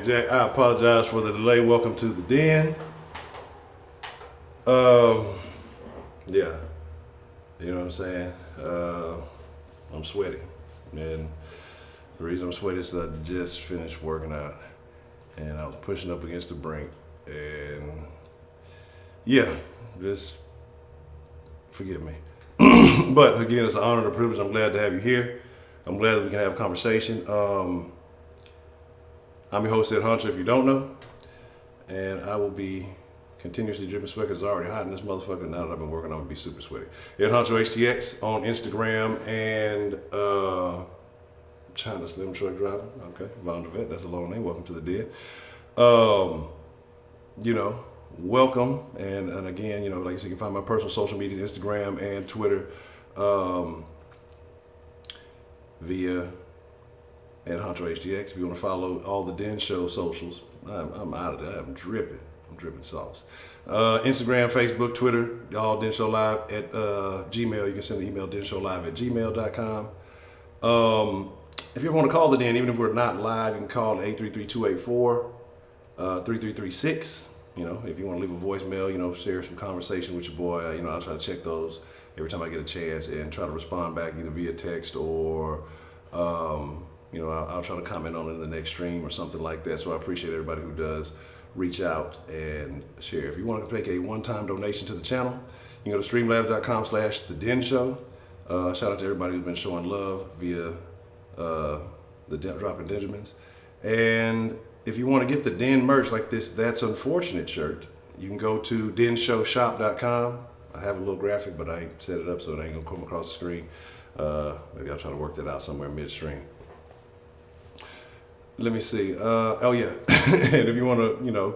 Jack. I apologize for the delay. Welcome to the den. Yeah, you know what I'm saying? I'm sweaty. And the reason I'm sweaty is I just finished working out and I was pushing up against the brink. And yeah, just forgive me. But again, it's an honor and a privilege. I'm glad to have you here. I'm glad that we can have a conversation. I'm your host at Honcho, if you don't know. And I will be continuously dripping sweat because it's already hot in this motherfucker. Now that I've been working, I'm gonna be super sweaty. At Honcho HTX on Instagram and China Slim Truck Driver. Okay, Von Vet, that's a long name. Welcome to the den. You know, welcome. And again, you know, like I said, you can find my personal social medias, Instagram and Twitter, via at Honcho HTX. If you want to follow all the Den Show socials, I'm out of there. I'm dripping sauce. Instagram, Facebook, Twitter, all Den Show Live at Gmail. You can send an email, denshowlive@gmail.com. If you ever want to call the Den, even if we're not live, you can call 833-284-3336. You know, if you want to leave a voicemail, you know, share some conversation with your boy, you know, I'll try to check those every time I get a chance and try to respond back either via text or, you know, I'll try to comment on it in the next stream or something like that. So I appreciate everybody who does reach out and share. If you want to make a one-time donation to the channel, you can go to streamlabs.com/The Den Show. Shout out to everybody who's been showing love via the Dropping Benjamins. And if you want to get the Den merch like this That's Unfortunate shirt, you can go to denshowshop.com. I have a little graphic, but I ain't set it up so it ain't gonna come across the screen. Maybe I'll try to work that out somewhere midstream. Let me see. Oh yeah, and if you want to, you know,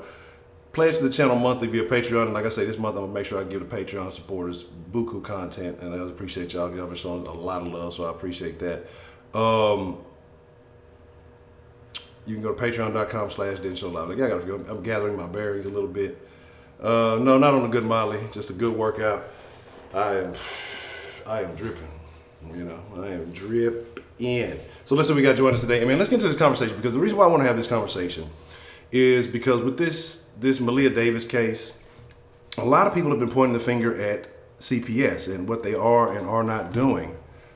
pledge to the channel monthly via Patreon, and like I say, this month I'm gonna make sure I give the Patreon supporters buku content, and I appreciate y'all. Y'all been showing a lot of love, so I appreciate that. You can go to patreon.com/denshowlive. Like, I'm gathering my bearings a little bit. No, not on a good Molly, just a good workout. I am dripping. You know, I am dripping. So listen, we got to join us today. I mean, let's get into this conversation because the reason why I want to have this conversation is because with this Maleah Davis case, a lot of people have been pointing the finger at CPS and what they are and are not doing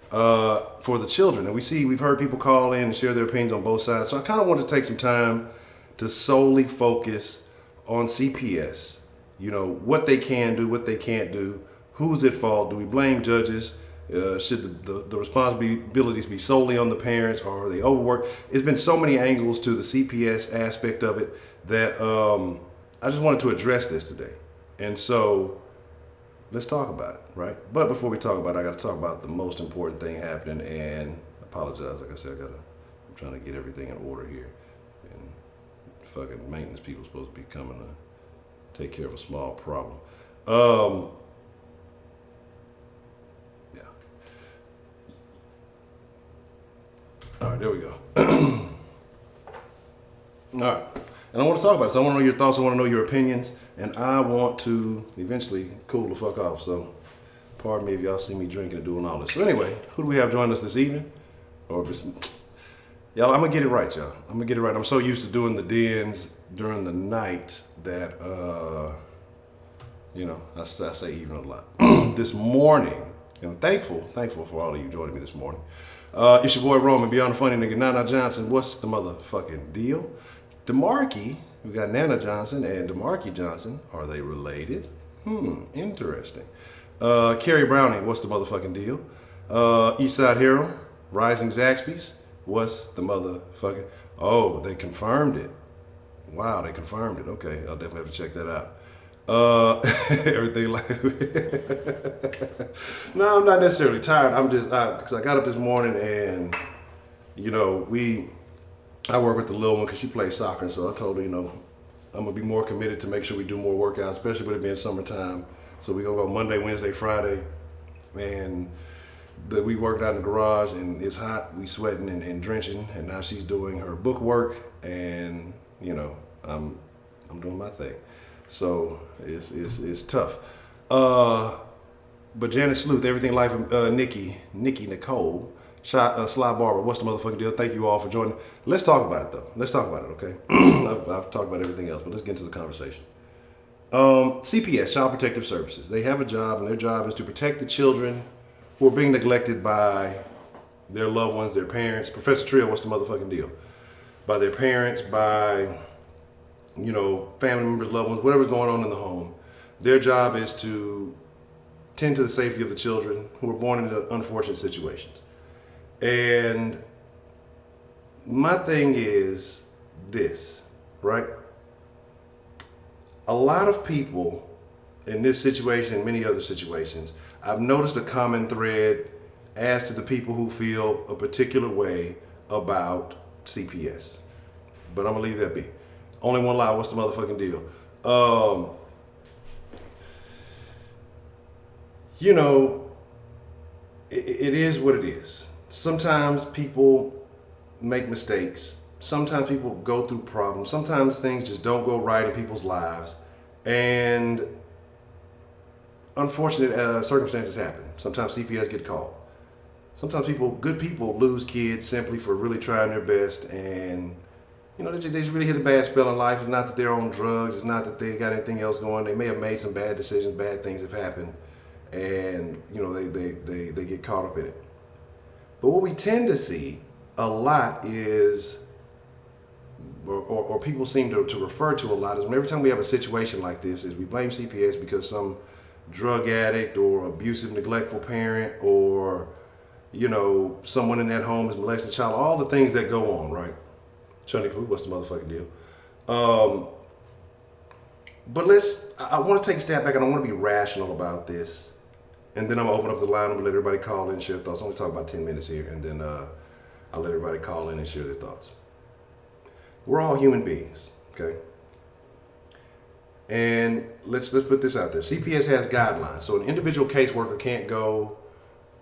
for the children. And we've heard people call in and share their opinions on both sides. So I kind of want to take some time to solely focus on CPS. You know, what they can do, what they can't do, who's at fault, do we blame judges? Should the responsibilities be solely on the parents, or are they overworked? It's been so many angles to the CPS aspect of it that I just wanted to address this today. And so let's talk about it, right? But before we talk about it, I got to talk about the most important thing happening. And I apologize, like I said, I'm trying to get everything in order here. And fucking maintenance people are supposed to be coming to take care of a small problem. Yeah. All right, there we go. All right. And I want to talk about it. So I want to know your thoughts. I want to know your opinions. And I want to eventually cool the fuck off. So pardon me if y'all see me drinking and doing all this. So anyway, who do we have joining us this evening? Or just, y'all, I'm going to get it right, y'all. I'm going to get it right. I'm so used to doing the dens during the night that, you know, I say even a lot. This morning, and I'm thankful for all of you joining me this morning. It's your boy Roman, Beyond the Funny Nigga, Nana Johnson. What's the motherfucking deal? DeMarkey, we got Nana Johnson and DeMarkey Johnson. Are they related? Interesting. Carrie Browning, what's the motherfucking deal? Eastside Hero, Rising Zaxby's, what's the motherfucking... Oh, they confirmed it. Wow, they confirmed it. Okay, I'll definitely have to check that out. Everything like... No, I'm not necessarily tired. I'm just... Because I got up this morning and, you know, I work with the little one because she plays soccer. So I told her, you know, I'm going to be more committed to make sure we do more workouts, especially with it being summertime. So we're going to go Monday, Wednesday, Friday. And we worked out in the garage and it's hot. We sweating and drenching. And now she's doing her book work. And, you know, I'm doing my thing. So it's tough. But Janet Sleuth, Everything Life of Nikki Nicole, Sly Barber, what's the motherfucking deal? Thank you all for joining. Let's talk about it though. Let's talk about it, okay? I've talked about everything else, but let's get into the conversation. CPS, Child Protective Services. They have a job, and their job is to protect the children who are being neglected by their loved ones, their parents. Professor Trill, what's the motherfucking deal? By their parents, by, you know, family members, loved ones, whatever's going on in the home. Their job is to tend to the safety of the children who are born into unfortunate situations. And my thing is this, right? A lot of people in this situation and many other situations, I've noticed a common thread as to the people who feel a particular way about CPS. But I'm gonna leave that be. Only one lie, what's the motherfucking deal? You know, it is what it is. Sometimes people make mistakes. Sometimes people go through problems. Sometimes things just don't go right in people's lives. And unfortunate circumstances happen. Sometimes CPS get called. Sometimes good people lose kids simply for really trying their best, and you know, they just really hit a bad spell in life. It's not that they're on drugs. It's not that they got anything else going. They may have made some bad decisions. Bad things have happened, and you know, they get caught up in it. But what we tend to see a lot is, or people seem to refer to a lot, is when every time we have a situation like this, is we blame CPS because some drug addict or abusive, neglectful parent, or you know, someone in that home has molested a child, all the things that go on, right? Chunny Poo, what's the motherfucking deal? But I want to take a step back, and I want to be rational about this. And then I'm going to open up the line and let everybody call in and share thoughts. I'm going to talk about 10 minutes here, and then I'll let everybody call in and share their thoughts. We're all human beings, okay? And let's put this out there. CPS has guidelines. So an individual caseworker can't go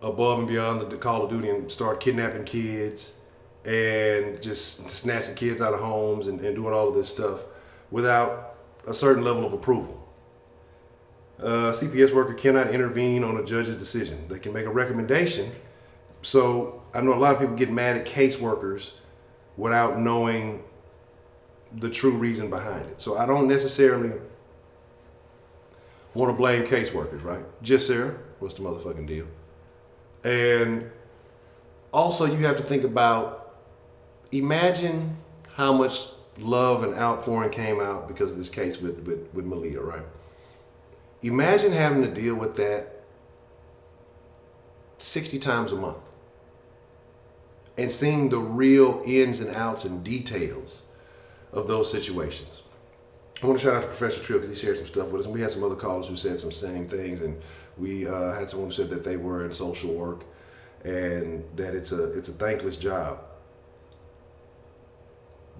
above and beyond the call of duty and start kidnapping kids and just snatching kids out of homes and doing all of this stuff without a certain level of approval. A CPS worker cannot intervene on a judge's decision. They can make a recommendation. So I know a lot of people get mad at caseworkers without knowing the true reason behind it. So I don't necessarily want to blame caseworkers, right? Just Sarah, what's the motherfucking deal? And also you have to think about, imagine how much love and outpouring came out because of this case with Maleah, right? Imagine having to deal with that 60 times a month and seeing the real ins and outs and details of those situations. I want to shout out to Professor Trill because he shared some stuff with us, and we had some other callers who said some same things, and we had someone who said that they were in social work and that it's a thankless job.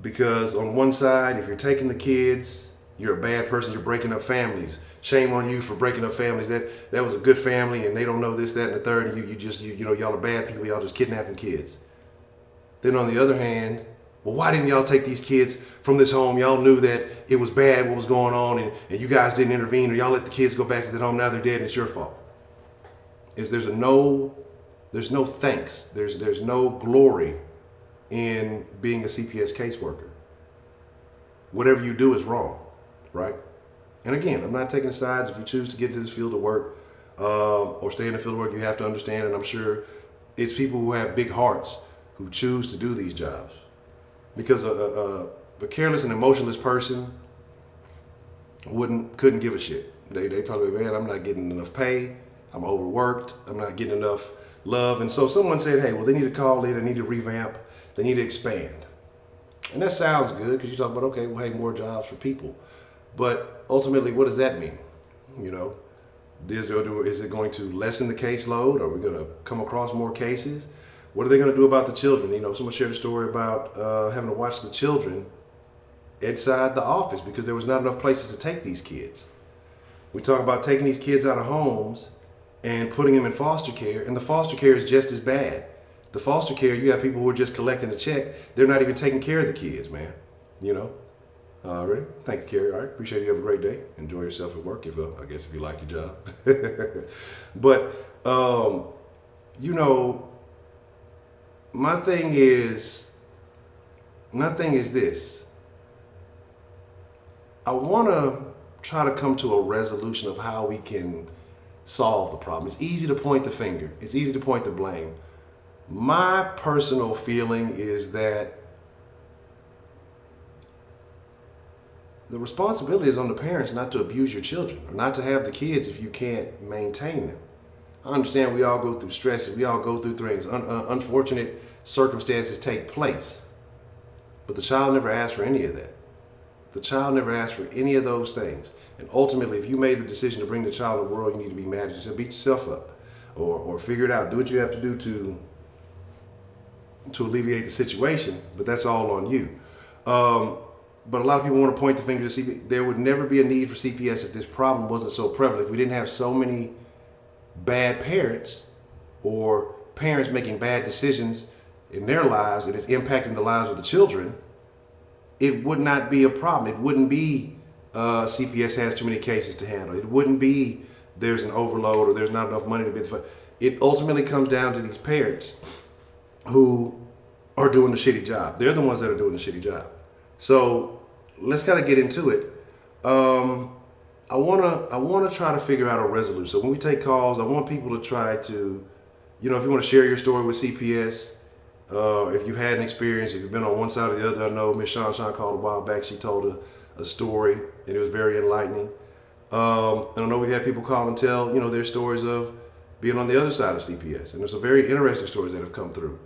Because on one side, if you're taking the kids, you're a bad person, you're breaking up families. Shame on you for breaking up families. That was a good family and they don't know this, that, and the third, and you know, y'all are bad people, y'all just kidnapping kids. Then on the other hand, well, why didn't y'all take these kids from this home? Y'all knew that it was bad what was going on, and you guys didn't intervene, or y'all let the kids go back to that home, now they're dead and it's your fault. There's no thanks. There's no glory in being a CPS caseworker. Whatever you do is wrong, right? And again, I'm not taking sides. If you choose to get into this field of work or stay in the field of work, you have to understand, and I'm sure it's people who have big hearts who choose to do these jobs. Because a careless and emotionless person couldn't give a shit. They probably, man, I'm not getting enough pay, I'm overworked, I'm not getting enough love. And so someone said, hey, well, they need to call in, they need to revamp, they need to expand. And that sounds good because you talk about, okay, well, hey, more jobs for people. But ultimately, what does that mean? You know, is it going to lessen the caseload? Are we going to come across more cases? What are they going to do about the children? You know, someone shared a story about having to watch the children inside the office because there was not enough places to take these kids. We talk about taking these kids out of homes and putting them in foster care, and the foster care is just as bad. The foster care, you have people who are just collecting a check. They're not even taking care of the kids, man. You know? All right. Thank you, Carrie. All right. Appreciate you. Have a great day. Enjoy yourself at work, if you like your job. But, you know, my thing is this. I want to try to come to a resolution of how we can solve the problem. It's easy to point the finger. It's easy to point the blame. My personal feeling is that the responsibility is on the parents not to abuse your children or not to have the kids if you can't maintain them. I understand we all go through stresses. We all go through things. Unfortunate circumstances take place. But the child never asked for any of that. The child never asked for any of those things. And ultimately, if you made the decision to bring the child in the world, you need to be mad at yourself. Beat yourself up. Or figure it out. Do what you have to do to alleviate the situation. But that's all on you. But a lot of people want to point the finger to CPS. There would never be a need for CPS if this problem wasn't so prevalent. If we didn't have so many bad parents or parents making bad decisions in their lives and it's impacting the lives of the children, it would not be a problem. It wouldn't be CPS has too many cases to handle. It wouldn't be there's an overload or there's not enough money to be. It ultimately comes down to these parents who are doing the shitty job. They're the ones that are doing the shitty job. So let's kind of get into it. I wanna try to figure out a resolution. So when we take calls, I want people to try to, if you want to share your story with CPS, if you've had an experience, if you've been on one side or the other. I know Miss Sean called a while back. She told a story and it was very enlightening. And I know we've had people call and tell their stories of being on the other side of CPS, and there's some very interesting stories that have come through.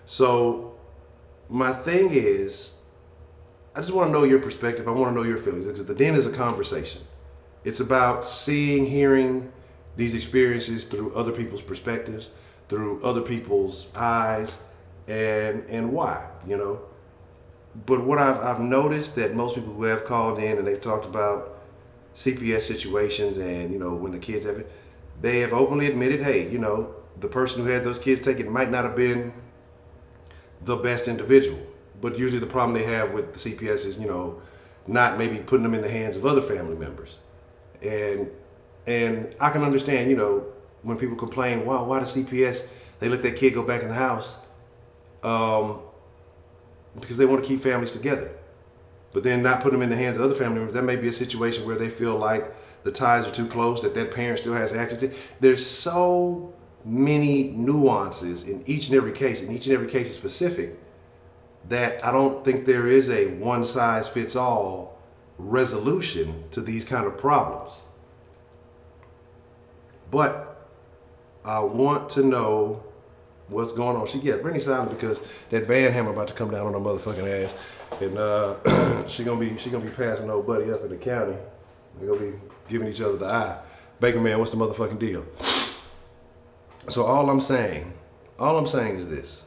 So my thing is, I just want to know your perspective. I want to know your feelings, because the den is a conversation. It's about seeing, hearing these experiences through other people's perspectives, through other people's eyes, and why, But what I've noticed that most people who have called in and they've talked about CPS situations and, when the kids have it, they have openly admitted, hey, the person who had those kids taken might not have been the best individual. But usually the problem they have with the CPS is, not maybe putting them in the hands of other family members. And I can understand, when people complain, wow, why the CPS, they let that kid go back in the house? Because they want to keep families together. But then not put them in the hands of other family members, that may be a situation where they feel like the ties are too close, that parent still has access to. There's so many nuances in each and every case, and each and every case is specific, that I don't think there is a one-size-fits-all resolution to these kind of problems. But I want to know what's going on. Brittany silent because that band hammer about to come down on her motherfucking ass, and she gonna be passing old buddy up in the county. They're gonna be giving each other the eye. Baker man, what's the motherfucking deal? So all I'm saying is this.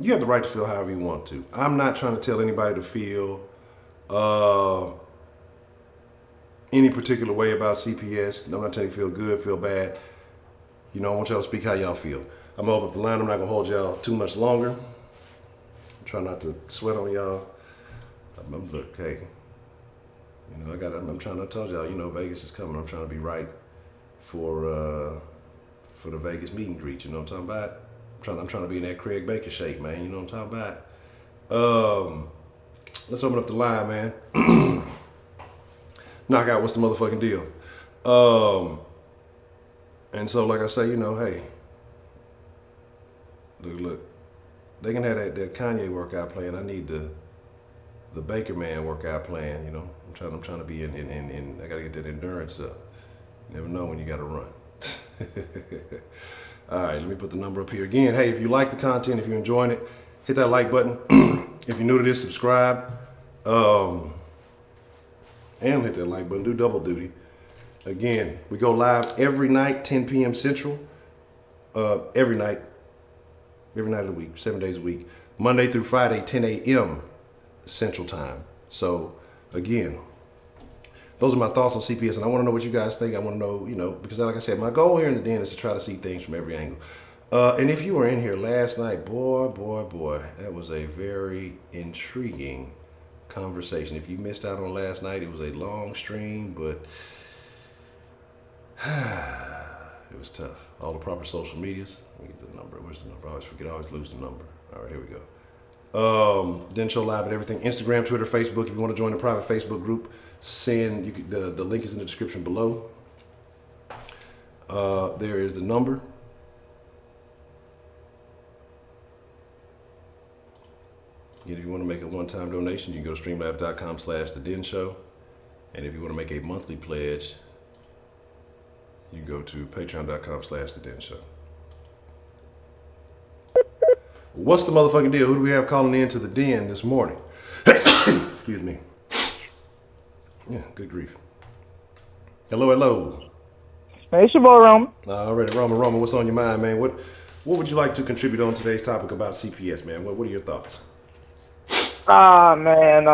You have the right to feel however you want to. I'm not trying to tell anybody to feel any particular way about CPS. I'm not telling you feel good, feel bad. I want y'all to speak how y'all feel. I'm gonna open up the line. I'm not gonna hold y'all too much longer. I'm trying not to sweat on y'all. Look, hey, I'm trying to tell y'all, Vegas is coming. I'm trying to be right for the Vegas meet and greet. You know what I'm talking about? I'm trying to be in that Craig Baker shape, man. You know what I'm talking about? Let's open up the line, man. Knock out, what's the motherfucking deal? And so, like I say, hey, look, they can have that Kanye workout plan. I need the Baker man workout plan. I'm trying to be in. I gotta get that endurance up. You never know when you gotta run. All right, let me put the number up here again. Hey, if you like the content, if you're enjoying it, hit that like button. If you're new to this, subscribe. And hit that like button. Do double duty. Again, we go live every night, 10 p.m. Central. Every night of the week, 7 days a week. Monday through Friday, 10 a.m. Central Time. So, again, those are my thoughts on CPS, and I want to know what you guys think. I want to know, because like I said, my goal here in the den is to try to see things from every angle. And if you were in here last night, boy, that was a very intriguing conversation. If you missed out on last night, it was a long stream, but It was tough. All the proper social medias. Let me get the number. Where's the number? I always forget. I always lose the number. All right, here we go. Den Show Live and everything. Instagram, Twitter, Facebook. If you want to join the private Facebook group, the link is in the description below. There is the number. If you want to make a one-time donation, you can go to streamlabs.com/The Den Show. And if you want to make a monthly pledge, you can go to patreon.com/The Den Show. What's the motherfucking deal? Who do we have calling in to the den this morning? Excuse me. Yeah, good grief. Hello. Hey, it's your boy, Roman. Alrighty, Roman, what's on your mind, man? What would you like to contribute on today's topic about CPS, man? What are your thoughts? Man,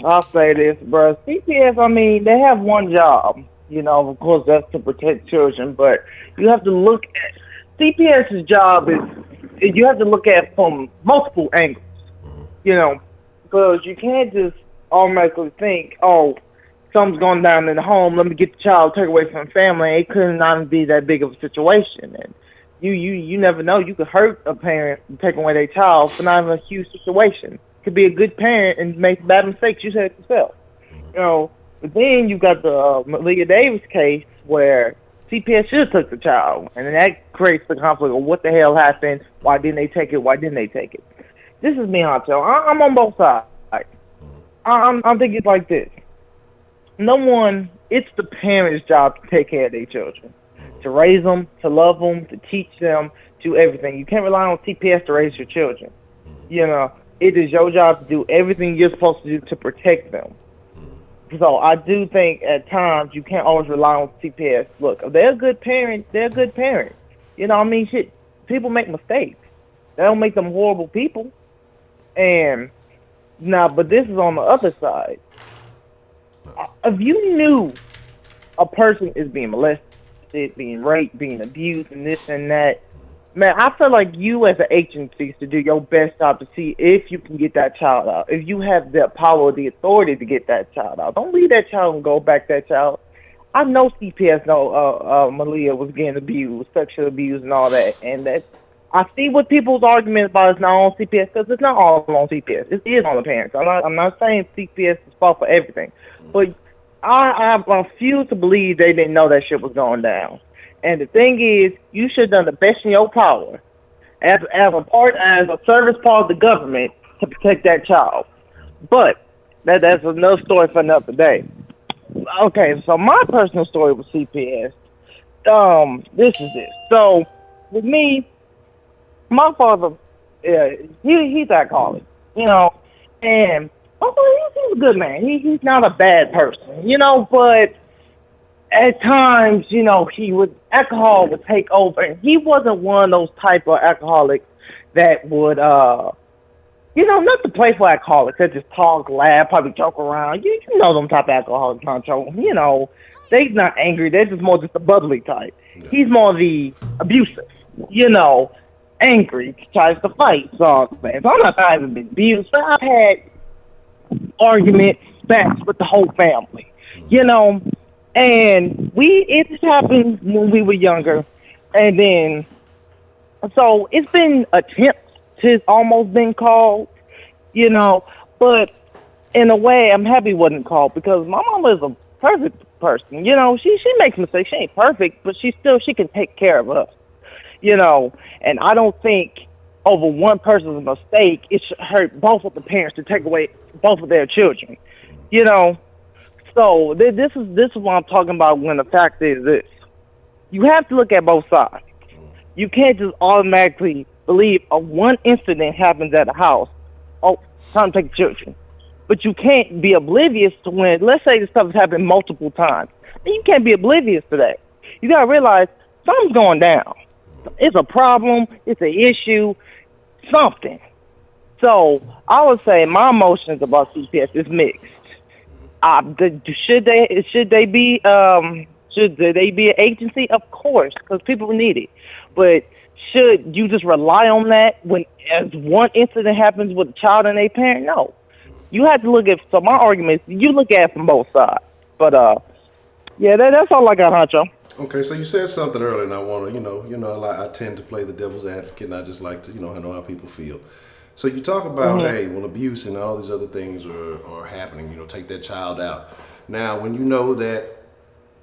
I'll say this, bro. CPS, I mean, they have one job. You know, of course, that's to protect children, but you have to look at CPS's job is you have to look at from multiple angles. You know, because you can't just automatically think, oh, something's going down in the home, let me get the child, take away from the family. It could not be that big of a situation, and you never know. You could hurt a parent and take away their child for not even a huge situation. Could be a good parent and make bad mistakes. You said it yourself. You know, but then you got the Maleah Davis case where CPS should have took the child, and then that creates the conflict of what the hell happened. Why didn't they take it? Why didn't they take it? This is me, Honcho. I'm on both sides. I'm thinking it's like this. Number one, it's the parent's job to take care of their children, to raise them, to love them, to teach them, to everything. You can't rely on CPS to raise your children. You know, it is your job to do everything you're supposed to do to protect them. So I do think at times you can't always rely on CPS. Look, if they're a good parent, they're a good parent. You know what I mean? Shit, people make mistakes. That don't make them horrible people. And now, but this is on the other side. If you knew a person is being molested, being raped, being abused, and this and that, man, I feel like you as an agency should do your best job to see if you can get that child out. If you have the power or the authority to get that child out, don't leave that child and go back that child. I know CPS know Maleah was getting abused, sexual abuse and all that, and that I see what people's argument about it's not on CPS, because it's not all on CPS. It is on the parents. I'm not saying CPS is fault for everything, but I refuse to believe they didn't know that shit was going down. And the thing is, you should have done the best in your power as a service part of the government to protect that child. But that's another story for another day. Okay, so my personal story with CPS, this is it. So with me, my father, he's alcoholic, you know, and he's a good man. He's not a bad person, you know, but at times, you know, alcohol would take over, and he wasn't one of those type of alcoholics that would, you know, not the playful alcoholics that just talk, laugh, probably joke around. You know them type of alcoholics, Honcho. You know, they're not angry. They're just more just the bubbly type. Yeah. He's more the abusive, you know, angry, tries to fight. So I'm not having been abused. I've had arguments, spats with the whole family, you know. And it happened when we were younger, and then, so it's been attempts to almost been called, you know, but in a way, I'm happy it wasn't called, because my mama is a perfect person, you know, she makes mistakes, she ain't perfect, but she can take care of us, you know, and I don't think over one person's mistake, it should hurt both of the parents to take away both of their children, you know. So this is what I'm talking about when the fact is this. You have to look at both sides. You can't just automatically believe one incident happens at a house, oh, time to take the children. But you can't be oblivious to when, let's say this stuff has happened multiple times. You can't be oblivious to that. You got to realize something's going down. It's a problem. It's an issue. Something. So I would say my emotions about CPS is mixed. Should they be an agency? Of course, because people need it. But should you just rely on that when as one incident happens with a child and a parent? No. You have to look at, so my argument is you look at it from both sides. But Yeah, that's all I got, Honcho. Okay, so you said something earlier, and I want to, I tend to play the devil's advocate, and I just like to, I know how people feel. So you talk about, Mhm. hey, well, abuse and all these other things are happening. Take that child out. Now, when you know that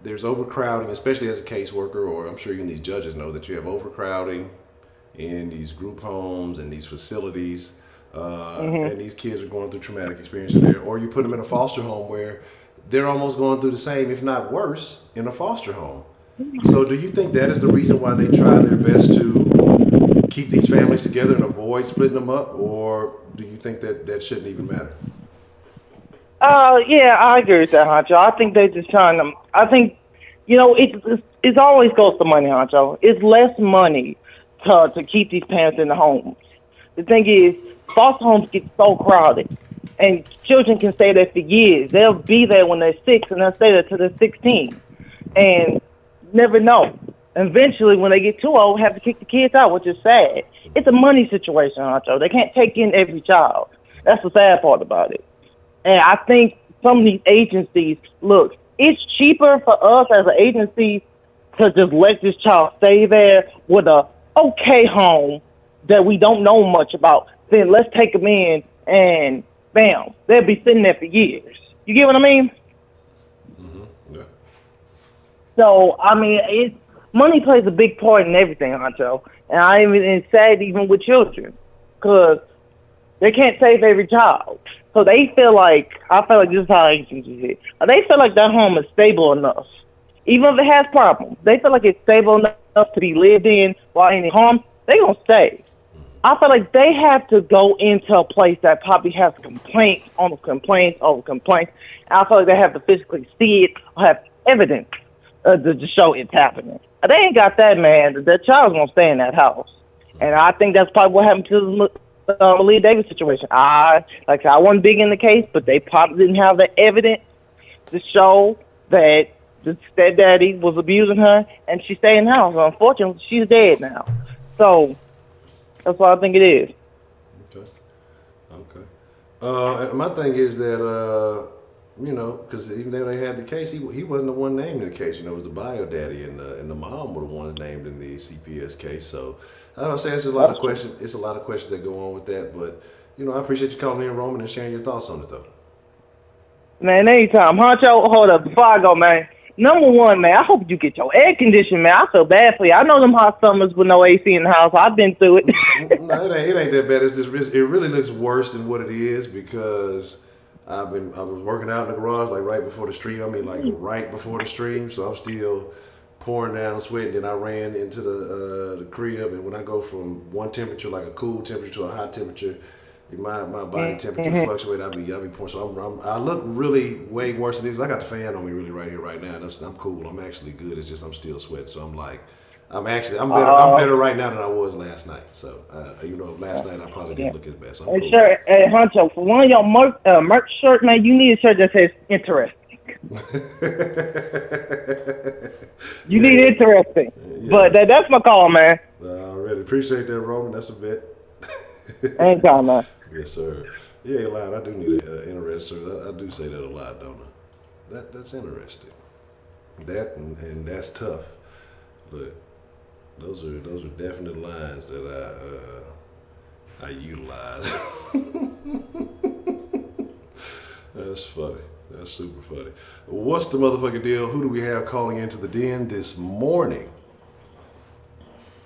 there's overcrowding, especially as a caseworker, or I'm sure even these judges know that you have overcrowding in these group homes and these facilities, Mhm. and these kids are going through traumatic experiences there, or you put them in a foster home where they're almost going through the same, if not worse, in a foster home. So, do you think that is the reason why they try their best to keep these families together and avoid splitting them up, or do you think that that shouldn't even matter? Yeah, I agree with that, Honcho. I think they just trying to. I think, it always goes to money, Honcho. It's less money to keep these parents in the homes. The thing is, foster homes get so crowded, and children can stay there for years. They'll be there when they're 6, and they'll stay there till they're 16, and never know. Eventually, when they get too old, have to kick the kids out, which is sad. It's a money situation, Honcho. They can't take in every child. That's the sad part about it. And I think some of these agencies, look, it's cheaper for us as an agency to just let this child stay there with a okay home that we don't know much about. Then let's take them in and bam, they'll be sitting there for years. You get what I mean? Yeah. So I mean, money plays a big part in everything, Honcho. And it's sad even with children, because they can't save every child. So I feel like this is how agencies hit. They feel like that home is stable enough. Even if it has problems, they feel like it's stable enough to be lived in while any harm, they gonna stay. I feel like they have to go into a place that probably has complaints on complaints over complaints. And I feel like they have to physically see it or have evidence to show it's happening. If they ain't got that, man, the child's gonna stay in that house. And I think that's probably what happened to the Maleah Davis situation. I wasn't big in the case, but they probably didn't have the evidence to show that the stepdaddy was abusing her, and she stayed in the house. Unfortunately, she's dead now. So that's what I think it is. Okay. Okay. And my thing is that because even though they had the case, he wasn't the one named in the case. It was the bio daddy and the mom were the ones named in the CPS case. So I don't say it's a lot of questions. It's a lot of questions that go on with that. But I appreciate you calling in, Roman, and sharing your thoughts on it, though. Man, anytime. Honcho, hold up. Before I go, man. Number one, man, I hope you get your air conditioned, man. I feel bad for you. I know them hot summers with no AC in the house. I've been through it. No, it ain't that bad. It's just it really looks worse than what it is because I was working out in the garage like right before the stream. I mean, like right before the stream, so I'm still pouring down sweat. Then I ran into the crib, and when I go from one temperature, like a cool temperature, to a hot temperature, my body temperature fluctuates. I be pouring. So I look really way worse than this. I got the fan on me really right here right now. And I'm cool. I'm actually good. It's just I'm still sweating. So I'm like. I'm better. I'm better right now than I was last night. So, last night I probably didn't look as bad. So I'm cool. Sure. Hey, Honcho, for one of your merch shirt, man, you need a shirt that says interesting. You need interesting. Yeah. But that's my call, man. I really appreciate that, Roman. That's a bet. Anytime, man. Yes, sir. You ain't lying. I do need an interesting shirt. I do say that a lot, don't I? That's interesting. That and that's tough. But those are definite lines that I utilize. That's funny. That's super funny. What's the motherfucking deal? Who do we have calling into the den this morning?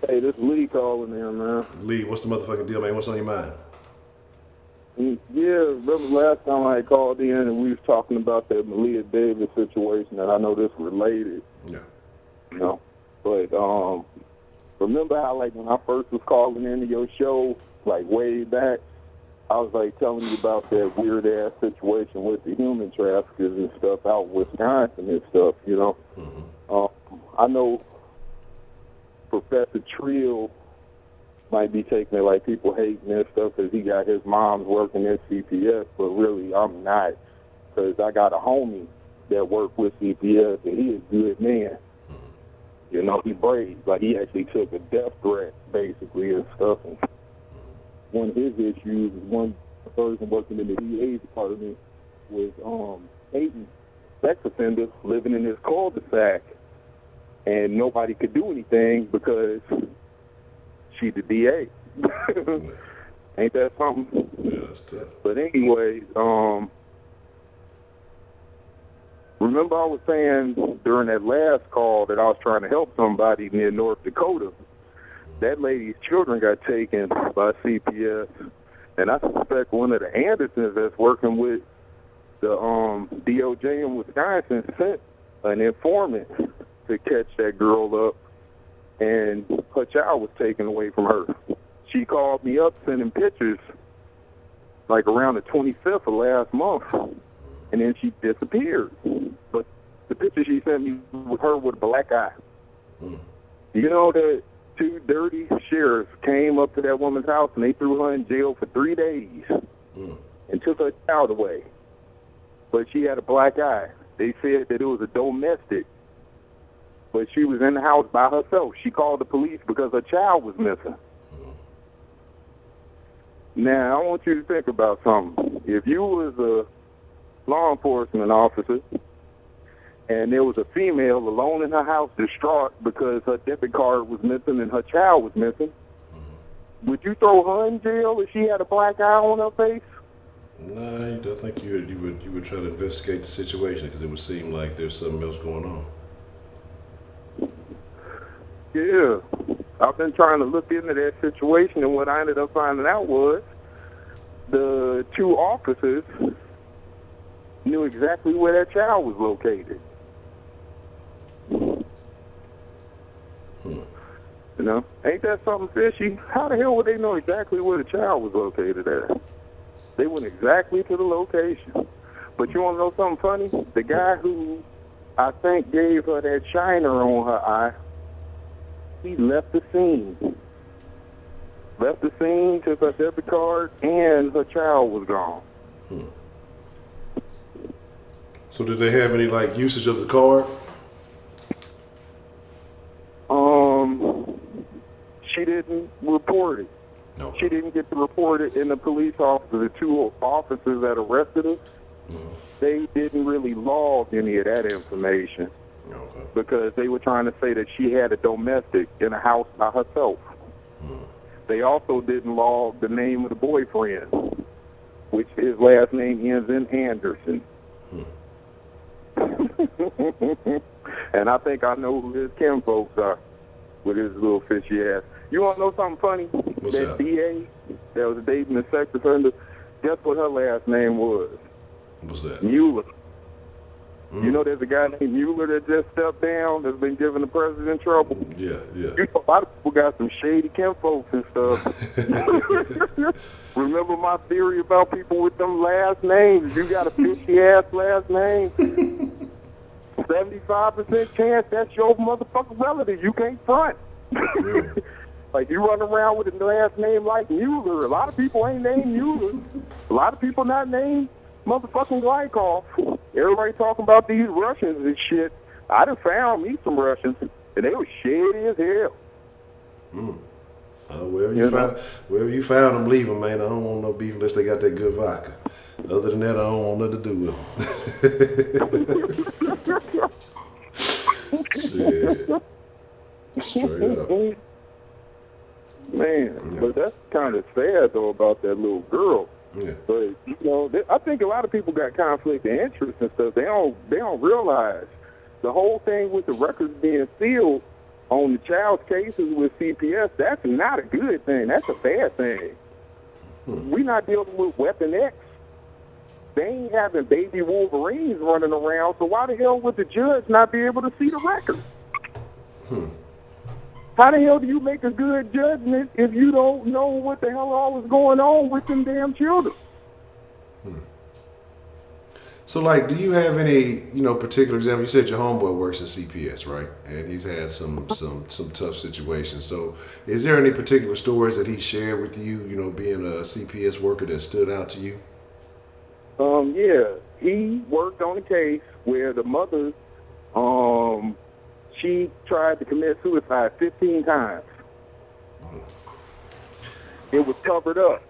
Hey, this is Lee calling in, man. Lee, what's the motherfucking deal, man? What's on your mind? Yeah, remember last time I called in and we was talking about that Maleah Davis situation, and I know this related. Yeah. But remember how, like, when I first was calling into your show, like, way back, I was, like, telling you about that weird-ass situation with the human traffickers and stuff out in Wisconsin and stuff, Mm-hmm. I know Professor Trill might be taking it like people hating and stuff because he got his mom's working at CPS, but really I'm not, because I got a homie that worked with CPS, and he is a good man. He brave. Like, he actually took a death threat, basically, and stuff. And one of his issues is one person working in the DA's department was hating sex offender living in this cul-de-sac, and nobody could do anything because she's the DA. Ain't that something? Yeah, that's tough. But anyway, remember I was saying during that last call that I was trying to help somebody near North Dakota. That lady's children got taken by CPS, and I suspect one of the Andersons that's working with the DOJ in Wisconsin sent an informant to catch that girl up, and her child was taken away from her. She called me up sending pictures like around the 25th of last month, and then she disappeared. But the picture she sent me was her with a black eye. You know that two dirty sheriffs came up to that woman's house and they threw her in jail for 3 days and took her child away. But she had a black eye. They said that it was a domestic, but she was in the house by herself. She called the police because her child was missing. Now, I want you to think about something. If you was a law enforcement officer and there was a female alone in her house distraught because her debit card was missing and her child was missing, would you throw her in jail if she had a black eye on her face? Nah, I think you would try to investigate the situation because it would seem like there's something else going on. Yeah. I've been trying to look into that situation, and what I ended up finding out was the two officers knew exactly where that child was located. You know, ain't that something fishy? How the hell would they know exactly where the child was located at? They went exactly to the location. But you want to know something funny? The guy who I think gave her that shiner on her eye, he left the scene. Left the scene, took her debit card, and her child was gone. So did they have any like usage of the card? She didn't report it. No. She didn't get to report it, and the police officer, the two officers that arrested her, they didn't really log any of that information. Okay. Because they were trying to say that she had a domestic in a house by herself. They also didn't log the name of the boyfriend, which his last name ends in Anderson. And I think I know who his kin folks are with his little fishy ass. You want to know something funny? What's that? DA that was dating the sex offender, guess what her last name was? What's that? Mueller. You know there's a guy named Mueller that just stepped down that's been giving the president trouble? Yeah. You know, a lot of people got some shady kin folks and stuff. Remember my theory about people with them last names? You got a fishy-ass last name, 75% chance that's your motherfucking relative. You can't front. Like, you run around with a last name like Mueller. A lot of people ain't named Mueller. A lot of people not named motherfucking Glykov. Everybody talking about these Russians and shit. I done found me some Russians, and they were shady as hell. Wherever you found them, leave them, man. I don't want no beef unless they got that good vodka. Other than that, I don't want nothing to do with them. Shit. Straight up. Man, but that's kind of sad, though, about that little girl. Yeah. But, you know, I think a lot of people got conflict of interest and stuff. They don't realize the whole thing with the records being sealed on the child's cases with CPS, that's not a good thing. That's a bad thing. We're not dealing with Weapon X. They ain't having baby Wolverines running around, so why the hell would the judge not be able to see the records? How the hell do you make a good judgment if you don't know what the hell all is going on with them damn children? So, like, do you have any, particular example? You said your homeboy works at CPS, right? And he's had some tough situations. So, is there any particular stories that he shared with you, being a CPS worker that stood out to you? Yeah. He worked on a case where the mother, she tried to commit suicide 15 times. It was covered up.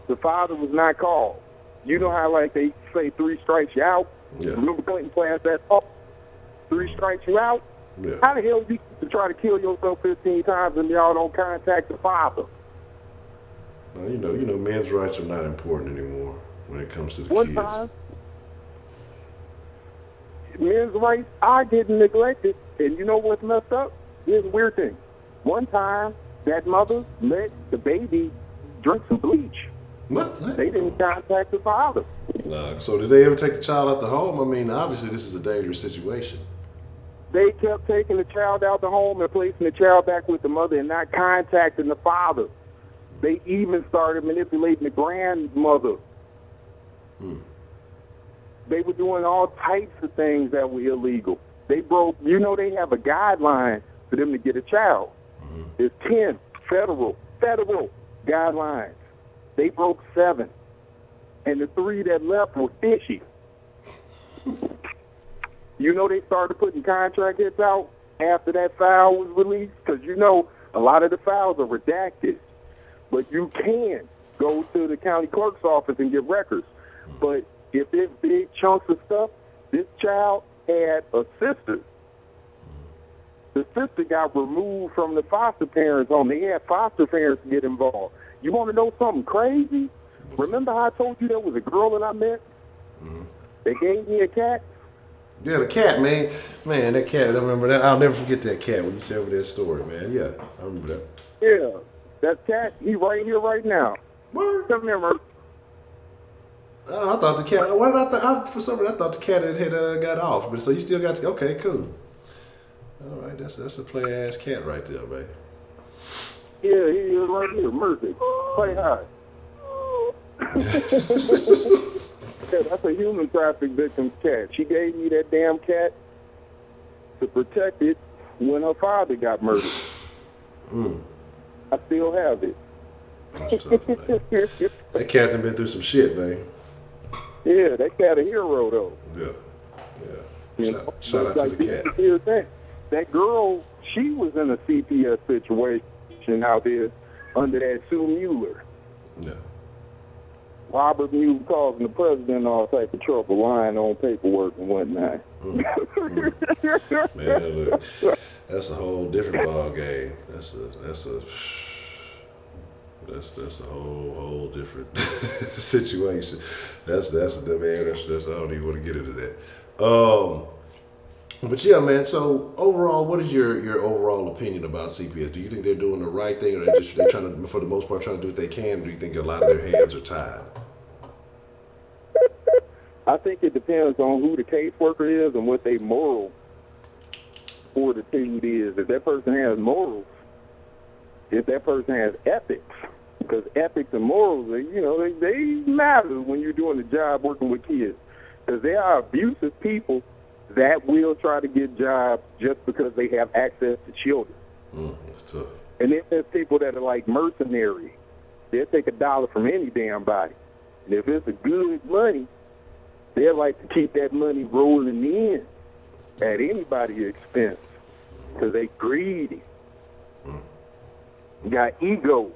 The father was not called. You know how, like, they say 3 strikes you out? Yeah. Remember Clinton passed that law? 3 strikes you out. Yeah. How the hell you try to kill yourself 15 times and y'all don't contact the father? Well, you know, men's rights are not important anymore when it comes to the One kids. time, men's rights are getting neglected. And you know what's messed up? Here's a weird thing. One time, that mother let the baby drink some bleach. What? They didn't contact the father. Nah. So did they ever take the child out the home? I mean, obviously this is a dangerous situation. They kept taking the child out the home and placing the child back with the mother and not contacting the father. They even started manipulating the grandmother. They were doing all types of things that were illegal. They broke, they have a guideline for them to get a child. There's 10 federal guidelines. They broke 7. And the 3 that left were fishy. They started putting contract hits out after that file was released because, a lot of the files are redacted. But you can go to the county clerk's office and get records. But if there's big chunks of stuff, this child had a sister. The sister got removed from the foster parents' home. They had foster parents get involved. You want to know something crazy? Remember how I told you there was a girl that I met? They gave me a cat? Yeah, the cat, man. Man, that cat, I remember that. I'll never forget that cat when you tell me that story, man. Yeah, I remember that. Yeah, that cat, he right here right now. Word. Come here, Murph. I thought the cat, for some reason, I thought the cat had got off. But so you still got to, okay, cool. All right, that's a play-ass cat right there, baby. Yeah, he is right here, Murphy. Play high. Yeah, that's a human traffic victim's cat. She gave me that damn cat to protect it when her father got murdered. I still have it. That's tough, man. That cat's been through some shit, man. Yeah, that cat a hero, though. Yeah. Shout out to the cat. Here's that girl, she was in a CPS situation out there under that Sue Mueller. Yeah. Robert Mueller causing the president all type of trouble, lying on paperwork and whatnot. Man, look, that's a whole different ball game. That's a whole different situation. That's I don't even want to get into that. But yeah, man. So overall, what is your overall opinion about CPS? Do you think they're doing the right thing, or they're trying to, for the most part, trying to do what they can? Or do you think a lot of their hands are tied? I think it depends on who the caseworker is and what their moral fortitude is. If that person has morals, if that person has ethics, because ethics and morals, they matter when you're doing the job working with kids. Because there are abusive people that will try to get jobs just because they have access to children. That's tough. And then there's people that are like mercenaries. They'll take $1 from any damn body. And if it's a good money, they like to keep that money rolling in at anybody's expense because they greedy. Got ego,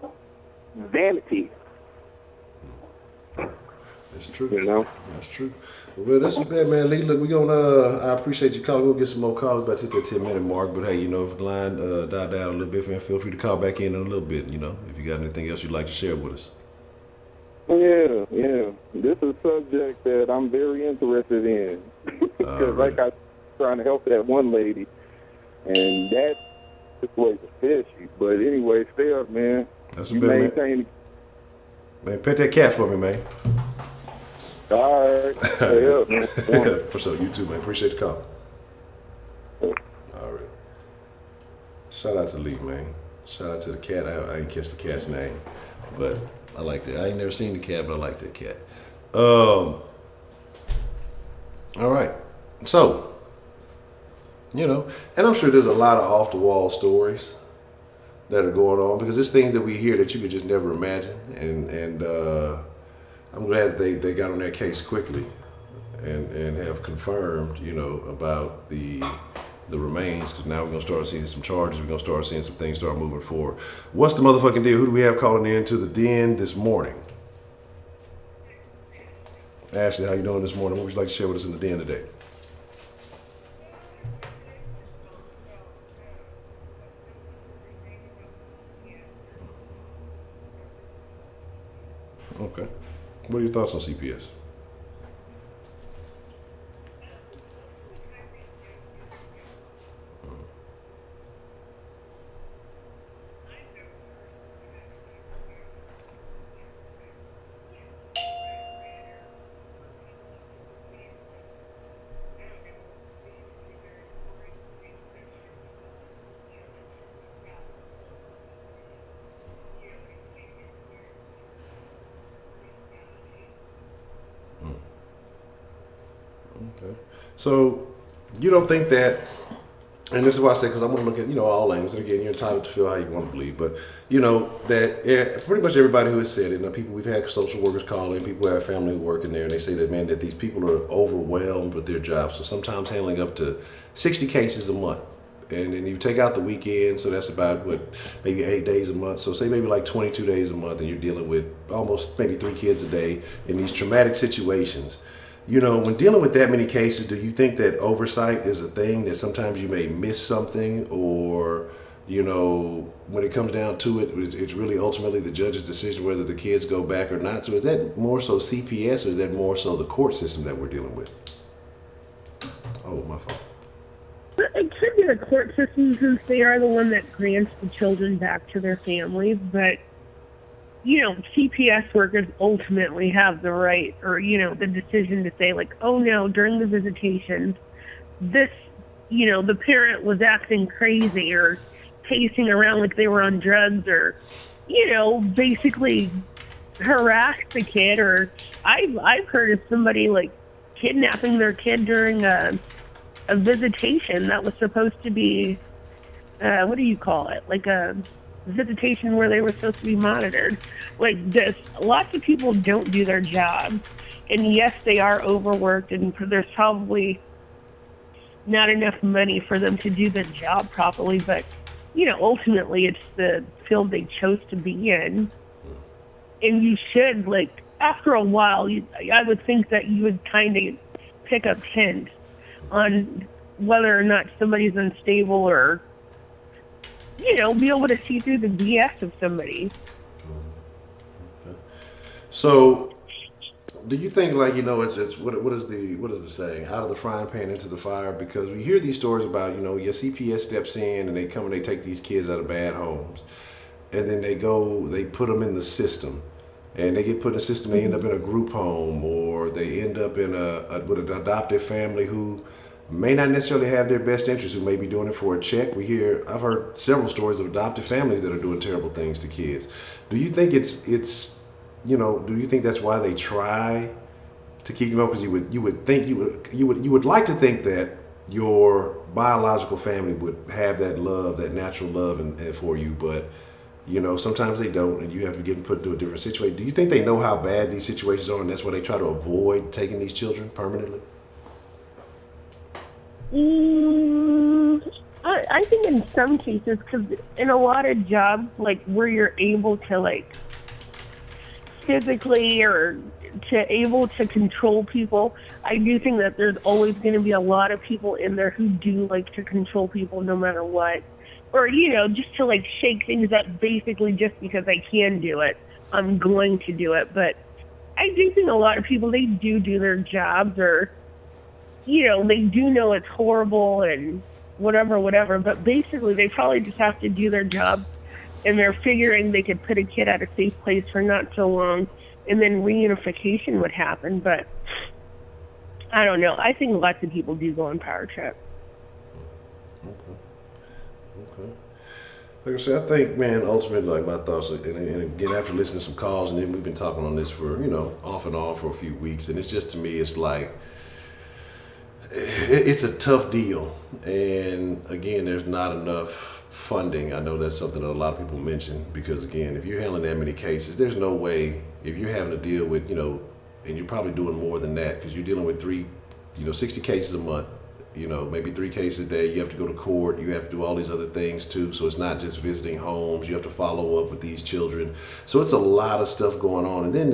vanity. That's true. That's true. Well, that's bad, man. Lee, look, I appreciate you calling. We'll get some more calls about to hit that 10-minute mark. But hey, if the line died down a little bit, man, feel free to call back in a little bit. If you got anything else you'd like to share with us. Yeah. This is a subject that I'm very interested in. Because like I was trying to help that one lady, and that situation is fishy. But anyway, stay up, man. That's a bit, man. Man, pet that cat for me, man. All right. Stay up, man. For sure. You too, man. Appreciate the call. All right. Shout out to Lee, man. Shout out to the cat. I didn't catch the cat's name, but I liked it. I ain't never seen the cat, but I like that cat. All right. So, and I'm sure there's a lot of off-the-wall stories that are going on because there's things that we hear that you could just never imagine. And I'm glad that they got on that case quickly and have confirmed, about the remains, because now we're going to start seeing some charges. We're going to start seeing some things start moving forward. What's the motherfucking deal? Who do we have calling in to the den this morning? Ashley, how you doing this morning? What would you like to share with us in the den today? Okay. What are your thoughts on CPS? Okay. So you don't think that, and this is why I say, because I want to look at, all angles, and again, you're entitled to feel how you want to believe, but that pretty much everybody who has said it, people, we've had social workers call in, people who have family who work in there, and they say that, man, that these people are overwhelmed with their jobs, so sometimes handling up to 60 cases a month. And then you take out the weekend, so that's about maybe 8 days a month. So say maybe like 22 days a month, and you're dealing with almost maybe 3 kids a day in these traumatic situations. When dealing with that many cases, do you think that oversight is a thing, that sometimes you may miss something, or, when it comes down to it, it's really ultimately the judge's decision whether the kids go back or not? So is that more so CPS, or is that more so the court system that we're dealing with? Oh, my fault. It could be the court system, since they are the one that grants the children back to their families, but CPS workers ultimately have the right, or, the decision to say, like, oh no, during the visitation, this, the parent was acting crazy or pacing around like they were on drugs, or, basically harassed the kid. Or I've heard of somebody, like, kidnapping their kid during a visitation that was supposed to be, what do you call it? Like a visitation where they were supposed to be monitored. Like this, lots of people don't do their job, and yes, they are overworked, and there's probably not enough money for them to do the job properly, but ultimately it's the field they chose to be in, and you should, like, after a while, I would think that you would kind of pick up hints on whether or not somebody's unstable, or be able to see through the BS of somebody. Okay. So, do you think, like, it's what is the saying? Out of the frying pan into the fire? Because we hear these stories about, your CPS steps in and they come and they take these kids out of bad homes, and then they put them in the system, and they get put in the system. They end up in a group home, or they end up in with an adoptive family who may not necessarily have their best interests, who may be doing it for a check. I've heard several stories of adoptive families that are doing terrible things to kids. Do you think do you think that's why they try to keep them up? Because you would like to think that your biological family would have that love, that natural love and for you, but sometimes they don't, and you have to get put into a different situation. Do you think they know how bad these situations are, and that's why they try to avoid taking these children permanently? I think in some cases, because in a lot of jobs, like, where you're able to, like, physically or able to control people, I do think that there's always going to be a lot of people in there who do like to control people no matter what. Or, just to, like, shake things up basically just because I can do it. I'm going to do it. But I do think a lot of people, they do their jobs, or, they do know it's horrible and whatever, but basically they probably just have to do their job, and they're figuring they could put a kid at a safe place for not so long, and then reunification would happen. But I don't know. I think lots of people do go on power trip. Okay. Like I said, I think, man, ultimately, like, my thoughts, and again, after listening to some calls, and then we've been talking on this for, off and on for a few weeks, and it's just, to me, it's like, it's a tough deal. And again, there's not enough funding. I know that's something that a lot of people mention, because again, if you're handling that many cases, there's no way, if you're having to deal with, and you're probably doing more than that, because you're dealing with 60 cases a month, maybe 3 cases a day. You have to go to court. You have to do all these other things too. So it's not just visiting homes. You have to follow up with these children. So it's a lot of stuff going on. And then,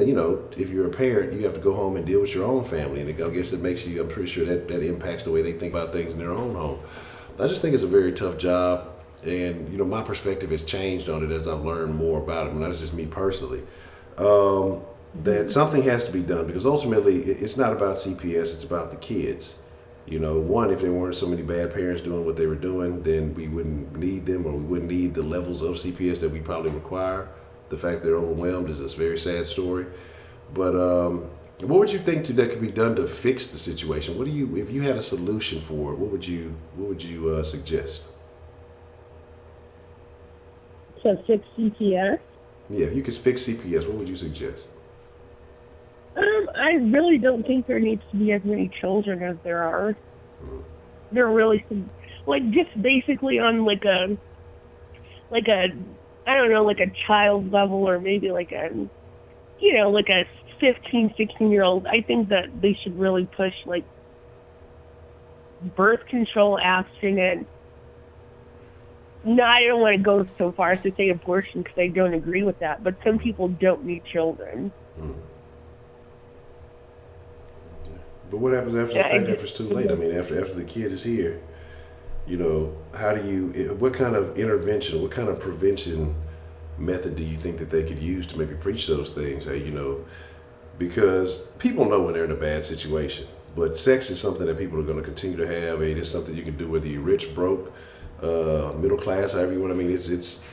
if you're a parent, you have to go home and deal with your own family. And I guess it makes you, I'm pretty sure that impacts the way they think about things in their own home. I just think it's a very tough job. And, my perspective has changed on it as I've learned more about it. And that's just me personally. That something has to be done, because ultimately it's not about CPS, it's about the kids. One, if there weren't so many bad parents doing what they were doing, then we wouldn't need them, or we wouldn't need the levels of CPS that we probably require. The fact they're overwhelmed is a very sad story. But what would you think that could be done to fix the situation? If you had a solution for it, what would you suggest? To fix CPS? Yeah, if you could fix CPS, what would you suggest? I really don't think there needs to be as many children as there are. There really, just basically on like a I don't know, like a child level, or maybe like a 15, 16-year-old. I think that they should really push like birth control, abstinence. No, I don't want to go so far as to say abortion, because I don't agree with that. But some people don't need children. But what happens after the fact, after it's too late? I mean, after the kid is here, how do what kind of intervention, what kind of prevention method do you think that they could use to maybe preach those things? Because people know when they're in a bad situation, but sex is something that people are going to continue to have. It's something you can do whether you're rich, broke, middle class, however you want. I mean, it's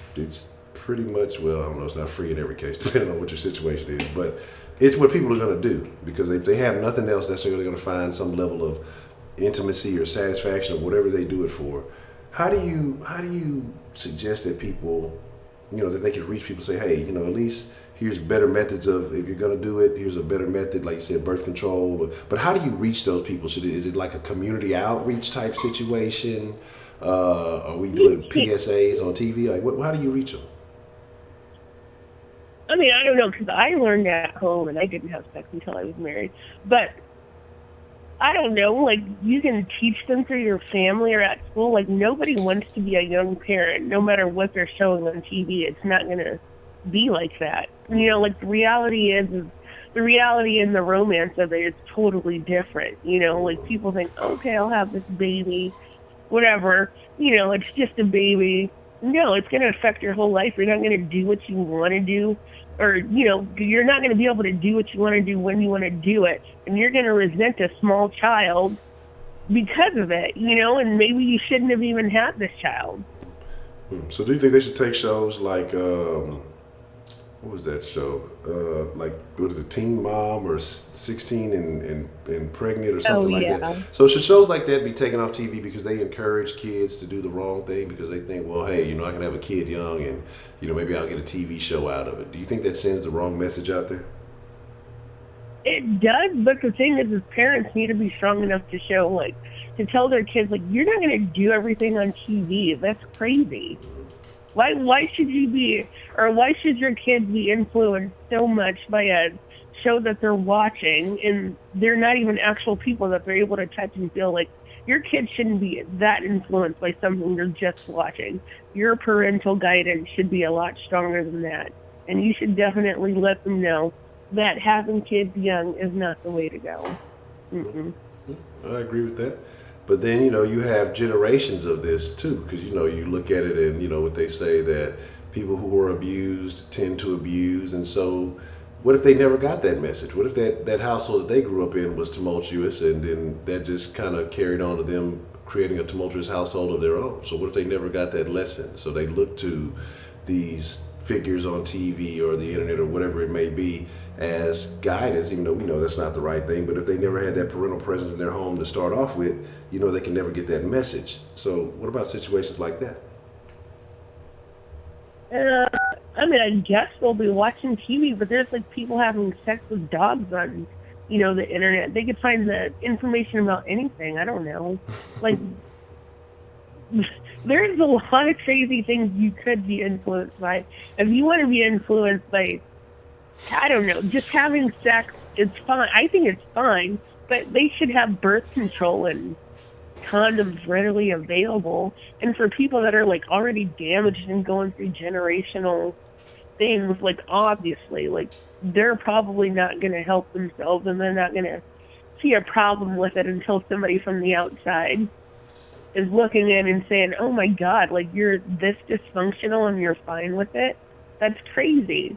pretty much, well, I don't know, it's not free in every case, depending on what your situation is, but it's what people are going to do, because if they have nothing else, that's they're going to find some level of intimacy or satisfaction or whatever they do it for. How do you suggest that people, that they can reach people, say, hey, at least here's better methods of, if you're going to do it, here's a better method, like you said, birth control. But how do you reach those people? Is it like a community outreach type situation? Are we doing PSAs on TV? How do you reach them? I mean, I don't know, because I learned at home, and I didn't have sex until I was married. But I don't know, you can teach them through your family or at school. Nobody wants to be a young parent, no matter what they're showing on TV. It's not going to be like that. The reality is the reality and the romance of it is totally different. People think, okay, I'll have this baby, whatever. It's just a baby. No, it's going to affect your whole life. You're not going to do what you want to do, or, you're not going to be able to do what you want to do when you want to do it. And you're going to resent a small child because of it, and maybe you shouldn't have even had this child. So do you think they should take shows like, what was that show? What is it, Teen Mom, or 16 and Pregnant, or something like that? So should shows like that be taken off TV because they encourage kids to do the wrong thing, because they think, well, hey, I can have a kid young and, maybe I'll get a TV show out of it. Do you think that sends the wrong message out there? It does, but the thing is parents need to be strong enough to show, to tell their kids, you're not going to do everything on TV. That's crazy. Why should you be, or why should your kids be influenced so much by a show that they're watching, and they're not even actual people that they're able to touch and feel? Your kids shouldn't be that influenced by something you're just watching. Your parental guidance should be a lot stronger than that. And you should definitely let them know that having kids young is not the way to go. Mm-mm. I agree with that. But then, you have generations of this too, because, you look at it and, what they say, that people who were abused tend to abuse. And so what if they never got that message? What if that household that they grew up in was tumultuous, and then that just kind of carried on to them creating a tumultuous household of their own? So what if they never got that lesson? So they look to these figures on TV or the internet or whatever it may be as guidance, even though we know that's not the right thing. But if they never had that parental presence in their home to start off with, they can never get that message. So what about situations like that? I guess they'll be watching TV, but there's people having sex with dogs on, the internet. They could find the information about anything. I don't know. There's a lot of crazy things you could be influenced by. If you want to be influenced by, I don't know, just having sex, it's fine. I think it's fine, but they should have birth control and condoms readily available. And for people that are like already damaged and going through generational things, like obviously, like they're probably not going to help themselves, and they're not going to see a problem with it until somebody from the outside is looking in and saying, oh my God, like you're this dysfunctional and you're fine with it. That's crazy.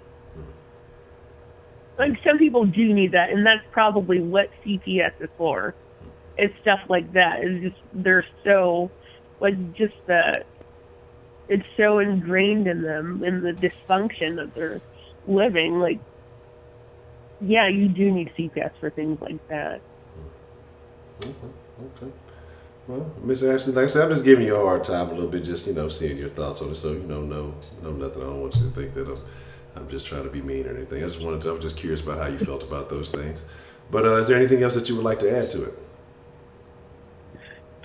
Like some people do need that, and that's probably what CPS is for. It's stuff like that. It's just, they're so, like just it's so ingrained in them, in the dysfunction that they're living. Like, yeah, you do need CPS for things like that. Okay. Well, Miss Ashley, like I said, I'm just giving you a hard time a little bit, just seeing your thoughts on it. So no nothing. I don't want you to think that I'm just trying to be mean or anything. I was just curious about how you felt about those things. But is there anything else that you would like to add to it?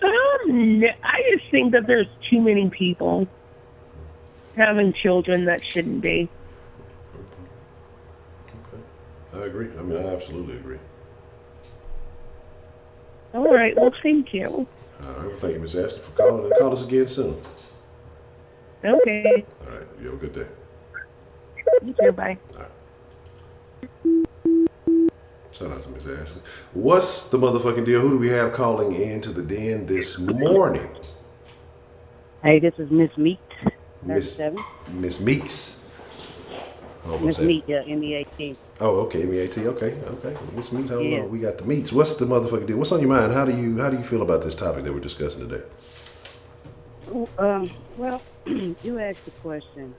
No, I just think that there's too many people having children that shouldn't be. Okay. I agree. I mean, I absolutely agree. All right. Well, thank you. All right. Well, thank you, Miss Ashley, for calling, and call us again soon. Okay. All right. You have a good day. You too. Bye. All right. Shout out to Miss Ashley. What's the motherfucking deal? Who do we have calling into the den this morning? Hey, this is Miss Meat. Miss Meeks. Miss Meat, yeah, M-E-A-T. Oh, okay, M-E-A-T. Okay. Miss Meat. Hold Yeah. on. We got the meats. What's the motherfucking deal? What's on your mind? How do you feel about this topic that we're discussing today? Well, you asked the question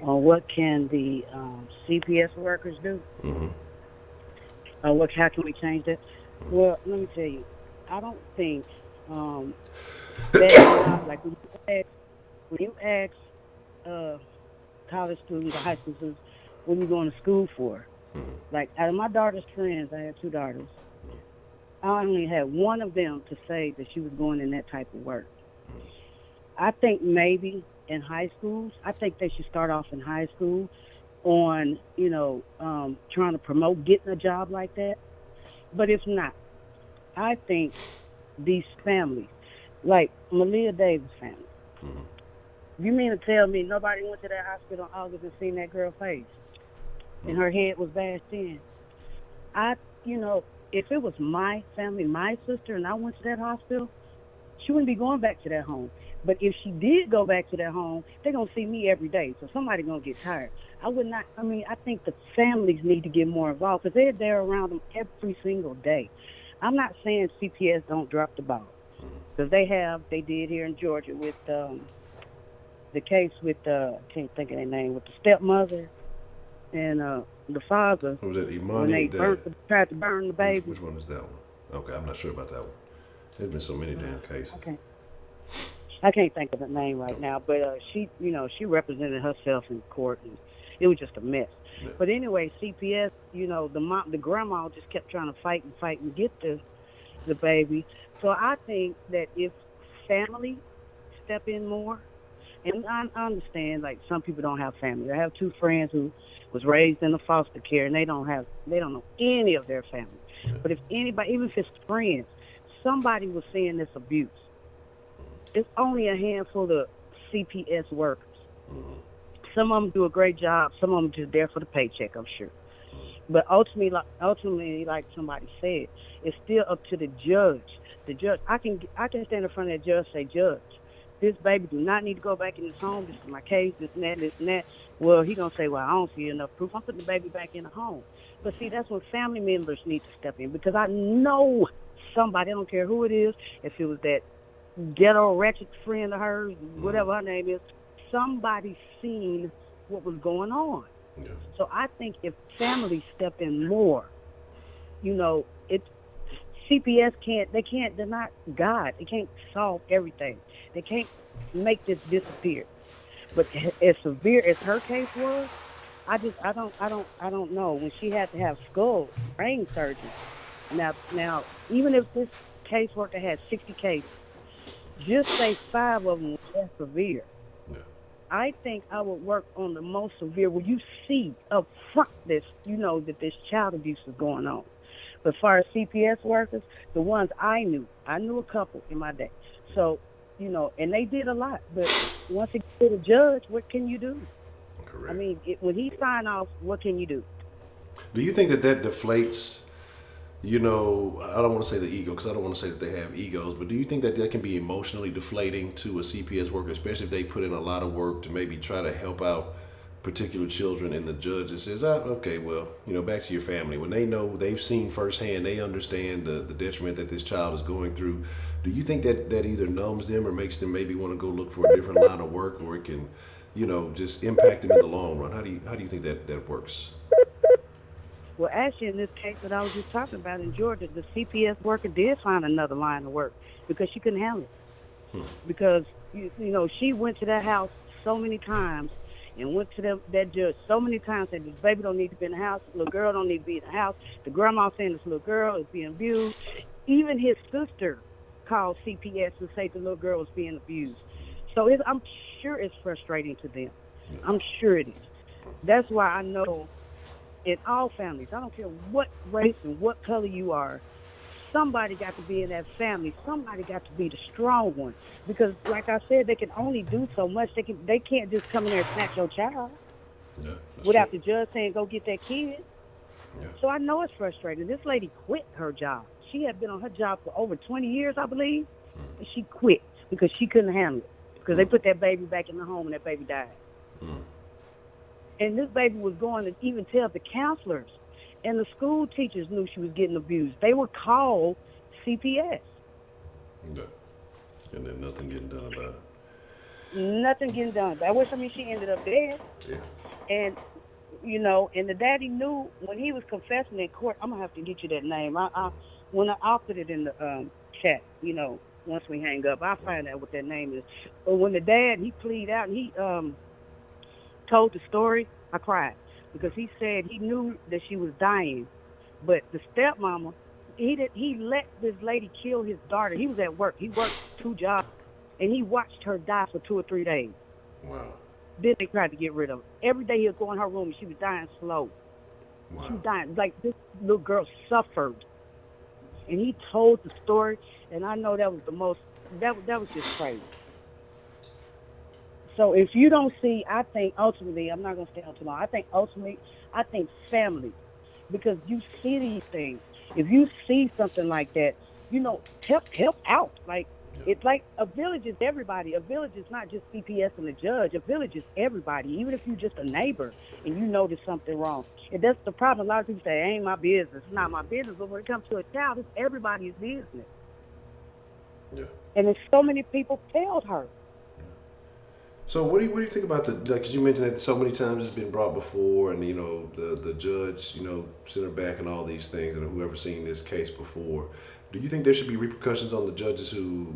on what can the CPS workers do? Mm-hmm. How can we change that? Well, let me tell you, I don't think that job, like when you ask college students or high school students, what are you going to school for? Like out of my daughter's friends, I had 2 daughters. I only had one of them to say that she was going in that type of work. I think maybe in high schools, I think they should start off in high school on, trying to promote getting a job like that. But if not, I think these families, like Maleah Davis family, you mean to tell me nobody went to that hospital in August and seen that girl's face and her head was bashed in? If it was my family, my sister, and I went to that hospital, she wouldn't be going back to that home. But if she did go back to that home, they're going to see me every day. So somebody's going to get tired. I think the families need to get more involved because they're there around them every single day. I'm not saying CPS don't drop the ball because they did here in Georgia with the case with, I can't think of their name, with the stepmother and the father. What was that? Imani? When they tried to burn the baby. Which one is that one? Okay, I'm not sure about that one. There's been so many damn cases. Okay. I can't think of the name right now, but she represented herself in court, and it was just a mess. Yeah. But anyway, CPS, the grandma just kept trying to fight and get the baby. So I think that if family step in more, and I understand like some people don't have family. I have 2 friends who was raised in the foster care, and they don't know any of their family. Yeah. But if anybody, even if it's friends, somebody was seeing this abuse. It's only a handful of CPS workers. Some of them do a great job. Some of them just there for the paycheck, I'm sure. But ultimately, like somebody said, it's still up to the judge. The judge, I can stand in front of that judge and say, Judge, this baby do not need to go back in his home. This is my case, this and that. Well, he's going to say, well, I don't see enough proof. I'm putting the baby back in the home. But see, that's when family members need to step in because I know somebody, I don't care who it is, if it was that ghetto wretched friend of hers, whatever her name is, somebody seen what was going on. Yeah. So I think if families step in more, CPS they're not God. They can't solve everything. They can't make this disappear. But as severe as her case was, I don't know. When she had to have brain surgery. Now, even if this caseworker had 60 cases, just say 5 of them were that severe. Yeah. I think I would work on the most severe where you see up front that this child abuse is going on. But as far as CPS workers, the ones I knew a couple in my day. So, and they did a lot. But once it gets to the judge, what can you do? Correct. I mean, when he sign off, what can you do? Do you think that deflates? I don't want to say the ego because I don't want to say that they have egos, but do you think that can be emotionally deflating to a CPS worker, especially if they put in a lot of work to maybe try to help out particular children, and the judge that says, okay, well, back to your family. When they know, they've seen firsthand, they understand the detriment that this child is going through. Do you think that either numbs them or makes them maybe want to go look for a different line of work, or it can, just impact them in the long run? How do you think that works? Well, actually, in this case that I was just talking about in Georgia, the CPS worker did find another line of work because she couldn't handle it. Because, she went to that house so many times and went to that judge so many times, said this baby don't need to be in the house, the little girl don't need to be in the house, the grandma saying this little girl is being abused. Even his sister called CPS to say the little girl was being abused. So I'm sure it's frustrating to them. I'm sure it is. That's why I know in all families, I don't care what race and what color you are, somebody got to be in that family. Somebody got to be the strong one. Because, like I said, they can only do so much. They can't just come in there and snatch your child without the judge saying, go get that kid. Yeah. So I know it's frustrating. This lady quit her job. She had been on her job for over 20 years, I believe, and she quit because she couldn't handle it. Because they put that baby back in the home and that baby died. And this baby was going to even tell the counselors. And the school teachers knew she was getting abused. They would call CPS. Yeah. And then nothing getting done about it. Nothing getting done. She ended up dead. Yeah. And, and the daddy knew when he was confessing in court. I'm going to have to get you that name. I'll put it in the chat, once we hang up. I'll find out what that name is. But when the dad, he pleaded out and he told the story, I cried because he said he knew that she was dying, but the stepmama, he let this lady kill his daughter. He was at work. He worked 2 jobs, and he watched her die for 2 or 3 days. Wow. Then they tried to get rid of her. Every day he'd go in her room, and she was dying slow. Wow. She was dying. Like, this little girl suffered. And he told the story, and I know that was that was just crazy. So if you don't see, I think ultimately, I'm not going to stay on too long. I think family, because you see these things. If you see something like that, help out. Like, it's like a village is everybody. A village is not just CPS and the judge. A village is everybody. Even if you're just a neighbor and you notice something wrong. And that's the problem. A lot of people say, it ain't my business. It's not my business. But when it comes to a child, it's everybody's business. Yeah. And there's so many people failed her. So what do you think about because you mentioned that so many times it's been brought before, and the judge sent her back and all these things, and whoever's seen this case before, do you think there should be repercussions on the judges who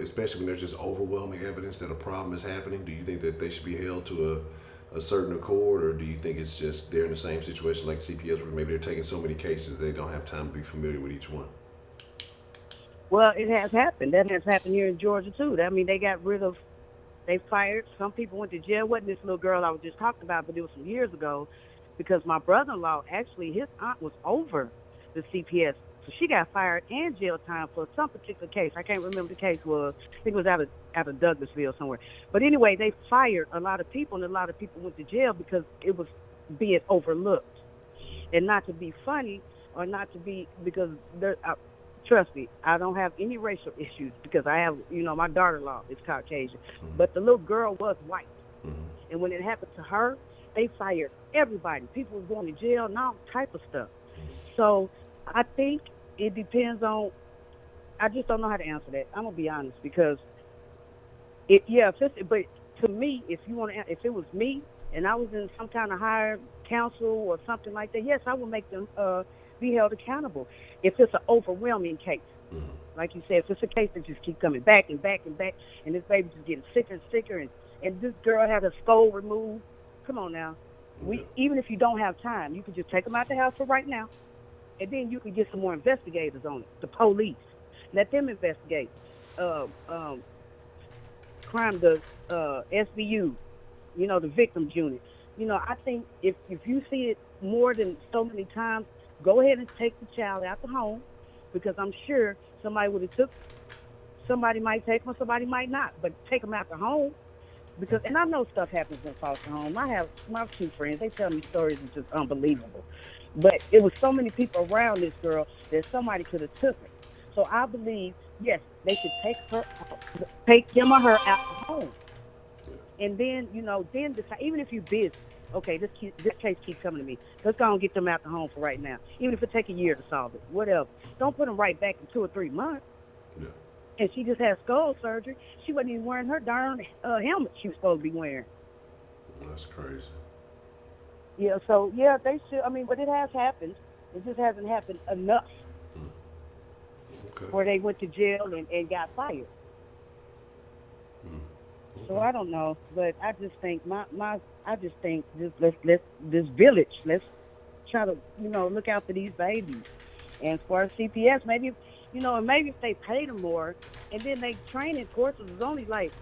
especially when there's just overwhelming evidence that a problem is happening? Do you think that they should be held to a certain accord, or do you think it's just they're in the same situation like CPS where maybe they're taking so many cases that they don't have time to be familiar with each one? Well, it has happened. That has happened here in Georgia too. I mean, they fired. Some people went to jail. It wasn't this little girl I was just talking about, but it was some years ago because my brother-in-law, actually, his aunt was over the CPS. So she got fired and jail time for some particular case. I can't remember the case was. I think it was out of Douglasville somewhere. But anyway, they fired a lot of people, and a lot of people went to jail because it was being overlooked. And not to be funny or not to be, because trust me, I don't have any racial issues because I have, my daughter-in-law is Caucasian. Mm-hmm. But the little girl was white. Mm-hmm. And when it happened to her, they fired everybody. People were going to jail and all type of stuff. Mm-hmm. So I think it depends on, I just don't know how to answer that. I'm going to be honest because, but to me, if it was me and I was in some kind of higher council or something like that, yes, I would make them be held accountable. If it's an overwhelming case, like you said, if it's a case that just keep coming back and back and back, and this baby's just getting sicker and sicker, and this girl had her skull removed, come on now. Even if you don't have time, you can just take them out the house for right now, and then you can get some more investigators on it, the police. Let them investigate. Crime, the SVU, the victims unit. I think if you see it more than so many times, go ahead and take the child out the home, because I'm sure somebody would have took. Somebody might take them, somebody might not, but take them out the home. Because, and I know stuff happens in foster home. I have my two friends. They tell me stories that's just unbelievable. But it was so many people around this girl that somebody could have took her. So I believe, yes, they should take her out, take him or her out the home. And then, then decide, even if you're busy, okay, this case keeps coming to me. Let's go and get them out the home for right now. Even if it take a year to solve it, whatever. Don't put them right back in 2 or 3 months. Yeah. And she just had skull surgery. She wasn't even wearing her darn helmet she was supposed to be wearing. That's crazy. Yeah, so, yeah, they should. I mean, but it has happened. It just hasn't happened enough Okay. where they went to jail and got fired. Okay. So I don't know, but I just think I just think let's this village, let's try to look out for these babies. And as far as CPS, maybe and maybe if they pay them more, and then they training courses is only like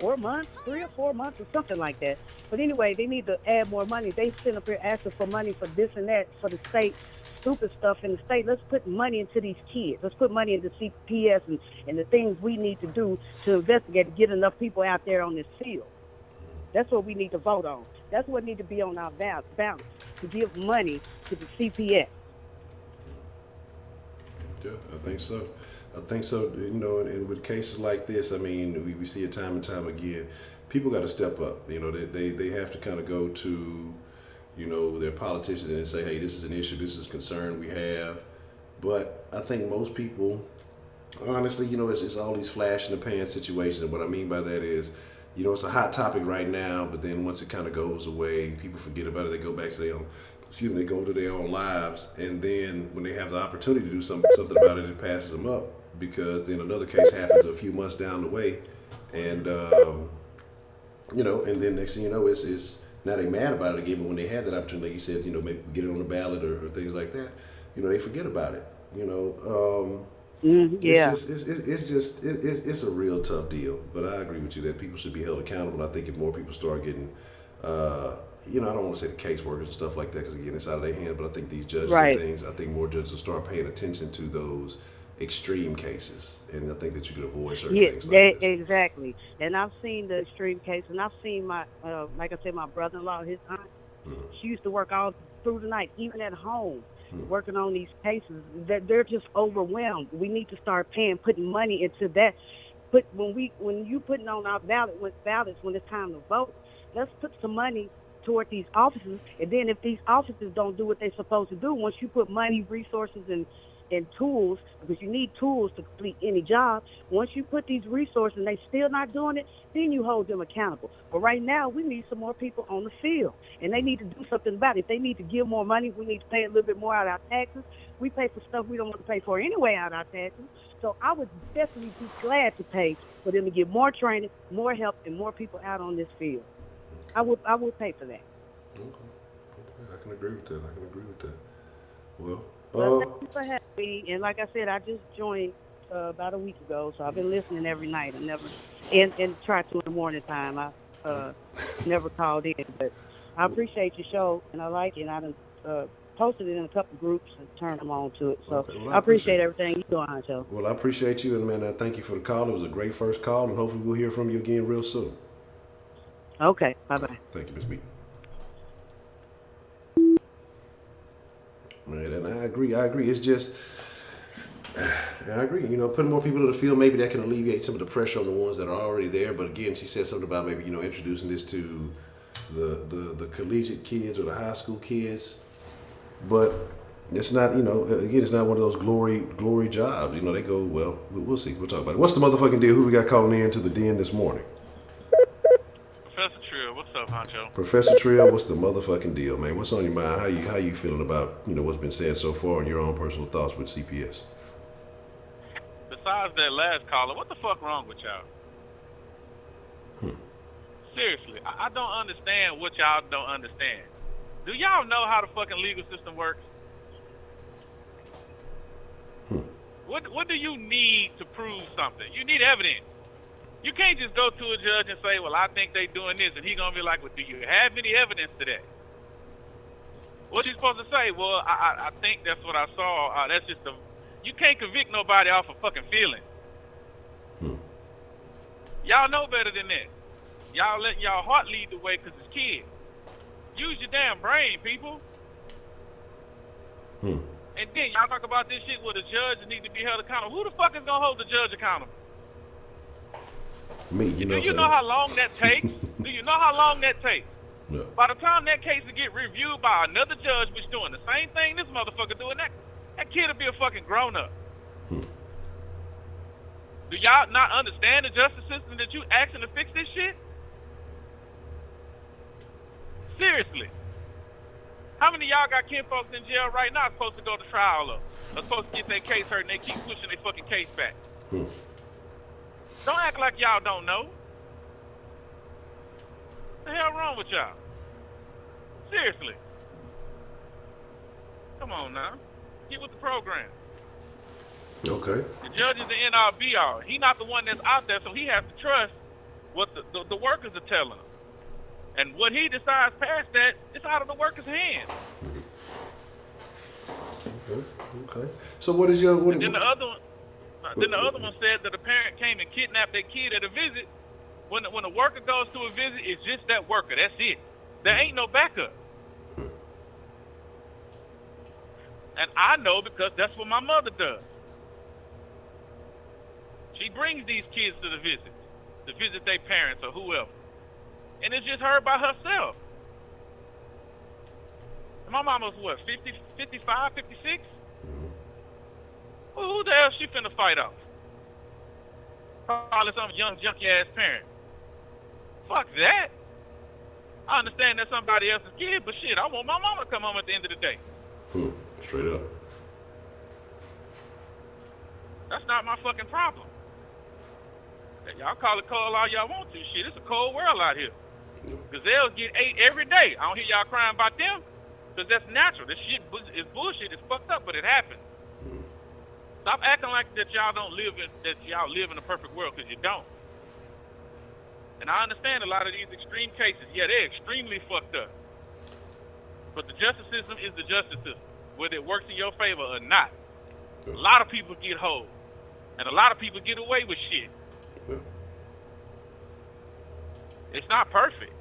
4 months, 3 or 4 months, or something like that. But anyway, they need to add more money. They sit up here asking for money for this and that for the state, stupid stuff in the state. Let's put money into these kids. Let's put money into CPS and the things we need to do to investigate and get enough people out there on this field. That's what we need to vote on. That's what need to be on our balance, to give money to the CPS. Yeah, I think so. And with cases like this, I mean, we see it time and time again. People got to step up. They have to kind of go to, their politicians and say, hey, this is an issue, this is a concern we have. But I think most people, honestly, it's all these flash in the pan situations. And what I mean by that is, it's a hot topic right now, but then once it kind of goes away, people forget about it. They go back to they go to their own lives, and then when they have the opportunity to do something about it, it passes them up, because then another case happens a few months down the way, and and then next thing you know, it's now they mad about it again. But when they had that opportunity, like you said, maybe get it on the ballot or things like that, they forget about it. Yeah. It's a real tough deal. But I agree with you that people should be held accountable. I think if more people start getting I don't want to say the caseworkers and stuff like that, because again, it's out of their hands. But I think these judges and things, I think more judges will start paying attention to those extreme cases, and I think that you could avoid certain things like this. Exactly. And I've seen the extreme case, and I've seen my, like I said, my brother-in-law, his aunt. She used to work all through the night, even at home, working on these cases. That they're just overwhelmed. We need to start putting money into that. When you putting on our ballots when it's time to vote, let's put some money toward these offices, and then if these offices don't do what they're supposed to do, once you put money, resources, and tools, because you need tools to complete any job, once you put these resources and they still not doing it, then you hold them accountable. But right now, we need some more people on the field, and they need to do something about it. If they need to give more money, we need to pay a little bit more out of our taxes. We pay for stuff we don't want to pay for anyway out of our taxes. So I would definitely be glad to pay for them to get more training, more help, and more people out on this field. I would pay for that. Okay. I can agree with that. Well, thank you for having me. And like I said, I just joined about a week ago, so I've been listening every night. I never and try to in the morning time. I never called in, but I appreciate your show and I like it. And I done posted it in a couple groups and turned them on to it. So okay. Well, I appreciate everything you're doing, Honcho. Well, I appreciate you, and man, I thank you for the call. It was a great first call, and hopefully we'll hear from you again real soon. Okay, bye-bye. Thank you, Ms. Meek. Man, and I agree. It's just, I agree. Putting more people to the field, maybe that can alleviate some of the pressure on the ones that are already there. But again, she said something about maybe, introducing this to the collegiate kids or the high school kids. But it's not, again, it's not one of those glory jobs. They go, well, we'll see. We'll talk about it. What's the motherfucking deal? Who we got calling in to the den this morning? Professor Trill, what's up, Honcho? Professor Trill, what's the motherfucking deal, man? What's on your mind? How you feeling about, what's been said so far and your own personal thoughts with CPS? Besides that last caller, what the fuck wrong with y'all? Seriously, I don't understand what y'all don't understand. Do y'all know how the fucking legal system works? What do you need to prove something? You need evidence. You can't just go to a judge and say, well, I think they doing this, and he's going to be like, well, do you have any evidence to that? What you supposed to say? Well, I think that's what I saw. That's just you can't convict nobody off of fucking feelings. Y'all know better than that. Y'all letting y'all heart lead the way because it's kids. Use your damn brain, people. And then y'all talk about this shit where the judge need to be held accountable. Who the fuck is gonna hold the judge accountable? Me, you know. Do you know how long that takes? Do you know how long that takes? No. By the time that case will get reviewed by another judge which doing the same thing this motherfucker doing, that kid will be a fucking grown up. Do y'all not understand the justice system that you asking to fix this shit? Seriously. How many of y'all got kin folks in jail right now supposed to go to trial or supposed to get their case heard and they keep pushing their fucking case back? Don't act like y'all don't know. What the hell wrong with y'all? Seriously. Come on now. Get with the program. Okay. The judge is the end-all be-all. He not the one that's out there, so he has to trust what the workers are telling him. And what he decides past that, it's out of the worker's hands. Okay. So what is your... Then the other one said that a parent came and kidnapped their kid at a visit. When a worker goes to a visit, it's just that worker. That's it. There ain't no backup. And I know because that's what my mother does. She brings these kids to visit their parents or whoever. And it's just her by herself. And my mama's what, 50, 55, 56? Well, who the hell she finna fight off? Probably some young junky-ass parent. Fuck that. I understand that's somebody else's kid, but shit, I want my mama to come home at the end of the day. Straight up. That's not my fucking problem. Y'all call it cold all y'all want to. Shit, it's a cold world out here. Gazelles get ate every day. I don't hear y'all crying about them because that's natural. This shit is bullshit. It's fucked up, but it happens. Stop acting like that y'all live in a perfect world because you don't. And I understand a lot of these extreme cases. Yeah, they're extremely fucked up. But the justice system is the justice system, whether it works in your favor or not. A lot of people get hold, and a lot of people get away with shit. It's not perfect.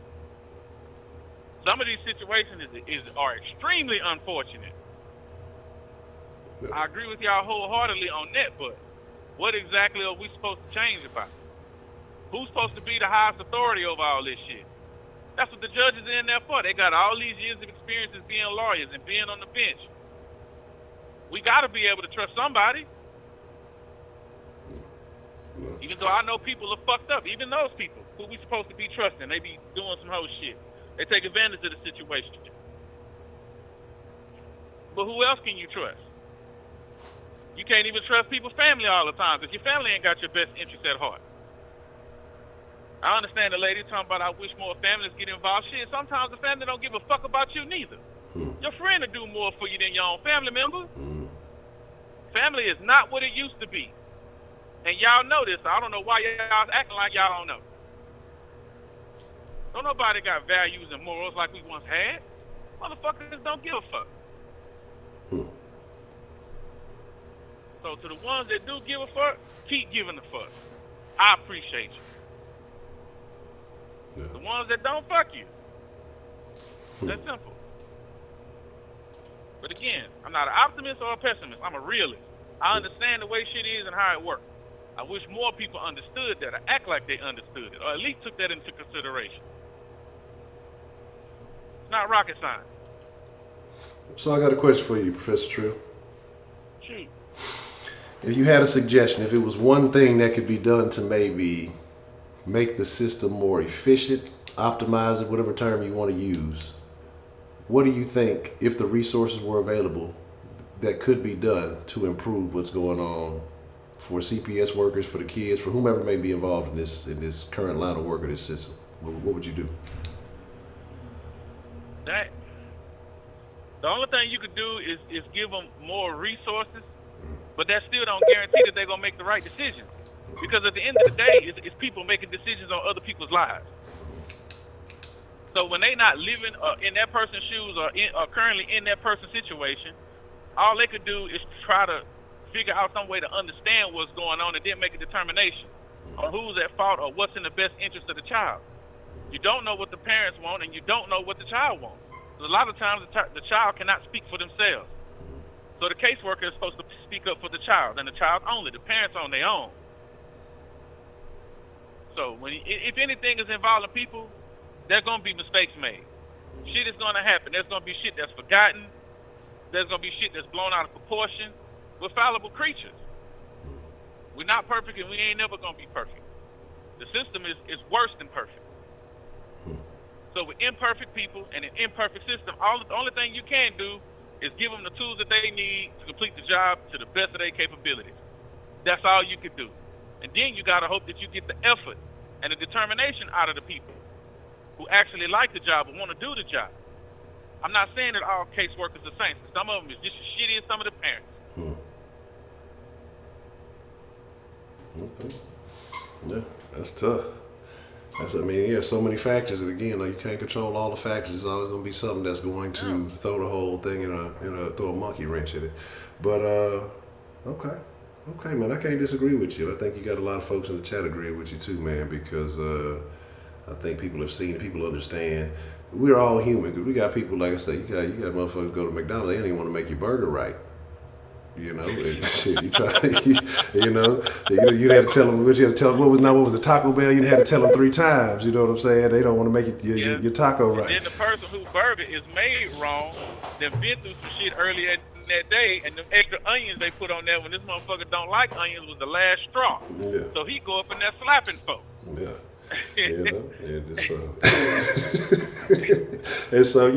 Some of these situations are extremely unfortunate. I agree with y'all wholeheartedly on that, but what exactly are we supposed to change about? Who's supposed to be the highest authority over all this shit? That's what the judges are in there for. They got all these years of experience as being lawyers and being on the bench. We got to be able to trust somebody. Even though I know people are fucked up, even those people who we supposed to be trusting, they be doing some whole shit. They take advantage of the situation. But who else can you trust? You can't even trust people's family all the time because your family ain't got your best interest at heart. I understand the lady talking about I wish more families get involved. Shit, sometimes the family don't give a fuck about you neither. Your friend will do more for you than your own family member. Family is not what it used to be. And y'all know this. I don't know why y'all acting like y'all don't know. Don't nobody got values and morals like we once had. Motherfuckers don't give a fuck. So to the ones that do give a fuck, keep giving a fuck. I appreciate you. Yeah. The ones that don't, fuck you. That's simple. But again, I'm not an optimist or a pessimist. I'm a realist. I understand the way shit is and how it works. I wish more people understood that or act like they understood it or at least took that into consideration. It's not rocket science. So I got a question for you, Professor Trill. Shoot. If you had a suggestion, if it was one thing that could be done to maybe make the system more efficient, optimize it, whatever term you want to use, what do you think, if the resources were available, that could be done to improve what's going on for CPS workers, for the kids, for whomever may be involved in this current line of work of this system? What would you do? That the only thing you could do is give them more resources, but that still don't guarantee that they're gonna make the right decision. Because at the end of the day, it's people making decisions on other people's lives. So when they not living in that person's shoes or currently in that person's situation, all they could do is try to figure out some way to understand what's going on and then make a determination on who's at fault or what's in the best interest of the child. You don't know what the parents want, and you don't know what the child wants. A lot of times the child cannot speak for themselves. So the caseworker is supposed to speak up for the child, and the child only. The parents on their own. So if anything is involving people, there's going to be mistakes made. Shit is going to happen. There's going to be shit that's forgotten. There's going to be shit that's blown out of proportion. We're fallible creatures. We're not perfect, and we ain't never going to be perfect. The system is worse than perfect. So with imperfect people and an imperfect system, the only thing you can do is give them the tools that they need to complete the job to the best of their capabilities. That's all you can do. And then you got to hope that you get the effort and the determination out of the people who actually like the job and want to do the job. I'm not saying that all caseworkers are saints. Some of them is just as shitty as some of the parents. Okay. Yeah, that's tough. So many factors, and again, like, you can't control all the factors. There's always going to be something that's going to throw the whole thing throw a monkey wrench in it. But okay, man, I can't disagree with you. I think you got a lot of folks in the chat agreeing with you too, man, because I think people have seen, people understand. We're all human, because we got people, like I say, you got motherfuckers go to McDonald's, they don't even want to make your burger right. You know, shit, you try, you had to tell them, what was the Taco Bell? You had to tell them 3 times. You know what I'm saying? They don't want to make it your taco right. And then the person whose burger is made wrong, they've been through some shit earlier in that day, and the extra onions they put on there when this motherfucker don't like onions was the last straw. Yeah. So he go up in there slapping folks. Yeah. And so,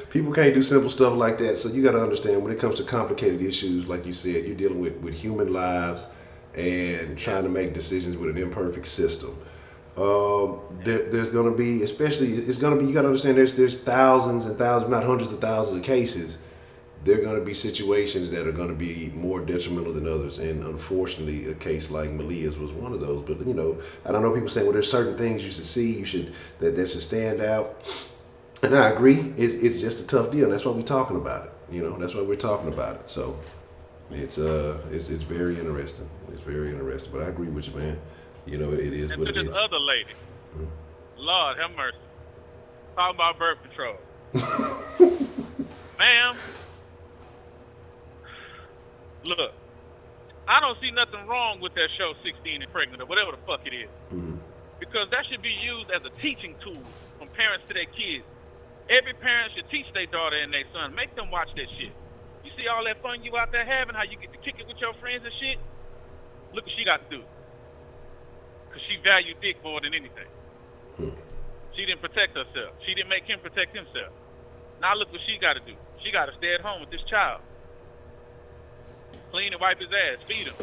people can't do simple stuff like that. So you got to understand, when it comes to complicated issues, like you said, you're dealing with human lives and trying to make decisions with an imperfect system. There's going to be, you got to understand, there's thousands and thousands, not hundreds of thousands of cases. There are going to be situations that are going to be more detrimental than others. And unfortunately, a case like Maleah's was one of those. But, I don't know, people say, well, there's certain things you should see, that should stand out. And I agree. It's just a tough deal. And that's why we're talking about it. That's why we're talking about it. So it's very interesting. It's very interesting. But I agree with you, man. It is and what it is. And to this other lady, Lord have mercy, talking about birth control. Ma'am, look, I don't see nothing wrong with that show 16 and Pregnant or whatever the fuck it is. Because that should be used as a teaching tool from parents to their kids. Every parent should teach their daughter and their son. Make them watch that shit. You see all that fun you out there having, how you get to kick it with your friends and shit? Look what she got to do. Because she valued dick more than anything. She didn't protect herself. She didn't make him protect himself. Now look what she got to do. She got to stay at home with this child. Clean and wipe his ass. Feed him.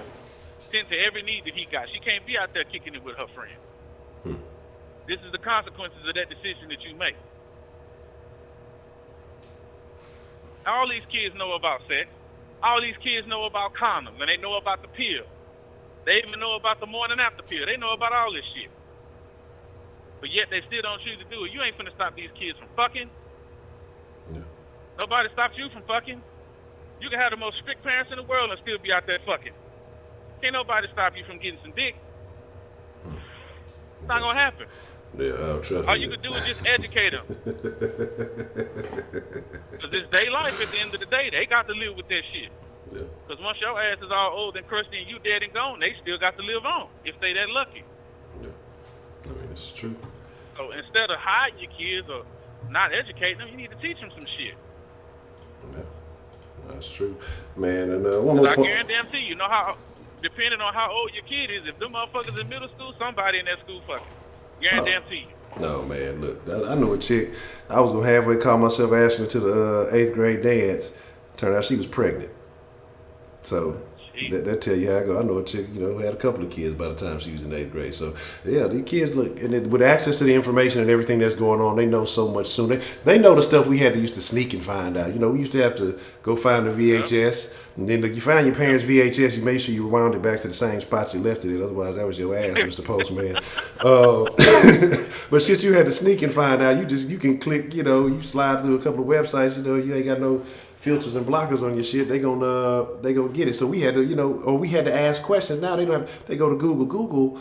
Tend to every need that he got. She can't be out there kicking it with her friend. This is the consequences of that decision that you make. All these kids know about sex. All these kids know about condoms, and they know about the pill. They even know about the morning after pill. They know about all this shit. But yet they still don't choose to do it. You ain't finna stop these kids from fucking. Yeah. Nobody stops you from fucking. You can have the most strict parents in the world and still be out there fucking. Can't nobody stop you from getting some dick. It's not gonna happen. Yeah, trust All me. you can do is just educate them. Because it's their life at the end of the day. They got to live with that shit. Yeah. Because once your ass is all old and crusty and you dead and gone, they still got to live on if they that lucky. Yeah. This is true. So instead of hiding your kids or not educating them, you need to teach them some shit. Yeah. That's true. Man, and one more I point. guarantee you know how, depending on how old your kid is, if them motherfuckers in middle school, somebody in that school fucking. Guarantee you. No, man, look, I know a chick. I was going to halfway call myself asking her to the 8th grade dance. Turned out she was pregnant. So, That tell you how I go. I know a chick, who had a couple of kids by the time she was in 8th grade. So yeah, these kids look, and with access to the information and everything that's going on, they know so much sooner. They know the stuff we had to used to sneak and find out. We used to have to go find the VHS, and then you find your parents' VHS. You make sure you rewound it back to the same spot you left it in. Otherwise, that was your ass, Mr. Postman. But shit, you had to sneak and find out. You can click. You slide through a couple of websites. You ain't got no filters and blockers on your shit. They gonna get it. So we had to, or we had to ask questions. Now they don't have. They go to Google. Google,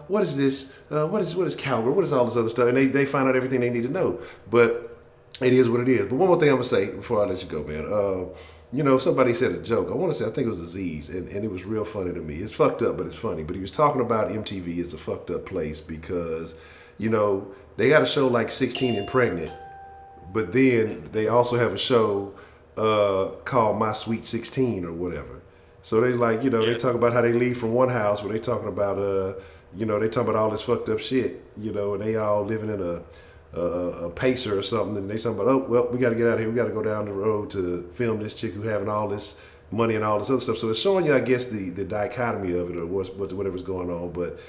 what is this? What is cowgirl? What is all this other stuff? And they find out everything they need to know. But it is what it is. But one more thing I'm gonna say before I let you go, man. Somebody said a joke. I think it was Aziz, and it was real funny to me. It's fucked up, but it's funny. But he was talking about MTV as a fucked up place because, they got a show like 16 and Pregnant, but then they also have a show called My Sweet 16 or whatever. So they they talk about how they leave from one house where they talking about they talking about all this fucked up shit, and they all living in a pacer or something, and they talking about, oh well, we got to get out of here, we got to go down the road to film this chick who having all this money and all this other stuff. So it's showing you, I guess, the dichotomy of it or whatever's going on. But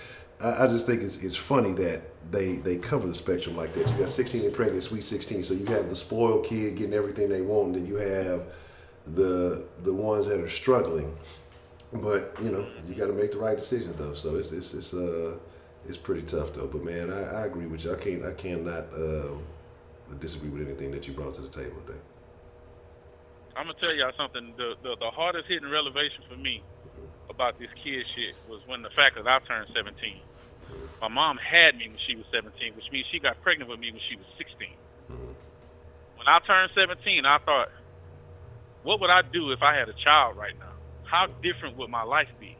I just think it's funny that they cover the spectrum like that. You got 16 and Pregnant, Sweet 16. So you have the spoiled kid getting everything they want, and then you have the ones that are struggling. But you got to make the right decisions though. So it's pretty tough though. But man, I agree with you. I cannot disagree with anything that you brought to the table today. I'm gonna tell y'all something. The hardest hitting revelation for me about this kid shit was when the fact that I turned 17. My mom had me when she was 17, which means she got pregnant with me when she was 16. When I turned 17, I thought, what would I do if I had a child right now? How different would my life be?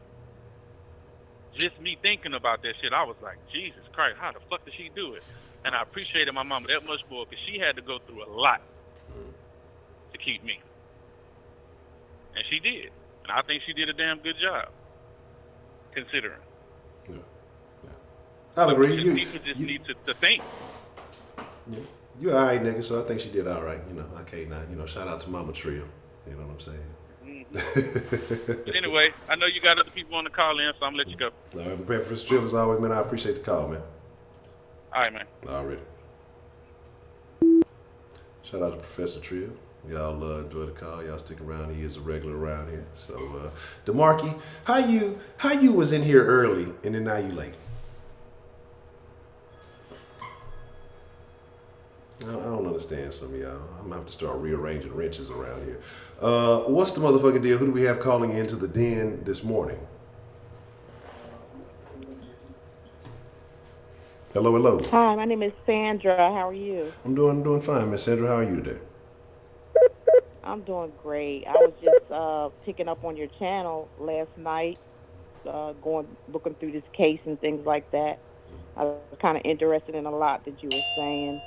Just me thinking about that shit, I was like, Jesus Christ, how the fuck did she do it? And I appreciated my mama that much more because she had to go through a lot to keep me. And she did. And I think she did a damn good job, considering. Yeah. I'll agree. People just need to think. Yeah. You all right, nigga, so I think she did all right. I can't not, shout out to Mama Tria. You know what I'm saying? But anyway, I know you got other people on the call in, so I'm going to let you go. All right, prepared for this drill as always, man. I appreciate the call, man. All right, man. Already. Shout out to Professor Tria. Y'all enjoy the call. Y'all stick around. He is a regular around here. So, DeMarkey, how you was in here early and then now you late? I don't understand some of y'all. I'm gonna have to start rearranging wrenches around here. What's the motherfucking deal? Who do we have calling into the den this morning? Hello. Hi, my name is Sandra. How are you? I'm doing fine, Miss Sandra. How are you today? I'm doing great. I was just picking up on your channel last night, looking through this case and things like that. I was kind of interested in a lot that you were saying.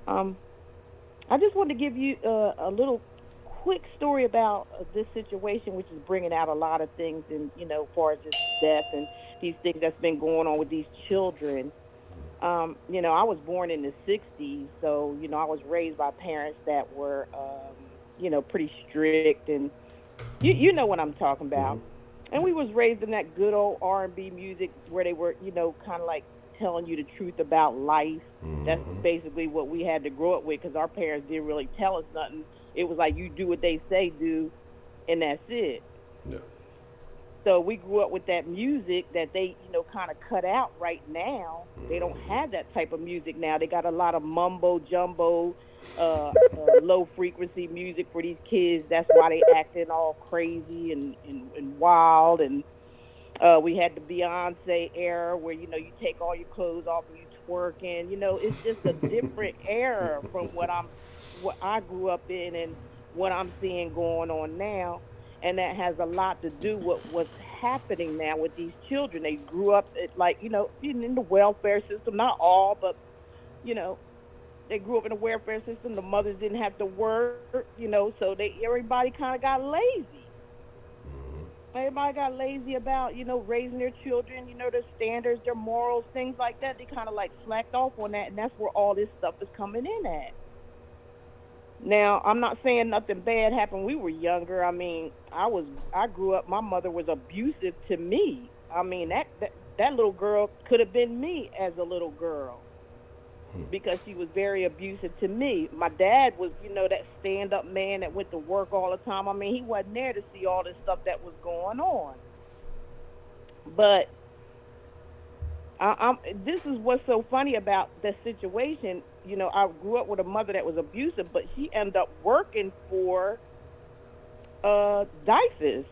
I just wanted to give you a little quick story about this situation, which is bringing out a lot of things, and as far as this death and these things that's been going on with these children. I was born in the 60s, so, I was raised by parents that were, pretty strict, and you know what I'm talking about. And we was raised in that good old R&B music where they were, kind of like telling you the truth about life. That's basically what we had to grow up with because our parents didn't really tell us nothing. It was like you do what they say do, and that's it. Yeah. So we grew up with that music that they, kind of cut out right now. They don't have that type of music now. They got a lot of mumbo jumbo, low frequency music for these kids. That's why they acting all crazy and wild. And we had the Beyonce era where, you take all your clothes off and you twerking. It's just a different era from what I grew up in and what I'm seeing going on now. And that has a lot to do with what's happening now with these children. They grew up in the welfare system. Not all, but, they grew up in the welfare system. The mothers didn't have to work, so everybody kind of got lazy. Everybody got lazy about, raising their children, their standards, their morals, things like that. They kind of like slacked off on that, and that's where all this stuff is coming in at. Now, I'm not saying nothing bad happened. We were younger. I mean, I grew up. My mother was abusive to me. I mean, that little girl could have been me as a little girl because she was very abusive to me. My dad was, that stand-up man that went to work all the time. I mean, he wasn't there to see all this stuff that was going on. But this is what's so funny about the situation. I grew up with a mother that was abusive, but she ended up working for DICES,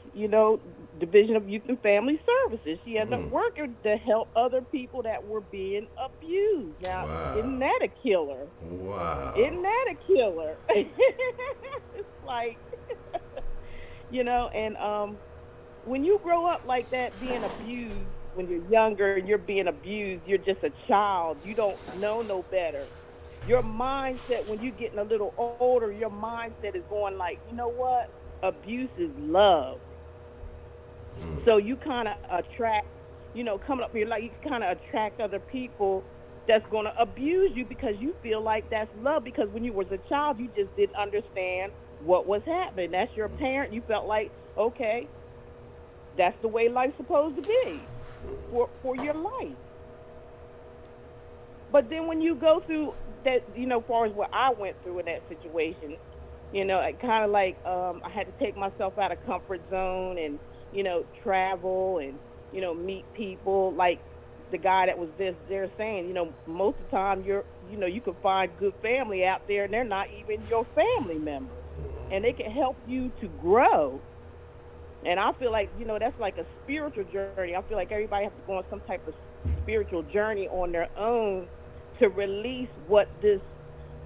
Division of Youth and Family Services. She ended up working to help other people that were being abused. Now, Isn't that a killer? Wow. Isn't that a killer? It's like, and when you grow up like that, being abused, when you're younger and you're being abused, you're just a child. You don't know no better. Your mindset, when you're getting a little older, your mindset is going like, you know what? Abuse is love. So you kind of attract, coming up here, like you kind of attract other people that's going to abuse you because you feel like that's love. Because when you was a child, you just didn't understand what was happening. That's your parent. You felt like, okay, that's the way life's supposed to be for your life. But then when you go through that, as far as what I went through in that situation, I kind of like I had to take myself out of comfort zone and, travel and, meet people. Like the guy that was there saying, most of the time you can find good family out there and they're not even your family members. And they can help you to grow. And I feel like, that's like a spiritual journey. I feel like everybody has to go on some type of spiritual journey on their own to release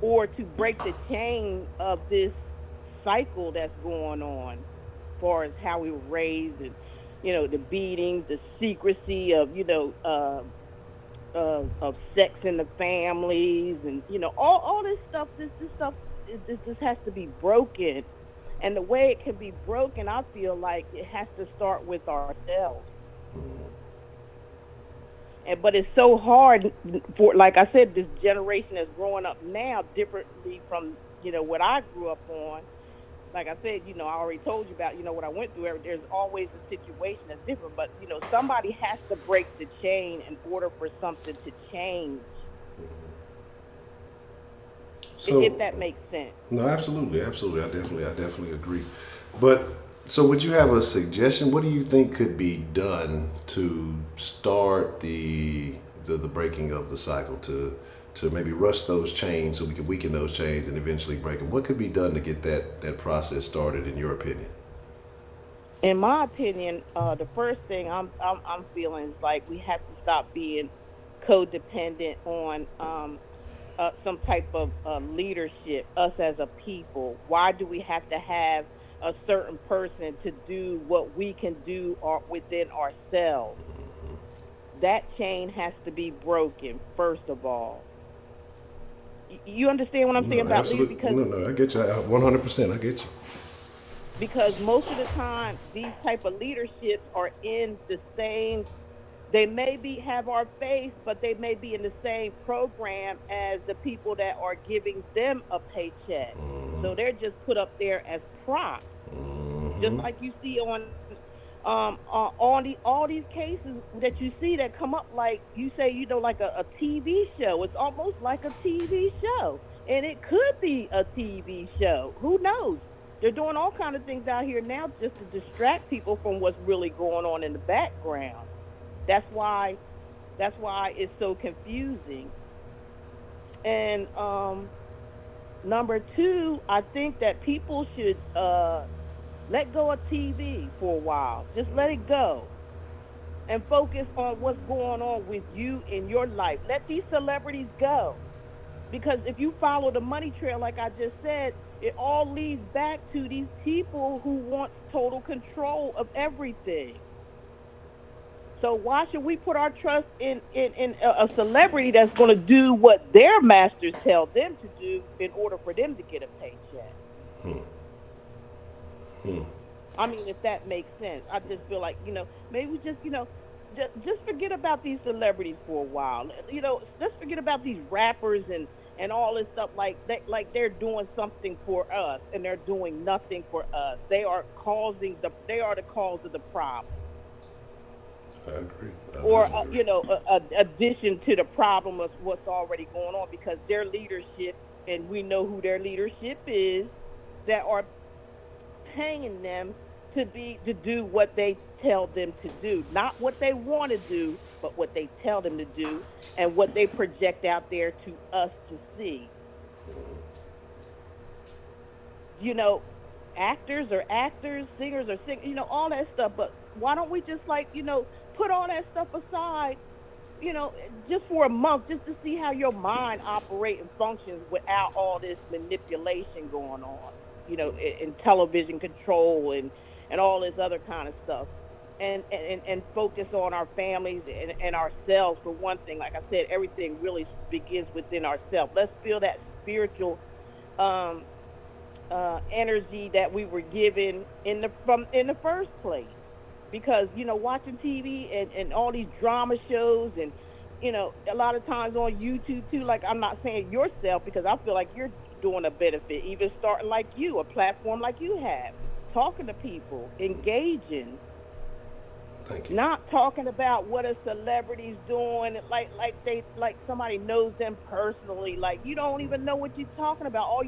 or to break the chain of this cycle that's going on as far as how we were raised and, the beatings, the secrecy of, of sex in the families and, all this stuff, this stuff, this has to be broken. And the way it can be broken, I feel like it has to start with ourselves. But it's so hard for, like I said, this generation that's growing up now differently from, what I grew up on. Like I said, I already told you about, what I went through. There's always a situation that's different. But, somebody has to break the chain in order for something to change. So, if that makes sense. No, absolutely. I definitely agree. But so would you have a suggestion? What do you think could be done to start the breaking of the cycle, to maybe rust those chains so we can weaken those chains and eventually break them? What could be done to get that process started, in your opinion? In my opinion, the first thing I'm feeling is like we have to stop being codependent on some type of leadership, us as a people. Why do we have to have a certain person to do what we can do within ourselves? That chain has to be broken, first of all. You understand what I'm saying about leaders? Because I get you. 100%, I get you. Because most of the time, these type of leaderships are in the same. They may have our face, but they may be in the same program as the people that are giving them a paycheck. So they're just put up there as props. Just like you see on all these cases that you see that come up, like you say, like a TV show. It's almost like a TV show. And it could be a TV show. Who knows? They're doing all kinds of things out here now just to distract people from what's really going on in the background. That's why it's so confusing. And number two, I think that people should let go of TV for a while. Just let it go and focus on what's going on with you in your life. Let these celebrities go. Because if you follow the money trail, like I just said, it all leads back to these people who want total control of everything. So why should we put our trust in a celebrity that's going to do what their masters tell them to do in order for them to get a paycheck? I mean, if that makes sense. I just feel like, maybe we just forget about these celebrities for a while. Let's forget about these rappers and and all this stuff, like they're doing something for us, and they're doing nothing for us. They are the cause of the problem, I agree. or addition to the problem of what's already going on, because their leadership, and we know who their leadership is, that are paying them to do what they tell them to do, not what they want to do, but what they tell them to do, and what they project out there to us to see. Actors are actors, singers are singers, all that stuff. But why don't we just put all that stuff aside, just for a month, just to see how your mind operates and functions without all this manipulation going on, in television control and all this other kind of stuff. And focus on our families and ourselves. For one thing, like I said, everything really begins within ourselves. Let's feel that spiritual energy that we were given in the first place. Because watching TV and all these drama shows, and a lot of times on YouTube too. Like, I'm not saying yourself, because I feel like you're doing a benefit, even starting like you, a platform like you have, talking to people, engaging. Thank you. Not talking about what a celebrity's doing, like somebody knows them personally. Like, you don't even know what you're talking about. All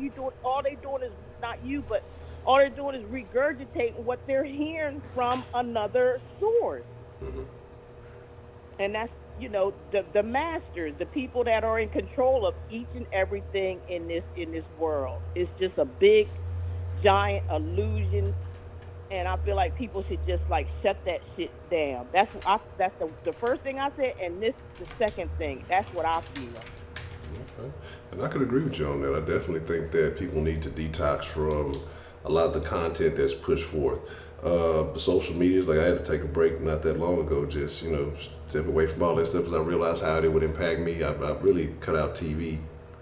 they doing is, not you, but all they're doing is regurgitating what they're hearing from another source. Mm-hmm. And that's the masters, the people that are in control of each and everything in this world. It's just a big, giant illusion. And I feel like people should just shut that shit down. That's the first thing I said, and this the second thing. That's what I feel. Okay. And I could agree with you on that. I definitely think that people need to detox from a lot of the content that's pushed forth. Social media, like, I had to take a break not that long ago, just step away from all that stuff, because I realized how it would impact me. I really cut out TV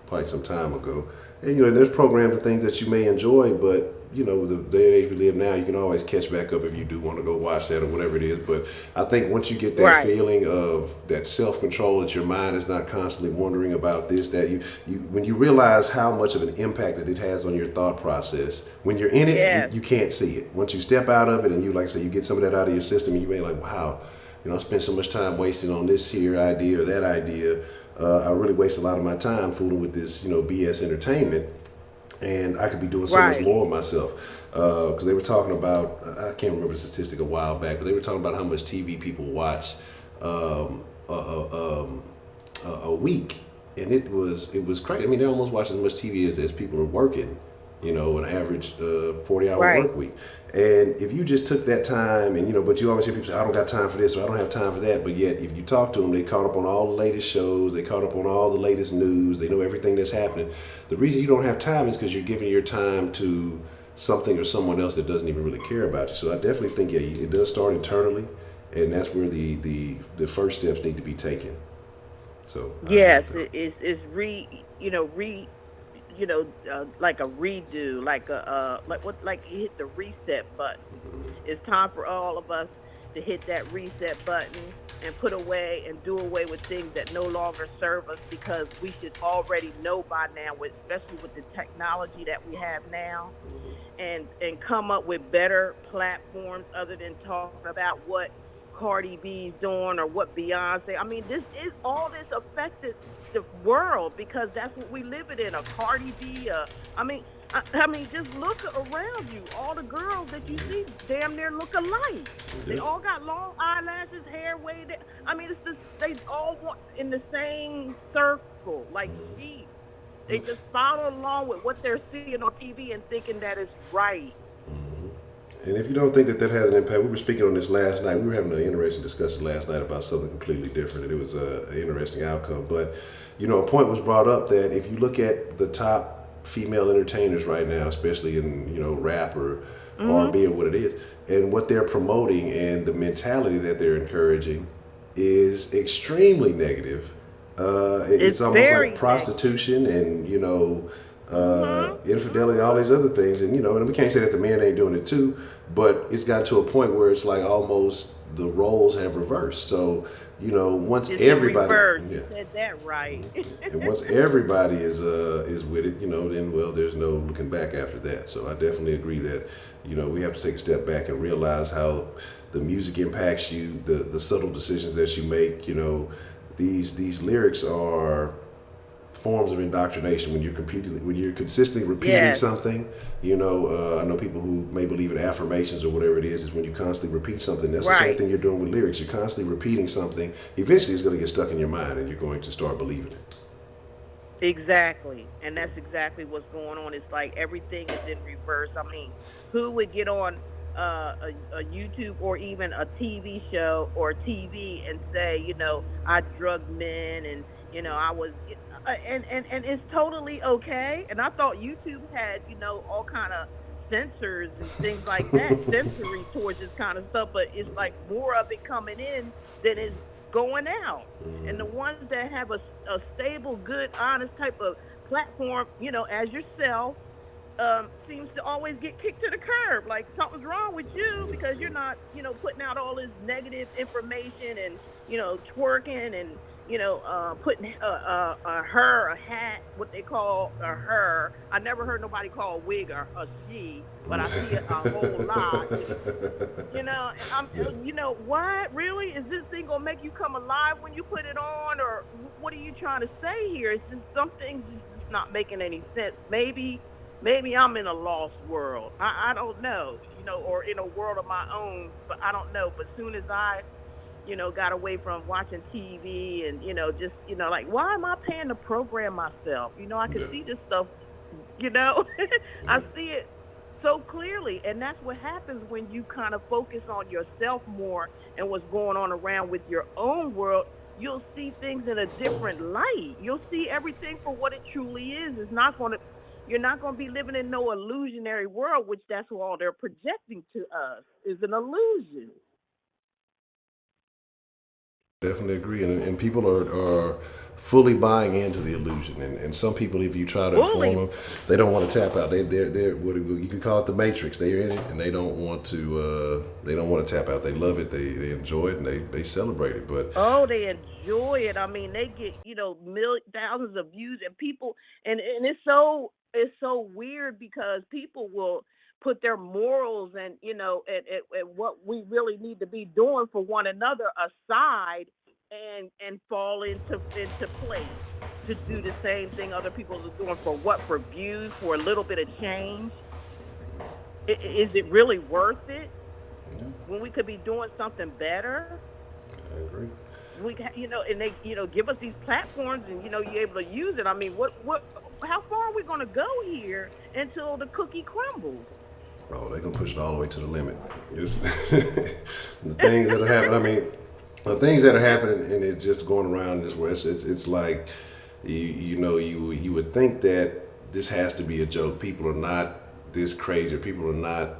quite some time ago. And there's programs and things that you may enjoy, but the day and age we live now, you can always catch back up if you do want to go watch that or whatever it is. But I think once you get that feeling of that self-control, that your mind is not constantly wondering about this, that when you realize how much of an impact that it has on your thought process, when you're in it, you can't see it. Once you step out of it and you, like I say, you get some of that out of your system, and you may like, wow, I spent so much time wasting on this here idea or that idea. I really waste a lot of my time fooling with this, BS entertainment. And I could be doing so much more of myself. Because they were talking about, I can't remember the statistic a while back, but they were talking about how much TV people watch a week. And it was crazy. I mean, they almost watch as much TV as people are working, an average 40-hour work week. And if you just took that time and, but you always hear people say, I don't got time for this, or I don't have time for that. But yet, if you talk to them, they caught up on all the latest shows. They caught up on all the latest news. They know everything that's happening. The reason you don't have time is because you're giving your time to something or someone else that doesn't even really care about you. So I definitely think, it does start internally. And that's where the first steps need to be taken. So yes, it's like a redo, like you hit the reset button. It's time for all of us to hit that reset button and put away and do away with things that no longer serve us, because we should already know by now, especially with the technology that we have now, and come up with better platforms other than talking about what Cardi B's doing or what Beyonce. I mean, all this affected the world, because that's what we live in. A Cardi B. I mean, just look around you. All the girls that you see damn near look alike. They all got long eyelashes, hair way down. I mean, they all want in the same circle, like sheep. They just follow along with what they're seeing on TV and thinking that is right. And if you don't think that has an impact, we were speaking on this last night. We were having an interesting discussion last night about something completely different, and it was an interesting outcome. But, a point was brought up that if you look at the top female entertainers right now, especially in, rap or R&B or what it is, and what they're promoting and the mentality that they're encouraging is extremely negative. It's almost like prostitution and, infidelity, all these other things. And, and we can't say that the men ain't doing it too, but it's got to a point where it's like almost the roles have reversed. So, you know, once It's everybody, reversed. yeah, You said that right. and once everybody is with it, you know, then well, there's no looking back after that. So I definitely agree that, you know, we have to take a step back and realize how the music impacts you, the subtle decisions that you make. You know, these lyrics are forms of indoctrination when you're consistently repeating Yes. something. You know, I know people who may believe in affirmations or whatever it is when you constantly repeat something. That's the same Right. thing you're doing with lyrics. You're constantly repeating something. Eventually it's going to get stuck in your mind and you're going to start believing it. Exactly. And that's exactly what's going on. It's like everything is in reverse. I mean, who would get on a YouTube or even a TV show or TV and say, you know, I drugged men and, you know, I was, and it's totally okay. And I thought YouTube had, you know, all kind of censors and things like that, sensory towards this kind of stuff, but it's like more of it coming in than is going out. And the ones that have a stable, good, honest type of platform, you know, as yourself, seems to always get kicked to the curb. Like something's wrong with you because you're not, you know, putting out all this negative information and, you know, twerking and, you know, putting her, a hat, what they call a her. I never heard nobody call a wig a she, but I see it a whole lot. You know, you know, what really is this thing gonna make you come alive when you put it on, or what are you trying to say here? It's just some things just not making any sense. Maybe I'm in a lost world. I don't know, you know, or in a world of my own, but I don't know. But as soon as I, you know, got away from watching TV and, you know, just, you know, like, why am I paying to program myself? You know, I can see this stuff, you know, I see it so clearly. And that's what happens when you kind of focus on yourself more and what's going on around with your own world. You'll see things in a different light. You'll see everything for what it truly is. You're not going to be living in no illusionary world, which that's what all they're projecting to us is an illusion. Definitely agree, and people are fully buying into the illusion. And some people, if you try to inform them, they don't want to tap out. They're what you can call it the Matrix. They're in it, and they don't want to. They don't want to tap out. They love it. They enjoy it, and they celebrate it. But oh, they enjoy it. I mean, they get, you know, thousands of views, and people, and it's so weird because people will put their morals and, you know, and what we really need to be doing for one another aside and fall into place to do the same thing other people are doing for what? For views, for a little bit of change. Is it really worth it when we could be doing something better? I agree. You know, and they, you know, give us these platforms, and, you know, you're able to use it. I mean, how far are we going to go here until the cookie crumbles? Oh, they're gonna push it all the way to the limit. It's the things that are happening. I mean, the things that are happening, and it's just going around this way. It's like you would think that this has to be a joke. People are not this crazy, or people are not,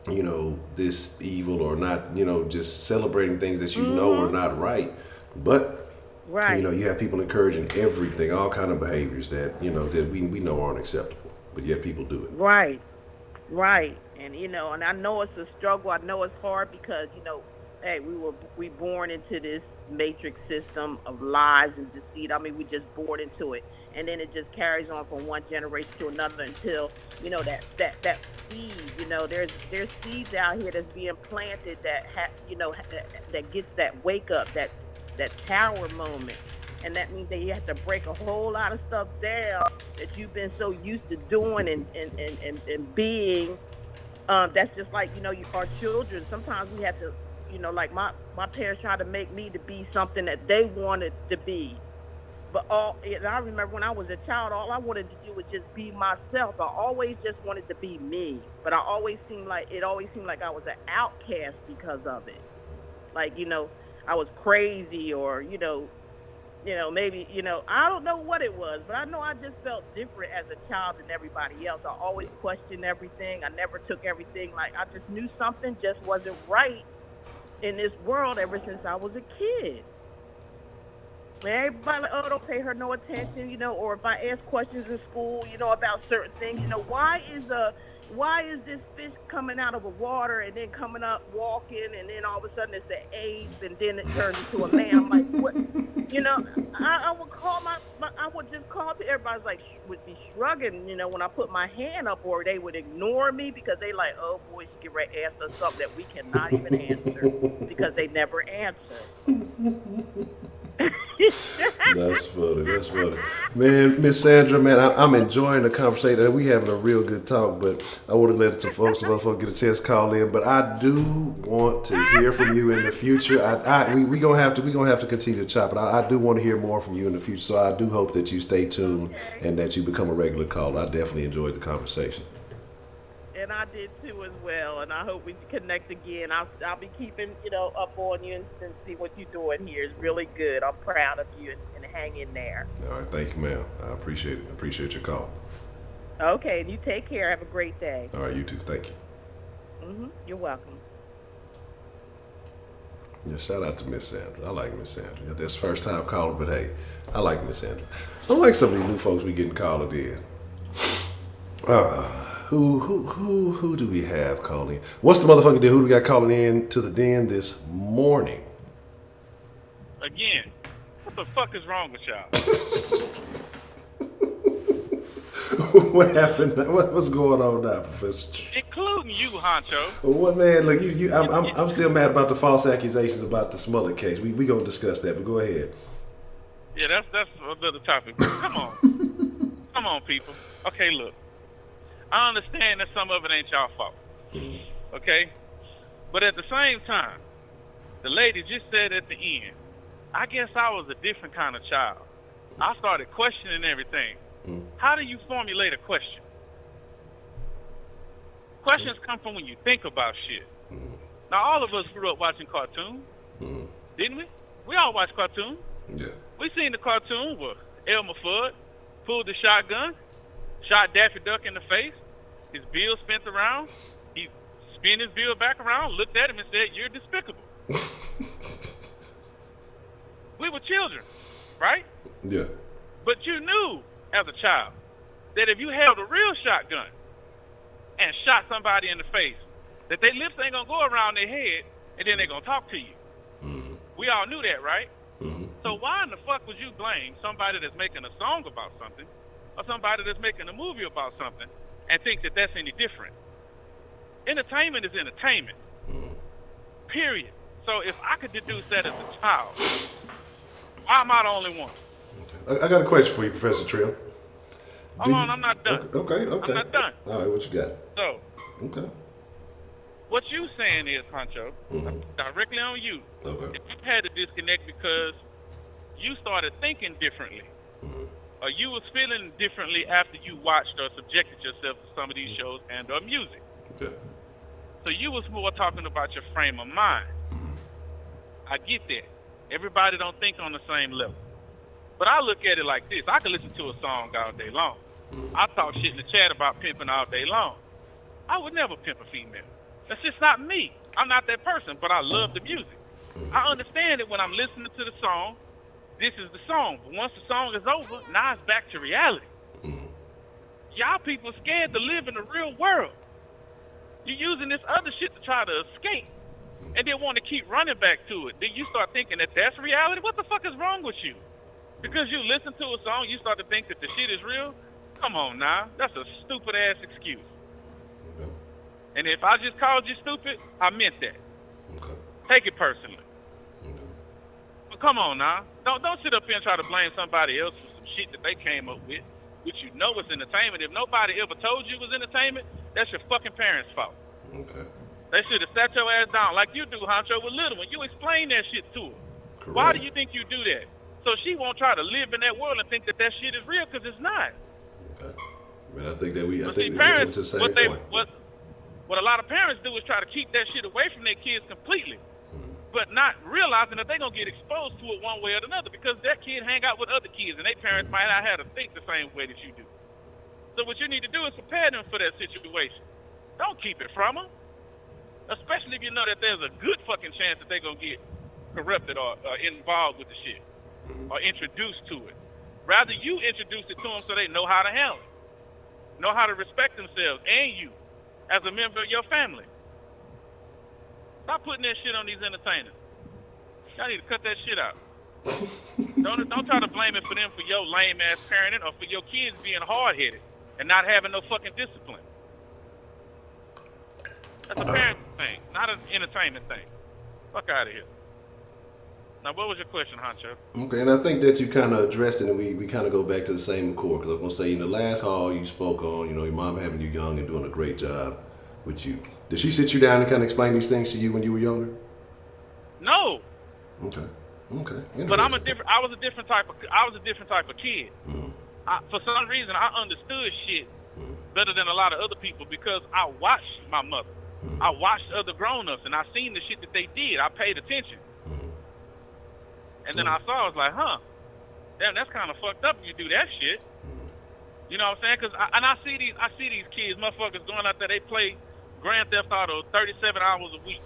you know, this evil, or not, you know, just celebrating things that you know are not right. But right, you know, you have people encouraging everything, all kind of behaviors that, you know, that we know aren't acceptable, but yet people do it. right. Right. And, you know, and I know it's a struggle. I know it's hard because, you know, hey, we born into this matrix system of lies and deceit. I mean, we just born into it. And then it just carries on from one generation to another until, you know, that seed, you know, there's seeds out here that's being planted that gets that wake up, that tower moment. And that means that you have to break a whole lot of stuff down that you've been so used to doing and being. That's just like, you know, our children. Sometimes we have to, you know, like my parents tried to make me to be something that they wanted to be. But and I remember when I was a child, all I wanted to do was just be myself. I always just wanted to be me. But it always seemed like I was an outcast because of it. Like, you know, I was crazy, or, you know, maybe, you know, I don't know what it was, but I know I just felt different as a child than everybody else. I always questioned everything. I never took everything. Like, I just knew something just wasn't right in this world ever since I was a kid. Everybody like, oh, don't pay her no attention, or if I ask questions in school, about certain things, why is this fish coming out of the water and then coming up walking and then all of a sudden it's an ape and then it turns into a man? I'm like, what? I would call I would just call to everybody's like would be shrugging, when I put my hand up, or they would ignore me because they like, oh boy, she get ready to ask us something that we cannot even answer because they never answer. That's funny. That's funny, man. Miss Sandra, man, I'm enjoying the conversation. We having a real good talk, but I want to let some other folks get a chance to call in. But I do want to hear from you in the future. We gonna have to continue to chop it. I do want to hear more from you in the future. So I do hope that you stay tuned and that you become a regular caller. I definitely enjoyed the conversation. And I did too as well, and I hope we connect again. I'll be keeping up on you and see what you're doing here. It's really good. I'm proud of you and hang in there. All right, thank you, ma'am. I appreciate it. Appreciate your call. Okay, and you take care. Have a great day. All right, you too. Thank you. You're welcome. Yeah, shout out to Miss Sandra. I like Miss Sandra. Yeah, that's first time calling, but hey, I like Miss Sandra. I like some of these new folks we getting called in. Who do we have calling? What's the motherfucking deal? Who do we got calling in to the den this morning? Again, what the fuck is wrong with y'all? What happened? What's going on now, Professor? Including you, Honcho. What, man? Look, I'm still mad about the false accusations about the Smollett case. We gonna discuss that, but go ahead. Yeah, that's another topic. Come on, people. Okay, look. I understand that some of it ain't y'all fault, okay? But at the same time, the lady just said at the end, I guess I was a different kind of child. I started questioning everything. How do you formulate a question? Questions come from when you think about shit. Now, all of us grew up watching cartoons, didn't we? We all watched cartoons. Yeah. We seen the cartoon where Elmer Fudd pulled the shotgun, shot Daffy Duck in the face. His bill spent around. He spun his bill back around, looked at him and said, "You're despicable." We were children, right? Yeah. But you knew as a child that if you held a real shotgun and shot somebody in the face, that their lips ain't gonna go around their head and then they're gonna talk to you. We all knew that, right? So why in the fuck would you blame somebody that's making a song about something or somebody that's making a movie about something and think that that's any different? Entertainment is entertainment. Period. So if I could deduce that as a child, why am I the only one? Okay. I got a question for you, Professor Trill. Hold on, I'm not done. Okay. I'm not done. All right, what you got? So, Okay. what you saying is, Honcho, directly on you. Okay. If you had to disconnect because you started thinking differently, or you was feeling differently after you watched or subjected yourself to some of these shows and or music. Yeah. So you was more talking about your frame of mind. I get that. Everybody don't think on the same level. But I look at it like this. I can listen to a song all day long. I talk shit in the chat about pimping all day long. I would never pimp a female. That's just not me. I'm not that person, but I love the music. I understand it when I'm listening to the song. This is the song. But once the song is over, now it's back to reality. Y'all people scared to live in the real world. You're using this other shit to try to escape and then want to keep running back to it. Then you start thinking that that's reality? What the fuck is wrong with you? Because you listen to a song, you start to think that the shit is real? Come on now. That's a stupid-ass excuse. Okay. And if I just called you stupid, I meant that. Okay. Take it personally. Okay. But come on now. Don't sit up here and try to blame somebody else for some shit that they came up with, which you know is entertainment. If nobody ever told you it was entertainment, that's your fucking parents' fault. Okay. They should have sat your ass down like you do, Honcho, with Little One. You explain that shit to her. Correct. Why do you think you do that? So she won't try to live in that world and think that that shit is real, because it's not. Okay. I mean, I think that we come parents, to the same point. What a lot of parents do is try to keep that shit away from their kids completely, but not realizing that they're going to get exposed to it one way or another, because that kid hang out with other kids, and their parents might not have to think the same way that you do. So what you need to do is prepare them for that situation. Don't keep it from them, especially if you know that there's a good fucking chance that they're going to get corrupted or involved with the shit. or introduced to it. Rather, you introduce it to them so they know how to handle it, know how to respect themselves and you as a member of your family. Stop putting that shit on these entertainers. Y'all need to cut that shit out. Don't try to blame it for them for your lame ass parenting or for your kids being hard headed and not having no fucking discipline. That's a parent thing, not an entertainment thing. Fuck out of here. Now, what was your question, Honcho? Okay, and I think that you kind of addressed it, and we kind of go back to the same accord. Because I'm going to say, in the last hall you spoke on, your mom having you young and doing a great job with you. Did she sit you down and kind of explain these things to you when you were younger? No. Okay. But I was a different type of kid. Mm-hmm. For some reason, I understood shit better than a lot of other people because I watched my mother. Mm-hmm. I watched other grown-ups, and I seen the shit that they did. I paid attention. And then I saw, I was like, huh, damn, that's kind of fucked up if you do that shit. You know what I'm saying? I see these kids, motherfuckers going out there, they play Grand Theft Auto 37 hours a week.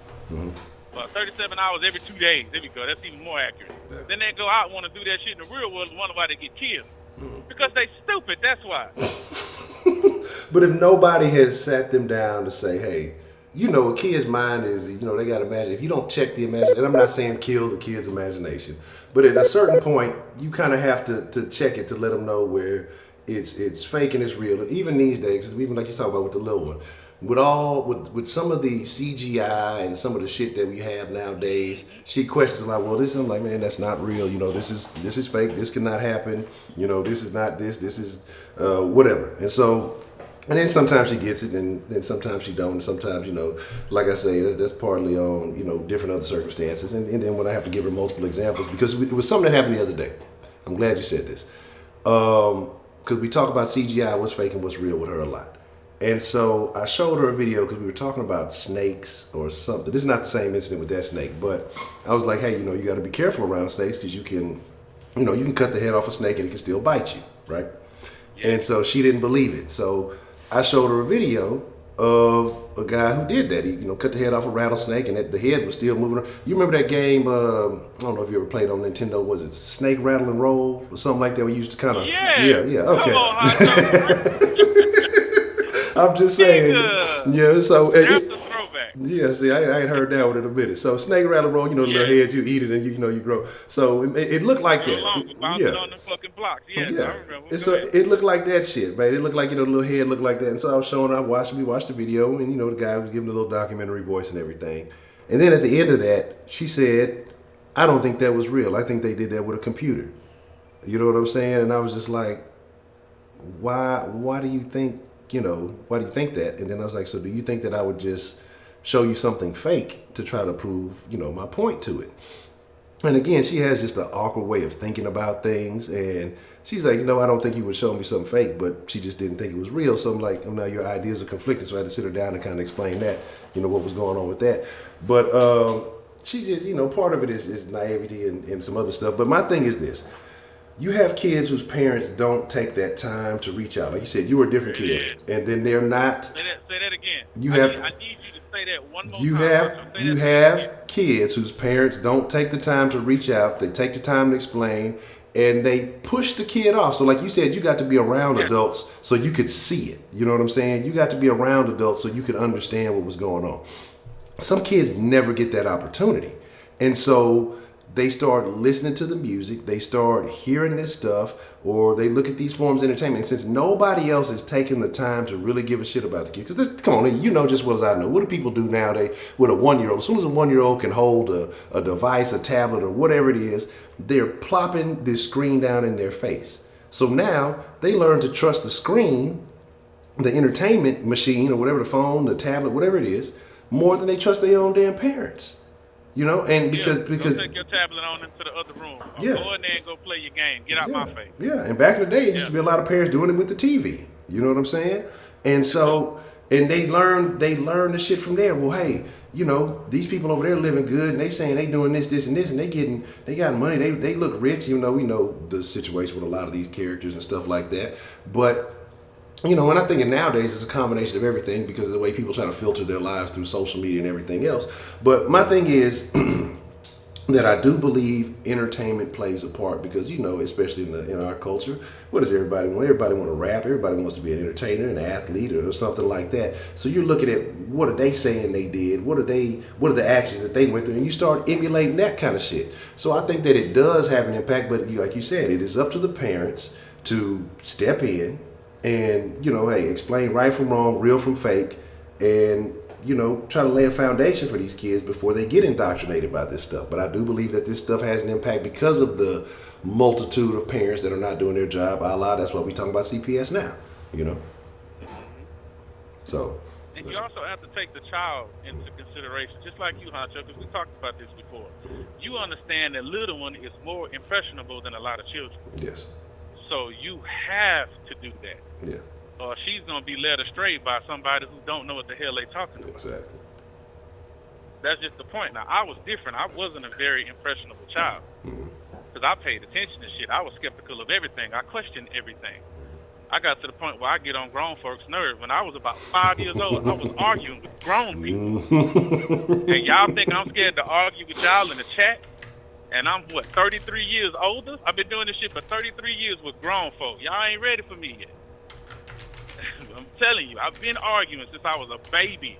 37 hours every 2 days. There we go. That's even more accurate. Yeah. Then they go out and want to do that shit in the real world and wonder why they get killed. Because they stupid, that's why. But if nobody has sat them down to say, hey, a kid's mind is, they got to imagine. If you don't check the imagination, and I'm not saying kill the kid's imagination, but at a certain point, you kind of have to check it to let them know where it's fake and it's real. And even these days, even like you talk about with the little one, with some of the CGI and some of the shit that we have nowadays, she questions like, well, this, I'm like, man, that's not real. This is fake. This cannot happen. This is not this. This is whatever. And then sometimes she gets it, and then sometimes she don't. And sometimes, like I say, that's partly on, different other circumstances. And then when I have to give her multiple examples, because it was something that happened the other day. I'm glad you said this. Because we talk about CGI, what's fake and what's real with her a lot. And so I showed her a video because we were talking about snakes or something. This is not the same incident with that snake, but I was like, hey, you got to be careful around snakes because you can cut the head off a snake and it can still bite you, right? Yeah. And so she didn't believe it. So I showed her a video of a guy who did that. He, cut the head off a rattlesnake and the head was still moving around. You remember that game, I don't know if you ever played on Nintendo, was it Snake, Rattle, and Roll or something like that? We used to kind of... Yeah, okay. Come on, I'm just saying. Yeah, so... That's the throwback. Yeah, see, I ain't heard that one in a minute. So Snake, Rattle, Roll, the little heads, you eat it and you grow. So it looked like that. Yeah. On the fucking blocks. Yes, yeah. I remember. And so it looked like that shit, man. It looked like, the little head looked like that. And so I was showing her, we watched the video, and, the guy was giving a little documentary voice and everything. And then at the end of that, she said, I don't think that was real. I think they did that with a computer. You know what I'm saying? And I was just like, why do you think, why do you think that? And then I was like, so do you think that I would just show you something fake to try to prove, my point to it? And again, she has just an awkward way of thinking about things. And she's like, I don't think you would show me something fake, but she just didn't think it was real. So I'm like, now your ideas are conflicting. So I had to sit her down and kind of explain that, what was going on with that. But she just, part of it is naivety and some other stuff. But my thing is this. You have kids whose parents don't take that time to reach out. Like you said, you were a different kid. And then they're not. Say that again. I need you to say that one more time. You have kids whose parents don't take the time to reach out. They take the time to explain. And they push the kid off. So like you said, you got to be around adults so you could see it. You know what I'm saying? You got to be around adults so you could understand what was going on. Some kids never get that opportunity. And so they start listening to the music, they start hearing this stuff, or they look at these forms of entertainment. And since nobody else is taking the time to really give a shit about the kids, because come on, you know just as well as I know, what do people do nowadays with a 1-year-old? As soon as a 1-year-old can hold a device, a tablet, or whatever it is, they're plopping this screen down in their face. So now they learn to trust the screen, the entertainment machine, or whatever, the phone, the tablet, whatever it is, more than they trust their own damn parents. And because go take your tablet on into the other room. Go in there and go play your game. Get out my face. Yeah, and back in the day, it used to be a lot of parents doing it with the TV. You know what I'm saying? And so, and they learn the shit from there. Well, hey, these people over there living good, and they saying they doing this, and this, and they got money. They look rich. We know the situation with a lot of these characters and stuff like that. But when I think of nowadays, it's a combination of everything because of the way people try to filter their lives through social media and everything else. But my thing is, that I do believe entertainment plays a part because, you know, especially in our culture, what does everybody want? Everybody want to rap. Everybody wants to be an entertainer, an athlete, or something like that. So you're looking at what are they saying they did? What are the actions that they went through? And you start emulating that kind of shit. So I think that it does have an impact, but like you said, it is up to the parents to step in and, you know, hey, explain right from wrong, real from fake, and, you know, try to lay a foundation for these kids before they get indoctrinated by this stuff. But I do believe that this stuff has an impact because of the multitude of parents that are not doing their job. That's why we talking about CPS now, you know. So. And you also have to take the child into consideration, just like you, Honcho, because we talked about this before. You understand that little one is more impressionable than a lot of children. Yes. So you have to do that. Yeah. Or she's going to be led astray by somebody who don't know what the hell they talking about. Exactly. That's just the point. Now, I was different. I wasn't a very impressionable child because I paid attention to shit. I was skeptical of everything. I questioned everything. I got to the point where I get on grown folks' nerves. When I was about 5 years old, I was arguing with grown people. And y'all think I'm scared to argue with y'all in the chat? And I'm, 33 years older? I've been doing this shit for 33 years with grown folk. Y'all ain't ready for me yet. I'm telling you, I've been arguing since I was a baby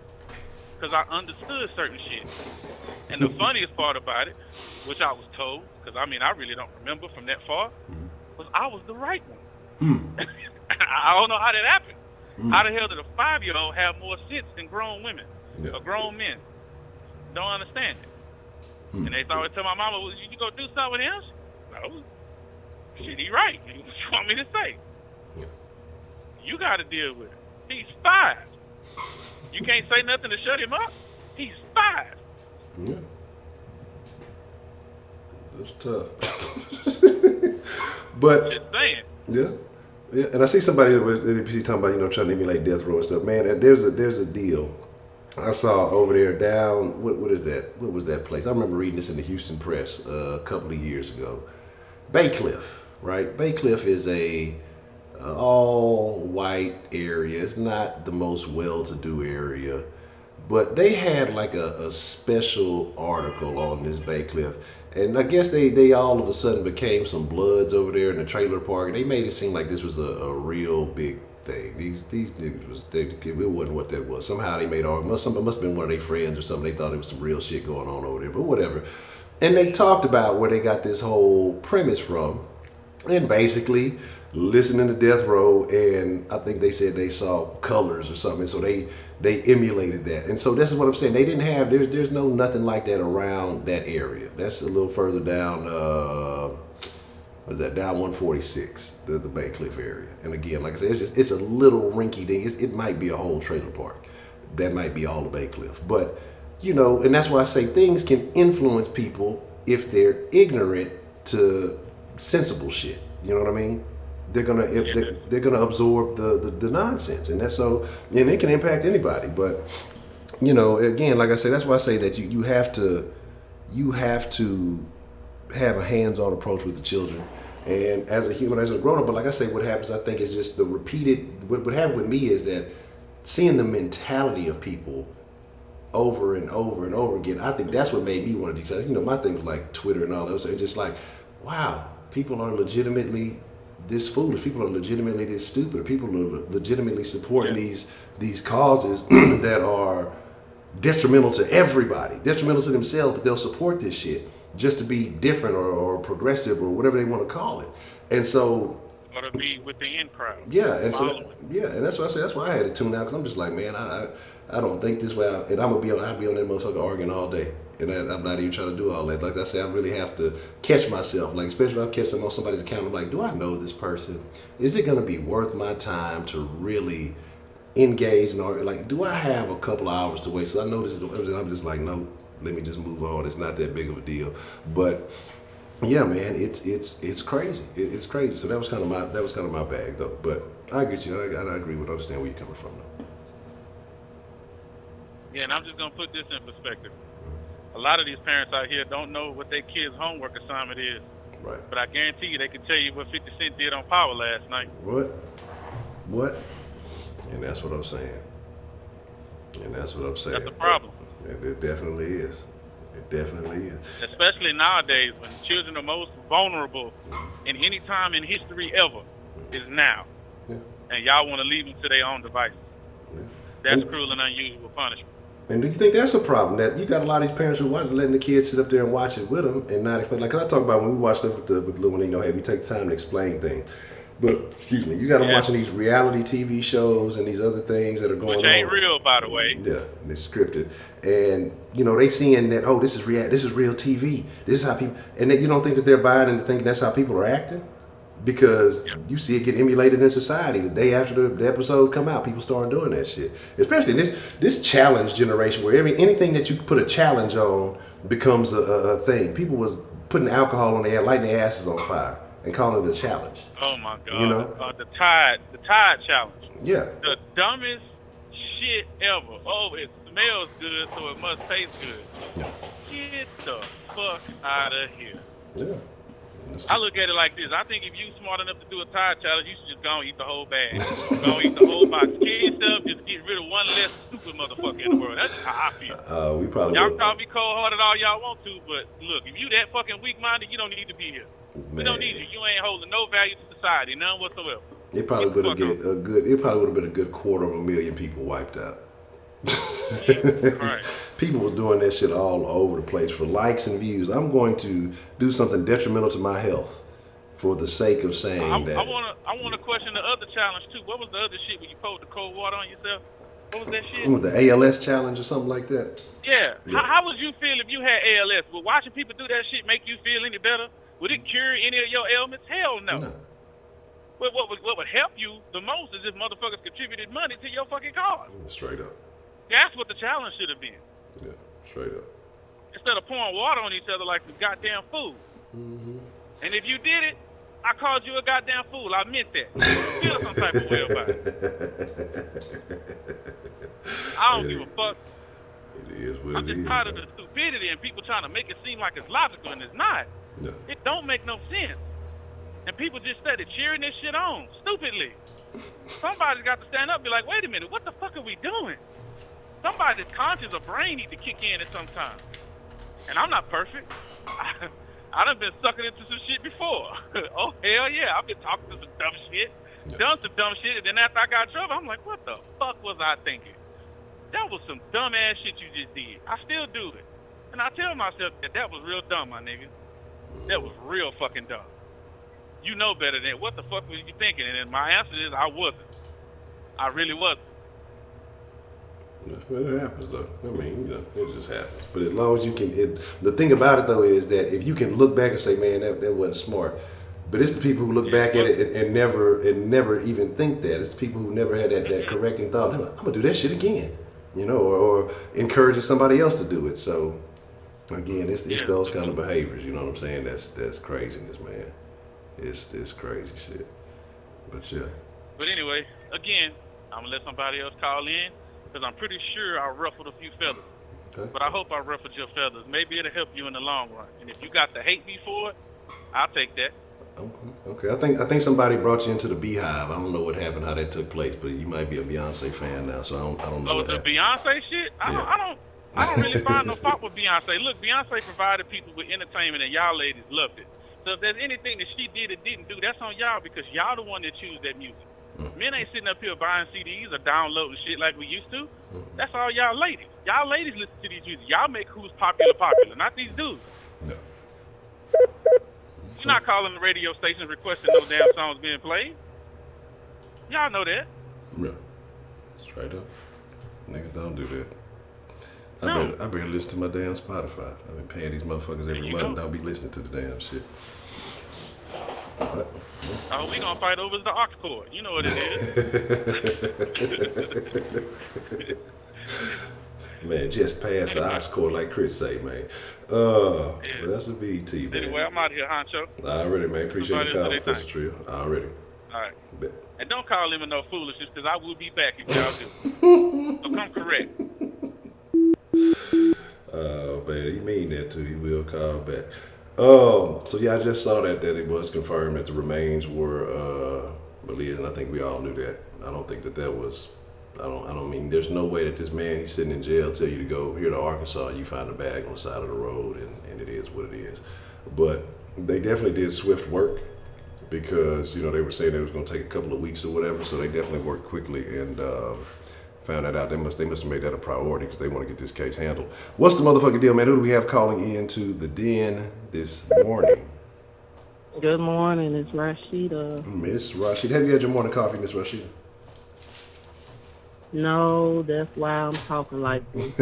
because I understood certain shit. And the funniest part about it, which I was told, because I mean I really don't remember from that far, was I was the right one. I don't know how that happened. How the hell did a 5-year-old have more sense than grown women or grown men? Don't understand it. And they always tell my mama, well, you go do something with him? No. Shit, he right. What you want me to say? You got to deal with it. He's 5. You can't say nothing to shut him up. He's 5. Yeah. That's tough. But Just saying. yeah. Yeah, and I see somebody talking about, you know, trying to emulate death row and stuff. Man, and there's a deal I saw over there down, what is that? What was that place? I remember reading this in the Houston Press a couple of years ago. Bay Cliff, right? Bay Cliff is a all white area. It's not the most well-to-do area, but they had like a special article on this Bay Cliff. And I guess they all of a sudden became some bloods over there in the trailer park. And they made it seem like this was a real big thing. These niggas it wasn't what that was. Somehow they made it must have been one of their friends or something. They thought it was some real shit going on over there, but whatever. And they talked about where they got this whole premise from. And basically listening to Death Row, and I think they said they saw colors or something, so they emulated that. And so this is what I'm saying. They didn't have there's no nothing like that around that area. That's a little further down. What is that? Down 146, the Bay Cliff area. And again, like I said, it's a little rinky dink. It might be a whole trailer park. That might be all the Bay Cliff. But you know, and that's why I say things can influence people if they're ignorant to sensible shit. You know what I mean? They're gonna absorb the nonsense, and that's so, and it can impact anybody. But you know, again, like I say, that's why I say that you have to have a hands-on approach with the children, and as a human, as a grown-up. But like I say, what happens, I think, is just the repeated. What happened with me is that seeing the mentality of people over and over and over again. I think that's what made me want to do. You know, my thing was like Twitter and all those. It's just like, wow, people are legitimately this foolish. People are legitimately this stupid. People are legitimately supporting these causes that are detrimental to everybody, detrimental to themselves, but they'll support this shit just to be different or progressive or whatever they want to call it. And so, or to be with the in crowd. Yeah, and so and that's why I say that's why I had to tune out, because I'm just like, man, I don't think this way. And I'll be on that motherfucker arguing all day. And I'm not even trying to do all that. Like I say, I really have to catch myself. Like, especially if I catch them on somebody's account, I'm like, do I know this person? Is it going to be worth my time to really engage in argue? Like, do I have a couple of hours to waste? So I know this is, I'm just like, no, let me just move on. It's not that big of a deal. But yeah, man, it's crazy. It's crazy. So that was kind of my bag, though. But I agree with you. I agree with, understand where you're coming from, though. Yeah, and I'm just gonna put this in perspective. A lot of these parents out here don't know what their kids' homework assignment is. Right. But I guarantee you they can tell you what 50 Cent did on Power last night. What? And that's what I'm saying. That's the problem. It definitely is. It definitely is. Especially nowadays when children are most vulnerable in any time in history ever is now. Yeah. And y'all want to leave them to their own devices. Yeah. That's cruel and unusual punishment. And do you think that's a problem? That you got a lot of these parents who want letting the kids sit up there and watch it with them and not explain. Like, 'cause I talk about when we watch stuff with Lou, and hey, we take time to explain things. But excuse me, you got them watching these reality TV shows and these other things that are going on. Which ain't real, by the way. Yeah, they're scripted, and they seeing that this is real TV. This is how people, and you don't think that they're buying into thinking that's how people are acting, because you see it get emulated in society. The day after the episode come out, people start doing that shit. Especially in this challenge generation, where anything that you put a challenge on becomes a thing. People was putting alcohol on their lighting their asses on fire and calling it a challenge. Oh my God! The Tide challenge. Yeah. The dumbest shit ever. Oh, it smells good, so it must taste good. Yeah. Get the fuck out of here. Yeah. I look at it like this. I think if you smart enough to do a Tide challenge, you should just go and eat the whole bag. Go and eat the whole box. Kid stuff, just get rid of one less stupid motherfucker in the world. That's how I feel. We probably y'all call me cold-hearted all y'all want to, but look, if you that fucking weak-minded, you don't need to be here. We don't need you. You ain't holding no value to society, none whatsoever. It probably would have been a good 250,000 people wiped out. Right. People were doing that shit all over the place for likes and views. I'm going to do something detrimental to my health for the sake of saying that. I want to question the other challenge too. What was the other shit when you poured the cold water on yourself? What was that shit? With the ALS challenge or something like that. Yeah. How would you feel if you had ALS? Would watching people do that shit make you feel any better? Would it cure any of your ailments? Hell no. What would help you the most is if motherfuckers contributed money to your fucking cause. Straight up. That's what the challenge should have been. Yeah, straight up. Instead of pouring water on each other like the goddamn fool. Mm-hmm. And if you did it, I called you a goddamn fool. I meant that. Feel some type of way about it. I don't give a fuck. It is what I'm just tired of the stupidity and people trying to make it seem like it's logical, and it's not. No. It don't make no sense. And people just started cheering this shit on, stupidly. Somebody's got to stand up and be like, wait a minute, what the fuck are we doing? Somebody's conscience or brain need to kick in at some time. And I'm not perfect. I done been sucking into some shit before. Oh, hell yeah, I've been talking to some dumb shit, done some dumb shit, and then after I got in trouble, I'm like, what the fuck was I thinking? That was some dumb ass shit you just did. I still do it. And I tell myself that was real dumb, my nigga. That was real fucking dumb. You know better than what the fuck was you thinking? And then my answer is I wasn't. I really wasn't. Well, it happens though. I mean, it just happens. But as long as you can, the thing about it though is that if you can look back and say, man, that wasn't smart. But it's the people who look back at it and never even think that. It's the people who never had that correcting thought. I'm gonna do that shit again, or encouraging somebody else to do it. So again, it's those kind of behaviors. You know what I'm saying? That's craziness, man. It's crazy shit. But yeah. But anyway, again, I'm gonna let somebody else call in. Because I'm pretty sure I ruffled a few feathers. Okay. But I hope I ruffled your feathers. Maybe it'll help you in the long run. And if you got to hate me for it, I'll take that. Okay. I think somebody brought you into the Beehive. I don't know what happened, how that took place, but you might be a Beyonce fan now, so I don't know. Oh, the Beyonce shit? I don't really find no fault with Beyonce. Look, Beyonce provided people with entertainment, and y'all ladies loved it. So if there's anything that she did or didn't do, that's on y'all because y'all the one that choose that music. Men ain't sitting up here buying CDs or downloading shit like we used to. That's all y'all ladies. Y'all ladies listen to these music. Y'all make who's popular, not these dudes. No. You're not calling the radio stations requesting no damn songs being played. Y'all know that. Yeah. Straight up. Niggas don't do that. I better listen to my damn Spotify. I've been paying these motherfuckers every month and I'll be listening to the damn shit. Oh, we gonna fight over the aux cord. You know what it is. Man, just pass the aux cord like Chris say, man. But that's a BET, man. Anyway, I'm out of here, Honcho. Already, man. Appreciate the call, Professor Trill. Already. All right. Bet. And don't call him no foolishness, because I will be back if y'all do. So come correct. Oh, man, he mean that too. He will call back. So yeah, I just saw that it was confirmed that the remains were Maleah, and I think we all knew that. I don't think that was I don't mean there's no way that this man he's sitting in jail tell you to go here to Arkansas and you find a bag on the side of the road and it is what it is. But they definitely did swift work because you know they were saying it was going to take a couple of weeks or whatever, so they definitely worked quickly and found that out. They must have made that a priority because they want to get this case handled. What's the motherfucking deal, man? Who do we have calling into the den this morning? Good morning, it's Rashida. Miss Rashida. Have you had your morning coffee, Miss Rashida? No, that's why I'm talking like this.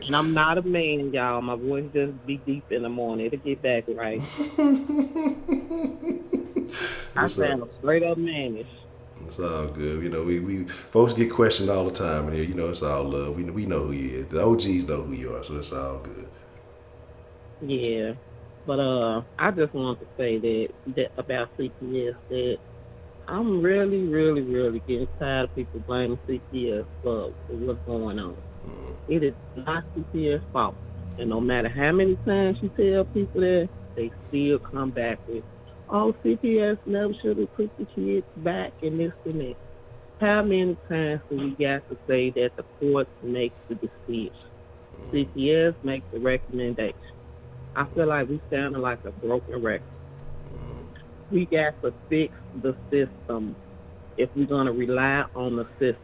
And I'm not a man, y'all. My voice just be deep in the morning. It'll get back right. I sound straight up manish. It's all good. You know, we folks get questioned all the time in here. You know, it's all love. We know who you is. The OGs know who you are, so it's all good. Yeah. But I just wanted to say that about CPS that I'm really, really, really getting tired of people blaming CPS for what's going on. It is not CPS' fault. And no matter how many times you tell people that, they still come back with, oh, CPS never should have put the kids back and this and that. How many times do we got to say that the courts make the decision? CPS makes the recommendation. I feel like we sounding like a broken record. We got to fix the system if we're going to rely on the system.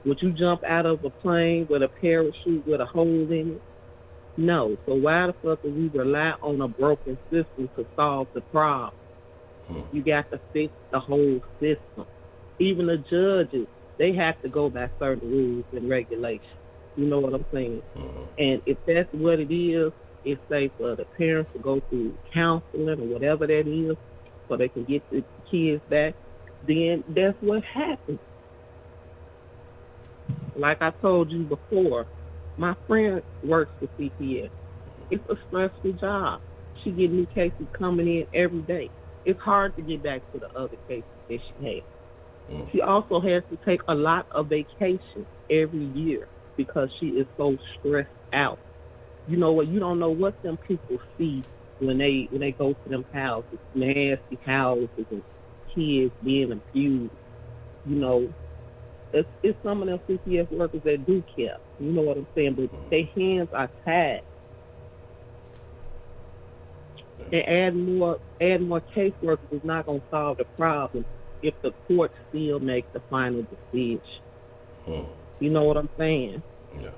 Would you jump out of a plane with a parachute with a hole in it? No. So why the fuck would we rely on a broken system to solve the problem? You got to fix the whole system. Even the judges, they have to go by certain rules and regulations. You know what I'm saying? And if that's what it is, it's safe for the parents to go through counseling or whatever that is so they can get the kids back, then that's what happens. Like I told you before, my friend works for CPS. It's a stressful job. She gets new cases coming in every day. It's hard to get back to the other cases that she has. She also has to take a lot of vacation every year because she is so stressed out. You know what? You don't know what them people see when they go to them houses, nasty houses and kids being abused. You know, it's some of them CPS workers that do care. You know what I'm saying? But their hands are tied. And add more caseworkers is not going to solve the problem if the court still makes the final decision. You know what I'm saying? Yeah.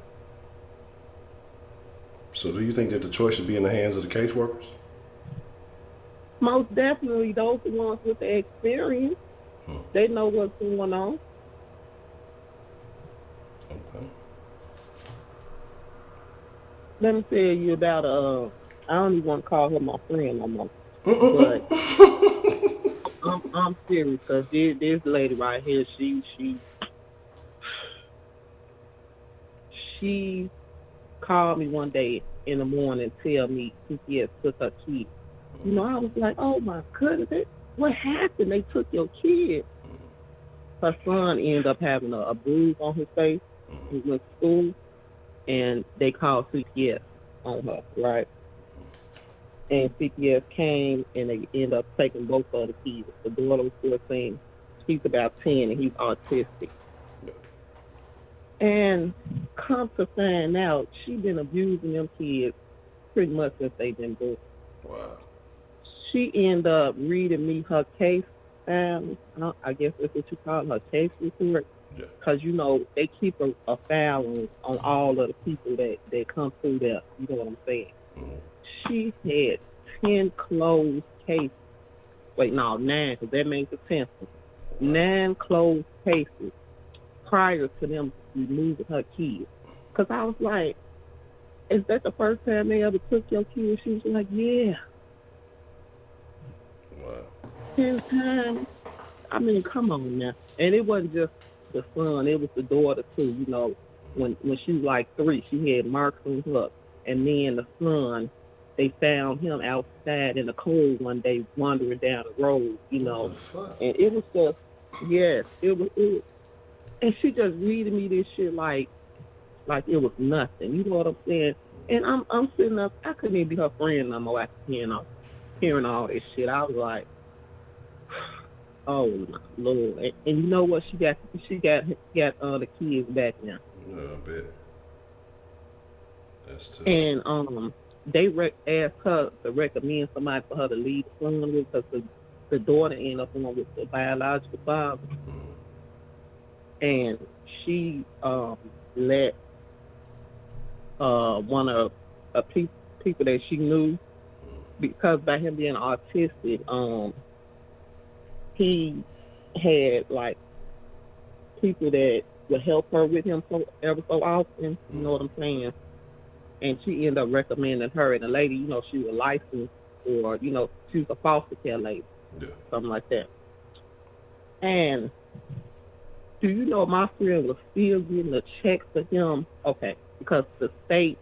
So do you think that the choice should be in the hands of the caseworkers? Most definitely, those are the ones with the experience. They know what's going on. Okay. Let me tell you about I don't even want to call her my friend no more. But I'm serious because this lady right here, she called me one day in the morning and tell me CPS took her kid. You know, I was like, oh my goodness, what happened? They took your kid. Her son ended up having a bruise on his face. He went to school, and they called CPS on her, right? And CPS came, and they ended up taking both of the kids. The daughter was 14. He's about 10, and he's autistic. And come to find out, she's been abusing them kids pretty much since they've been born. Wow. She ended up reading me her case, I guess that's what you call her case report. Because, you know, they keep a file on all of the people that come through there. You know what I'm saying? She had 10 closed cases. Wait, no, 9, because that makes it 10. 9 closed cases prior to them removing her kids. Because I was like, is that the first time they ever took your kids? She was like, yeah. Wow. 10 times. I mean, come on now. And it wasn't just the son, it was the daughter too. You know, when she was like 3, she had marks on her. And then the son, they found him outside in the cold one day wandering down the road, you know. And it was just, yes, it was. And she just reading me this shit like it was nothing. You know what I'm saying? And I'm sitting up, I couldn't even be her friend no more after hearing all this shit. I was like, Oh my Lord! And you know what? She got the kids back now, No, I bet. That's tough. and they asked her to recommend somebody for her to leave the son with because the daughter ended up on with the biological father, and she let one of people that she knew because by him being autistic, he had like people that would help her with him so ever so often. You know what I'm saying? And she ended up recommending her. And the lady, you know, she was licensed or, you know, she was a foster care lady, something like that. And do you know my friend was still getting a check for him? Okay, because the state,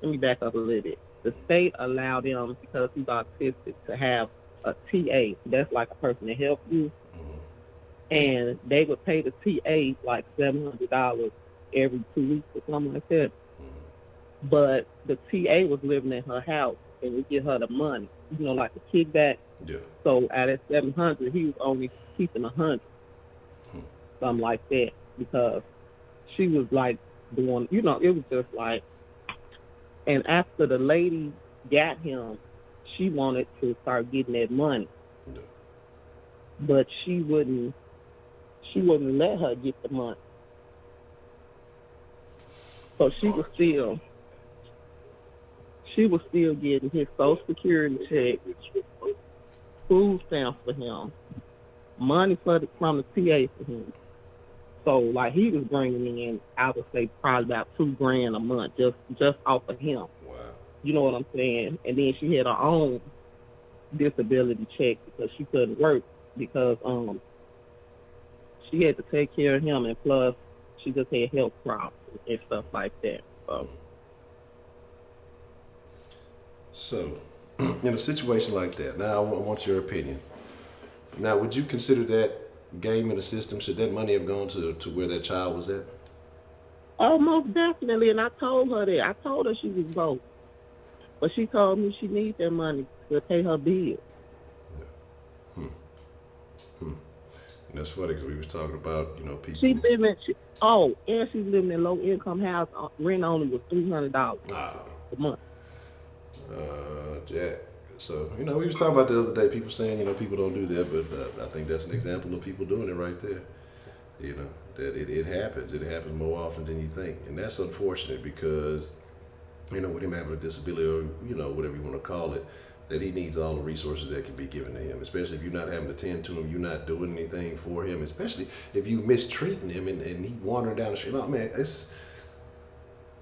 let me back up a little bit. The state allowed him, because he's autistic, to have a TA. That's like a person to help you. And they would pay the TA like $700 every 2 weeks or something like that. But the TA was living in her house and would give her the money, you know, like a kickback. Yeah. So out of $700, he was only keeping $100, something like that, because she was like doing, you know, it was just like. And after the lady got him, she wanted to start getting that money, but she wouldn't let her get the money. So she was still getting his Social Security check, food stamps for him, money from the TA for him. So like he was bringing in, I would say probably about $2,000 a month just off of him. Wow. You know what I'm saying? And then she had her own disability check because she couldn't work because she had to take care of him, and plus she just had health problems and stuff like that. So, in a situation like that, now I want your opinion. Now, would you consider that game in the system? Should that money have gone to where that child was at? Oh, most definitely. And I told her that. I told her she was broke. But she told me she needs that money to pay her bills. And that's funny because we was talking about, you know, people. She's living in a low income house. Rent only was $300 a month. Jack. So, you know, we was talking about the other day, people saying, you know, people don't do that, but I think that's an example of people doing it right there. You know, that it happens. It happens more often than you think. And that's unfortunate because, you know, with him having a disability or, you know, whatever you want to call it, that he needs all the resources that can be given to him, especially if you're not having to tend to him, you're not doing anything for him, especially if you mistreating him and he wandering down the street. Oh, man, it's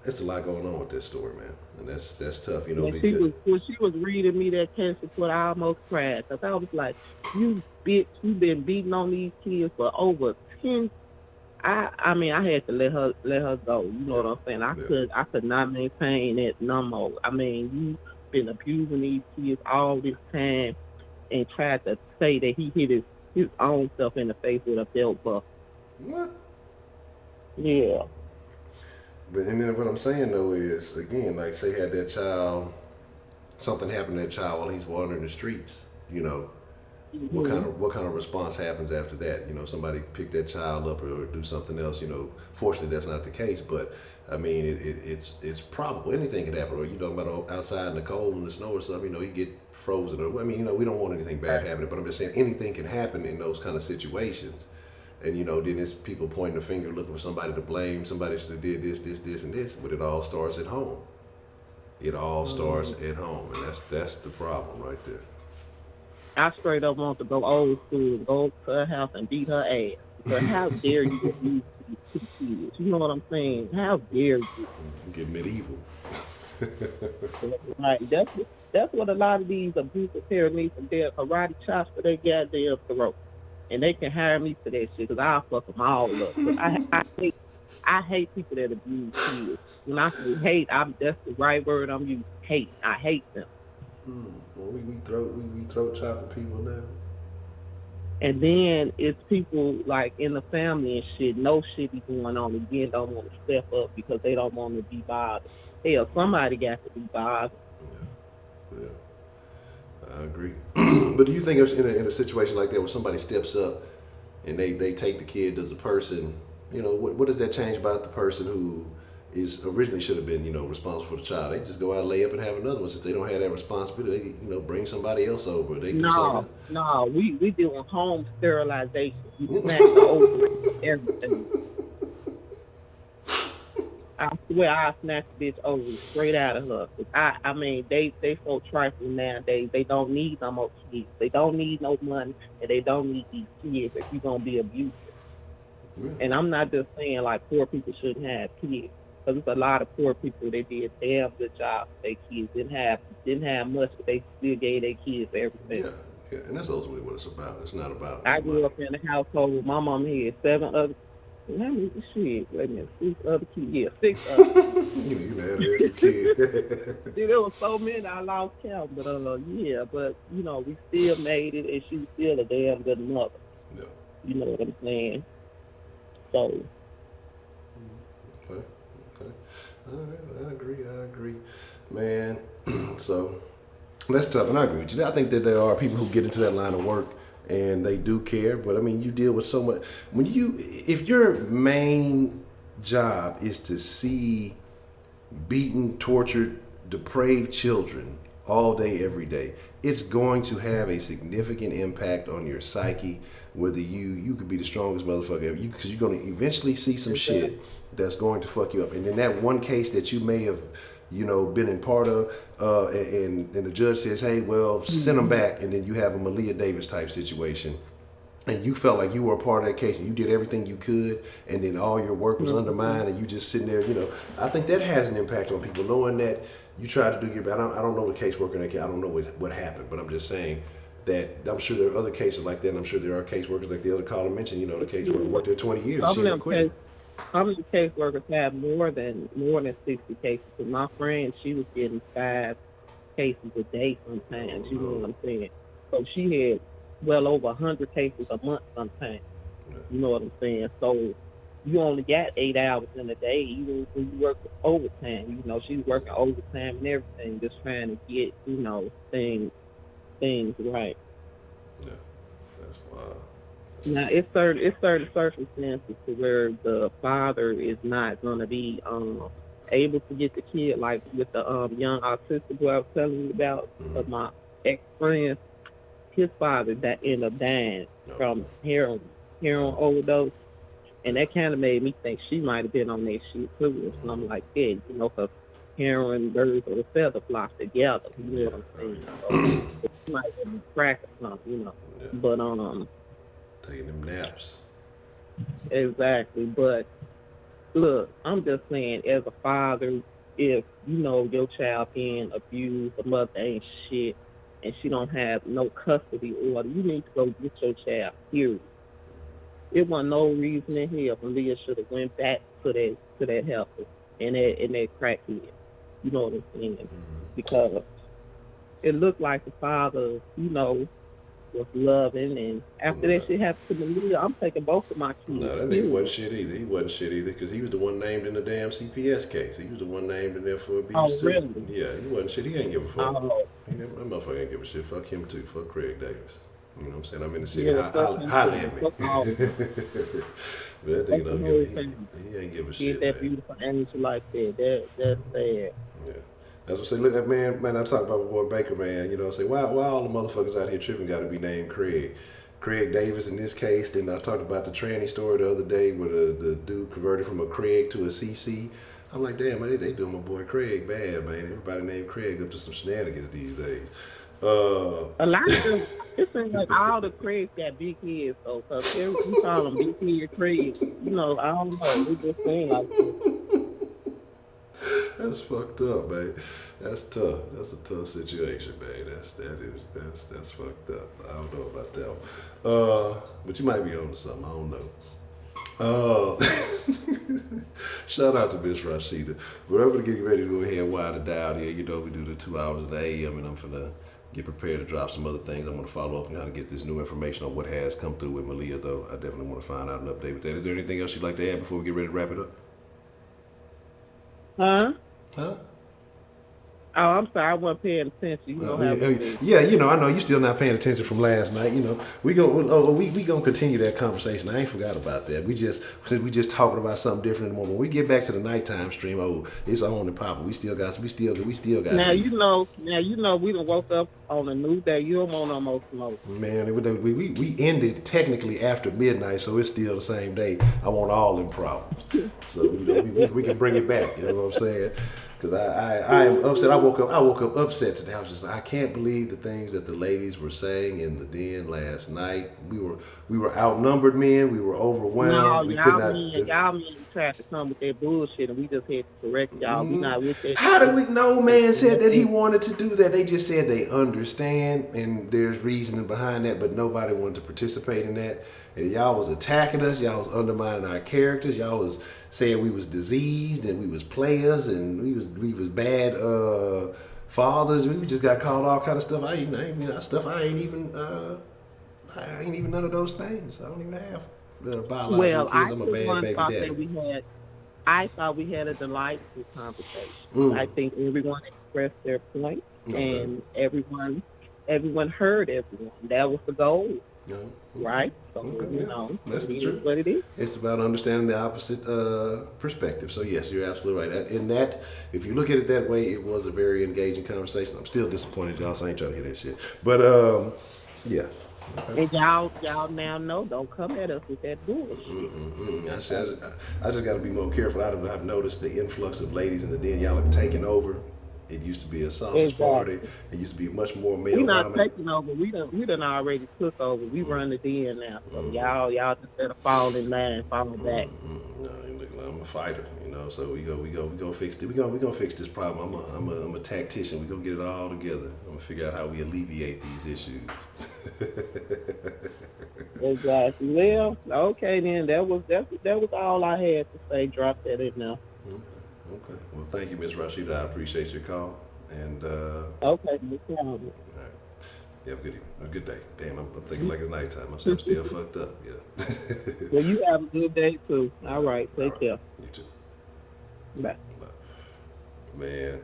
a lot going on with this story, man. And that's tough, you know. When she was reading me that case report, I almost cried because I was like, you bitch, you've been beating on these kids for over 10. I mean, I had to let her go. You know what I'm saying? I could not maintain it no more. I mean, you've been abusing these kids all this time and tried to say that he hit his own self in the face with a belt buckle. What? Yeah. But and then what I'm saying though is, again, like say had that child, something happened to that child while he's wandering the streets, you know, what kind of response happens after that? You know, somebody pick that child up or do something else. You know, fortunately that's not the case, but I mean it's probable anything could happen. Or you talking about outside in the cold and the snow or something, you know, you get frozen. Or I mean, you know, we don't want anything bad happening, but I'm just saying anything can happen in those kind of situations. And you know, then it's people pointing the finger, looking for somebody to blame. Somebody should have did this, and this. But it all starts at home. It all starts at home, and that's the problem right there. I straight up want to go old school, go to her house and beat her ass. But how dare you abuse these two kids? You know what I'm saying? How dare you? Get medieval. Right. That's what a lot of these abusive parents need from their karate chops for their goddamn throat. And they can hire me for that shit because I'll fuck them all up. I hate people that abuse kids. When I say hate, that's the right word I'm using. Hate. I hate them. Well, we throat chopping people now. And then it's people like in the family and shit, no shit be going on, and then don't want to step up because they don't want to be bothered. Hell, somebody got to be bothered. Yeah. I agree. But do you think in a situation like that where somebody steps up and they take the kid as a person, what does that change about the person who is originally should have been, responsible for the child? They just go out, lay up, and have another one. Since they don't have that responsibility, they, bring somebody else over. They do something. No, we doing home sterilization. You snatch the ovary, everything. I swear I snatched the bitch ovary straight out of her. I mean, they so trifling nowadays. They don't need no more kids. They don't need no money, and they don't need these kids if you're gonna be abusive. Yeah. And I'm not just saying like poor people shouldn't have kids. Because there's a lot of poor people that did a damn good job for their kids. Didn't have much, but they still gave their kids everything. Yeah, and that's ultimately what it's about. It's not about. I grew up in a household where my mom had 7 other. How many shit? Wait a minute, 6 other kids. Yeah, 6 other. You had every kid. See, there was so many I lost count, but yeah, but we still made it, and she was still a damn good mother. Yeah. You know what I'm saying? So. Okay. All right, I agree, man. So that's tough, and I agree with you. I think that there are people who get into that line of work and they do care, but I mean, you deal with so much. If your main job is to see beaten, tortured, depraved children all day, every day, it's going to have a significant impact on your psyche. Whether you could be the strongest motherfucker ever, because you're going to eventually see some shit that's going to fuck you up. And in that one case that you may have, been in part of, and the judge says, hey, well, send them back, and then you have a Maleah Davis type situation, and you felt like you were a part of that case, and you did everything you could, and then all your work was undermined, and you just sitting there, I think that has an impact on people, knowing that you tried to do your best. I don't know the caseworker in that case. I don't know what happened, but I'm just saying that I'm sure there are other cases like that, and I'm sure there are caseworkers like the other caller mentioned, the caseworker worked there 20 years. Some of the caseworkers have more than 60 cases. But my friend, she was getting 5 cases a day sometimes. You know what I'm saying? So she had well over 100 cases a month sometimes. Yeah. You know what I'm saying? So you only got 8 hours in a day. Even when you work overtime, she's working overtime and everything, just trying to get things right. Yeah, that's wild. Now it's certain circumstances to where the father is not gonna be able to get the kid, like with the young autistic boy I was telling you about, of my ex-friend. His father that ended up dying from heroin overdose, and that kind of made me think she might have been on that shit too. And I'm like, yeah, because heroin, birds, or the feather flock together. You know what I'm saying? So, she might have been crack or something, Yeah. But taking them naps. Exactly. But look, I'm just saying, as a father, if your child being abused, the mother ain't shit, and she don't have no custody order, you need to go get your child. Period. It wasn't no reason in hell Maleah should have went back to that helper and that crackhead. You know what I'm saying? Because it looked like the father, was loving, and after that shit happened to Maleah, I'm taking both of my kids. No, that nigga wasn't shit either. He wasn't shit either, because he was the one named in the damn CPS case. He was the one named in there for abuse too. Really? Yeah, he wasn't shit. He ain't give a fuck. That motherfucker ain't give a shit. Fuck him too. Fuck Craig Davis. You know what I'm saying? I'm in the city. Holla at me. But that nigga don't he ain't give a shit. Get that beautiful angel like that. That's sad. Yeah. That's what I say. Look at man. I talk about my boy Baker, man. I say, why all the motherfuckers out here tripping got to be named Craig Davis in this case. Then I talked about the tranny story the other day where the dude converted from a Craig to a CC. I'm like, damn, man, they doing my boy Craig bad, man. Everybody named Craig up to some shenanigans these days. A lot of them, it seems like all the Craigs got big heads, though. Because we call them big head Craigs. I don't know. We just saying like this. That's fucked up, man. That's tough. That's a tough situation, man. That's fucked up. I don't know about that one. But you might be on to something. I don't know. Shout out to Miss Rashida. We're able to get ready to go ahead and wind it down here. We do the 2 hours of the AM, and I'm finna get prepared to drop some other things. I'm gonna follow up on how to get this new information on what has come through with Maleah, though. I definitely want to find out an update with that. Is there anything else you'd like to add before we get ready to wrap it up? Huh? Oh, I'm sorry, I wasn't paying attention. You know how we do. Yeah, I know you still not paying attention from last night. We gonna continue that conversation. I ain't forgot about that. We just talking about something different in the moment. When we get back to the nighttime stream, it's on and popping. We still got. Now you know we done woke up on a new day. You don't want no more smoke. Man, we ended technically after midnight, so it's still the same day. I want all them problems, so we can bring it back. You know what I'm saying? Because I am upset. I woke up upset today. I was just like, I can't believe the things that the ladies were saying in the den last night. We were outnumbered, men. We were overwhelmed. Y'all men tried to come with that bullshit, and we just had to correct y'all. We not with that. How did we know? Man said that he wanted to do that. They just said they understand, and there's reasoning behind that, but nobody wanted to participate in that. And y'all was attacking us. Y'all was undermining our characters. Y'all was saying we was diseased and we was players and we was bad fathers. We just got called all kind of stuff. I ain't even none of those things. I don't even have biological kids. I'm a bad baby daddy. I thought we had a delightful conversation. I think everyone expressed their point, and everyone heard everyone. That was the goal. Yeah. Right? So, that's the truth. What it is. It's about understanding the opposite perspective. So, yes, you're absolutely right. In that, if you look at it that way, it was a very engaging conversation. I'm still disappointed, y'all, so I ain't trying to hear that shit. But, yeah. And y'all now know, don't come at us with that bullshit. I just got to be more careful. I've noticed the influx of ladies in the den. Y'all have taken over. It used to be a sausage party. It used to be much more male. We're not taking over. We done already took over. We run the den now. So y'all just better fall in line, fall back. No, I'm a fighter, So we go fix it. We gonna fix this problem. I'm a tactician. We gonna get it all together. I'm gonna figure out how we alleviate these issues. Exactly. Well, okay then. That was all I had to say. Drop that in now. Okay. Well, thank you, Miss Rashida. I appreciate your call. And okay, no problem. All right. You have a good day. Damn, I'm thinking like it's nighttime. I'm still fucked up. Yeah. Well, you have a good day too. All right. Take care. You too. Bye. Man.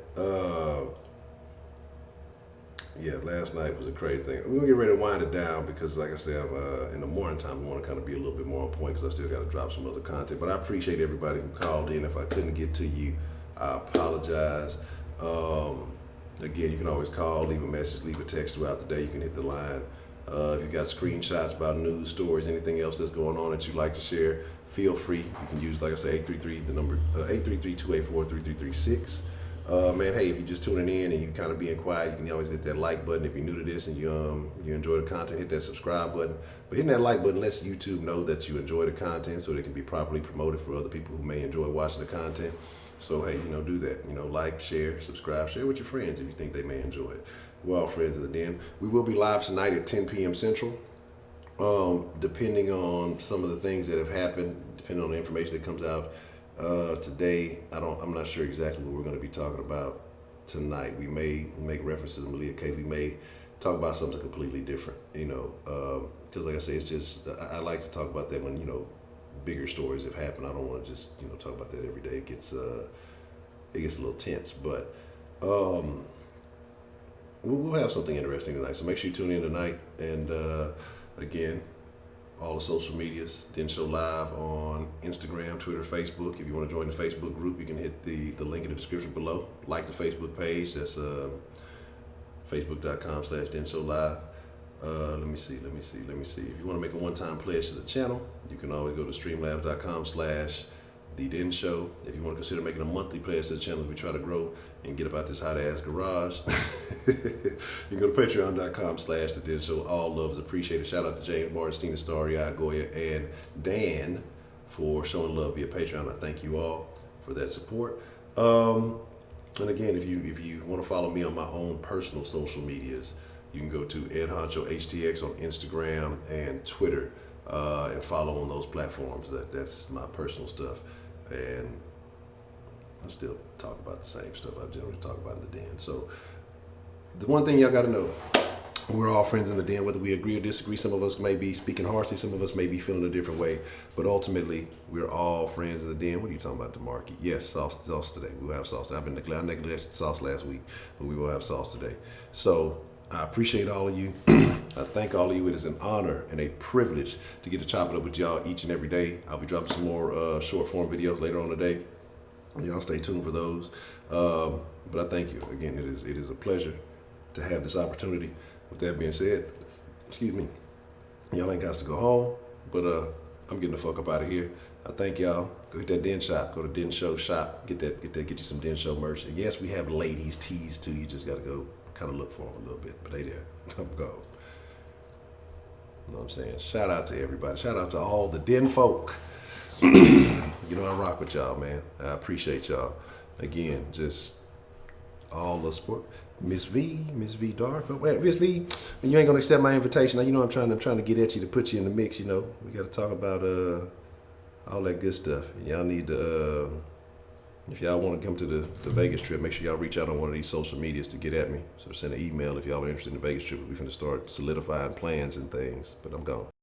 Yeah, last night was a crazy thing. We're gonna get ready to wind it down because, like I said, in the morning time, I want to kind of be a little bit more on point because I still got to drop some other content. But I appreciate everybody who called in. If I couldn't get to you, I apologize. Again, you can always call, leave a message, leave a text throughout the day. You can hit the line. If you got screenshots about news stories, anything else that's going on that you'd like to share, feel free. You can use, like I said, 833, the number 833-284-3336. Man, hey, if you're just tuning in and you kind of being quiet, you can always hit that like button. If you're new to this and you enjoy the content, hit that subscribe button. But hitting that like button lets YouTube know that you enjoy the content so they can be properly promoted for other people who may enjoy watching the content. So, hey, do that. Like, share, subscribe, share with your friends if you think they may enjoy it. We're all friends of the den. We will be live tonight at 10 p.m. Central. Depending on some of the things that have happened, depending on the information that comes out today, I'm not sure exactly what we're going to be talking about tonight. We may make references to Maleah Davis. We may talk about something completely different, because like I say, it's just, I like to talk about that when, bigger stories have happened. I don't want to just, talk about that every day. It gets a little tense, but we'll have something interesting tonight. So make sure you tune in tonight. And again, all the social medias, Den Show Live on Instagram, Twitter, Facebook. If you want to join the Facebook group, you can hit the link in the description below. Like the Facebook page. That's facebook.com/Den Show Live. Let me see. If you want to make a one-time pledge to the channel, you can always go to streamlabs.com/The Den Show. If you want to consider making a monthly pledge to the channel, we try to grow and get about this hot-ass garage. You can go to patreon.com/The Den Show. All love is appreciated. Shout out to James Martin, Staria, Goya, and Dan for showing love via Patreon. I thank you all for that support. And again, if you want to follow me on my own personal social medias, you can go to Honcho HTX on Instagram and Twitter and follow on those platforms. That's my personal stuff. And I still talk about the same stuff I generally talk about in the den. So the one thing y'all got to know, we're all friends in the den, whether we agree or disagree. Some of us may be speaking harshly, some of us may be feeling a different way, but ultimately, we're all friends in the den. What are you talking about, DeMarque? Yes, sauce today. We will have sauce today. I neglected sauce last week, but we will have sauce today. So I appreciate all of you. I thank all of you. It is an honor and a privilege to get to chop it up with y'all each and every day. I'll be dropping some more short form videos later on today. Y'all stay tuned for those. But I thank you again. It is a pleasure to have this opportunity. With that being said, excuse me, y'all ain't got to go home, but I'm getting the fuck up out of here. I thank y'all. Go hit that Den shop. Go to Den Show shop. Get you some Den Show merch. And yes, we have ladies tees too. You just got to go kind of look for them a little bit, but they there. I'm gone. You know what I'm saying? Shout out to everybody. Shout out to all the Den folk. You know I rock with y'all, man. I appreciate y'all. Again, just all the support. Miss V Dark. Oh, wait, Miss V, you ain't gonna accept my invitation. Now you know I'm trying to get at you to put you in the mix. You know we got to talk about all that good stuff. Y'all need to if y'all want to come to the Vegas trip, make sure y'all reach out on one of these social medias to get at me. So send an email if y'all are interested in the Vegas trip. We're finna start solidifying plans and things. But I'm gone.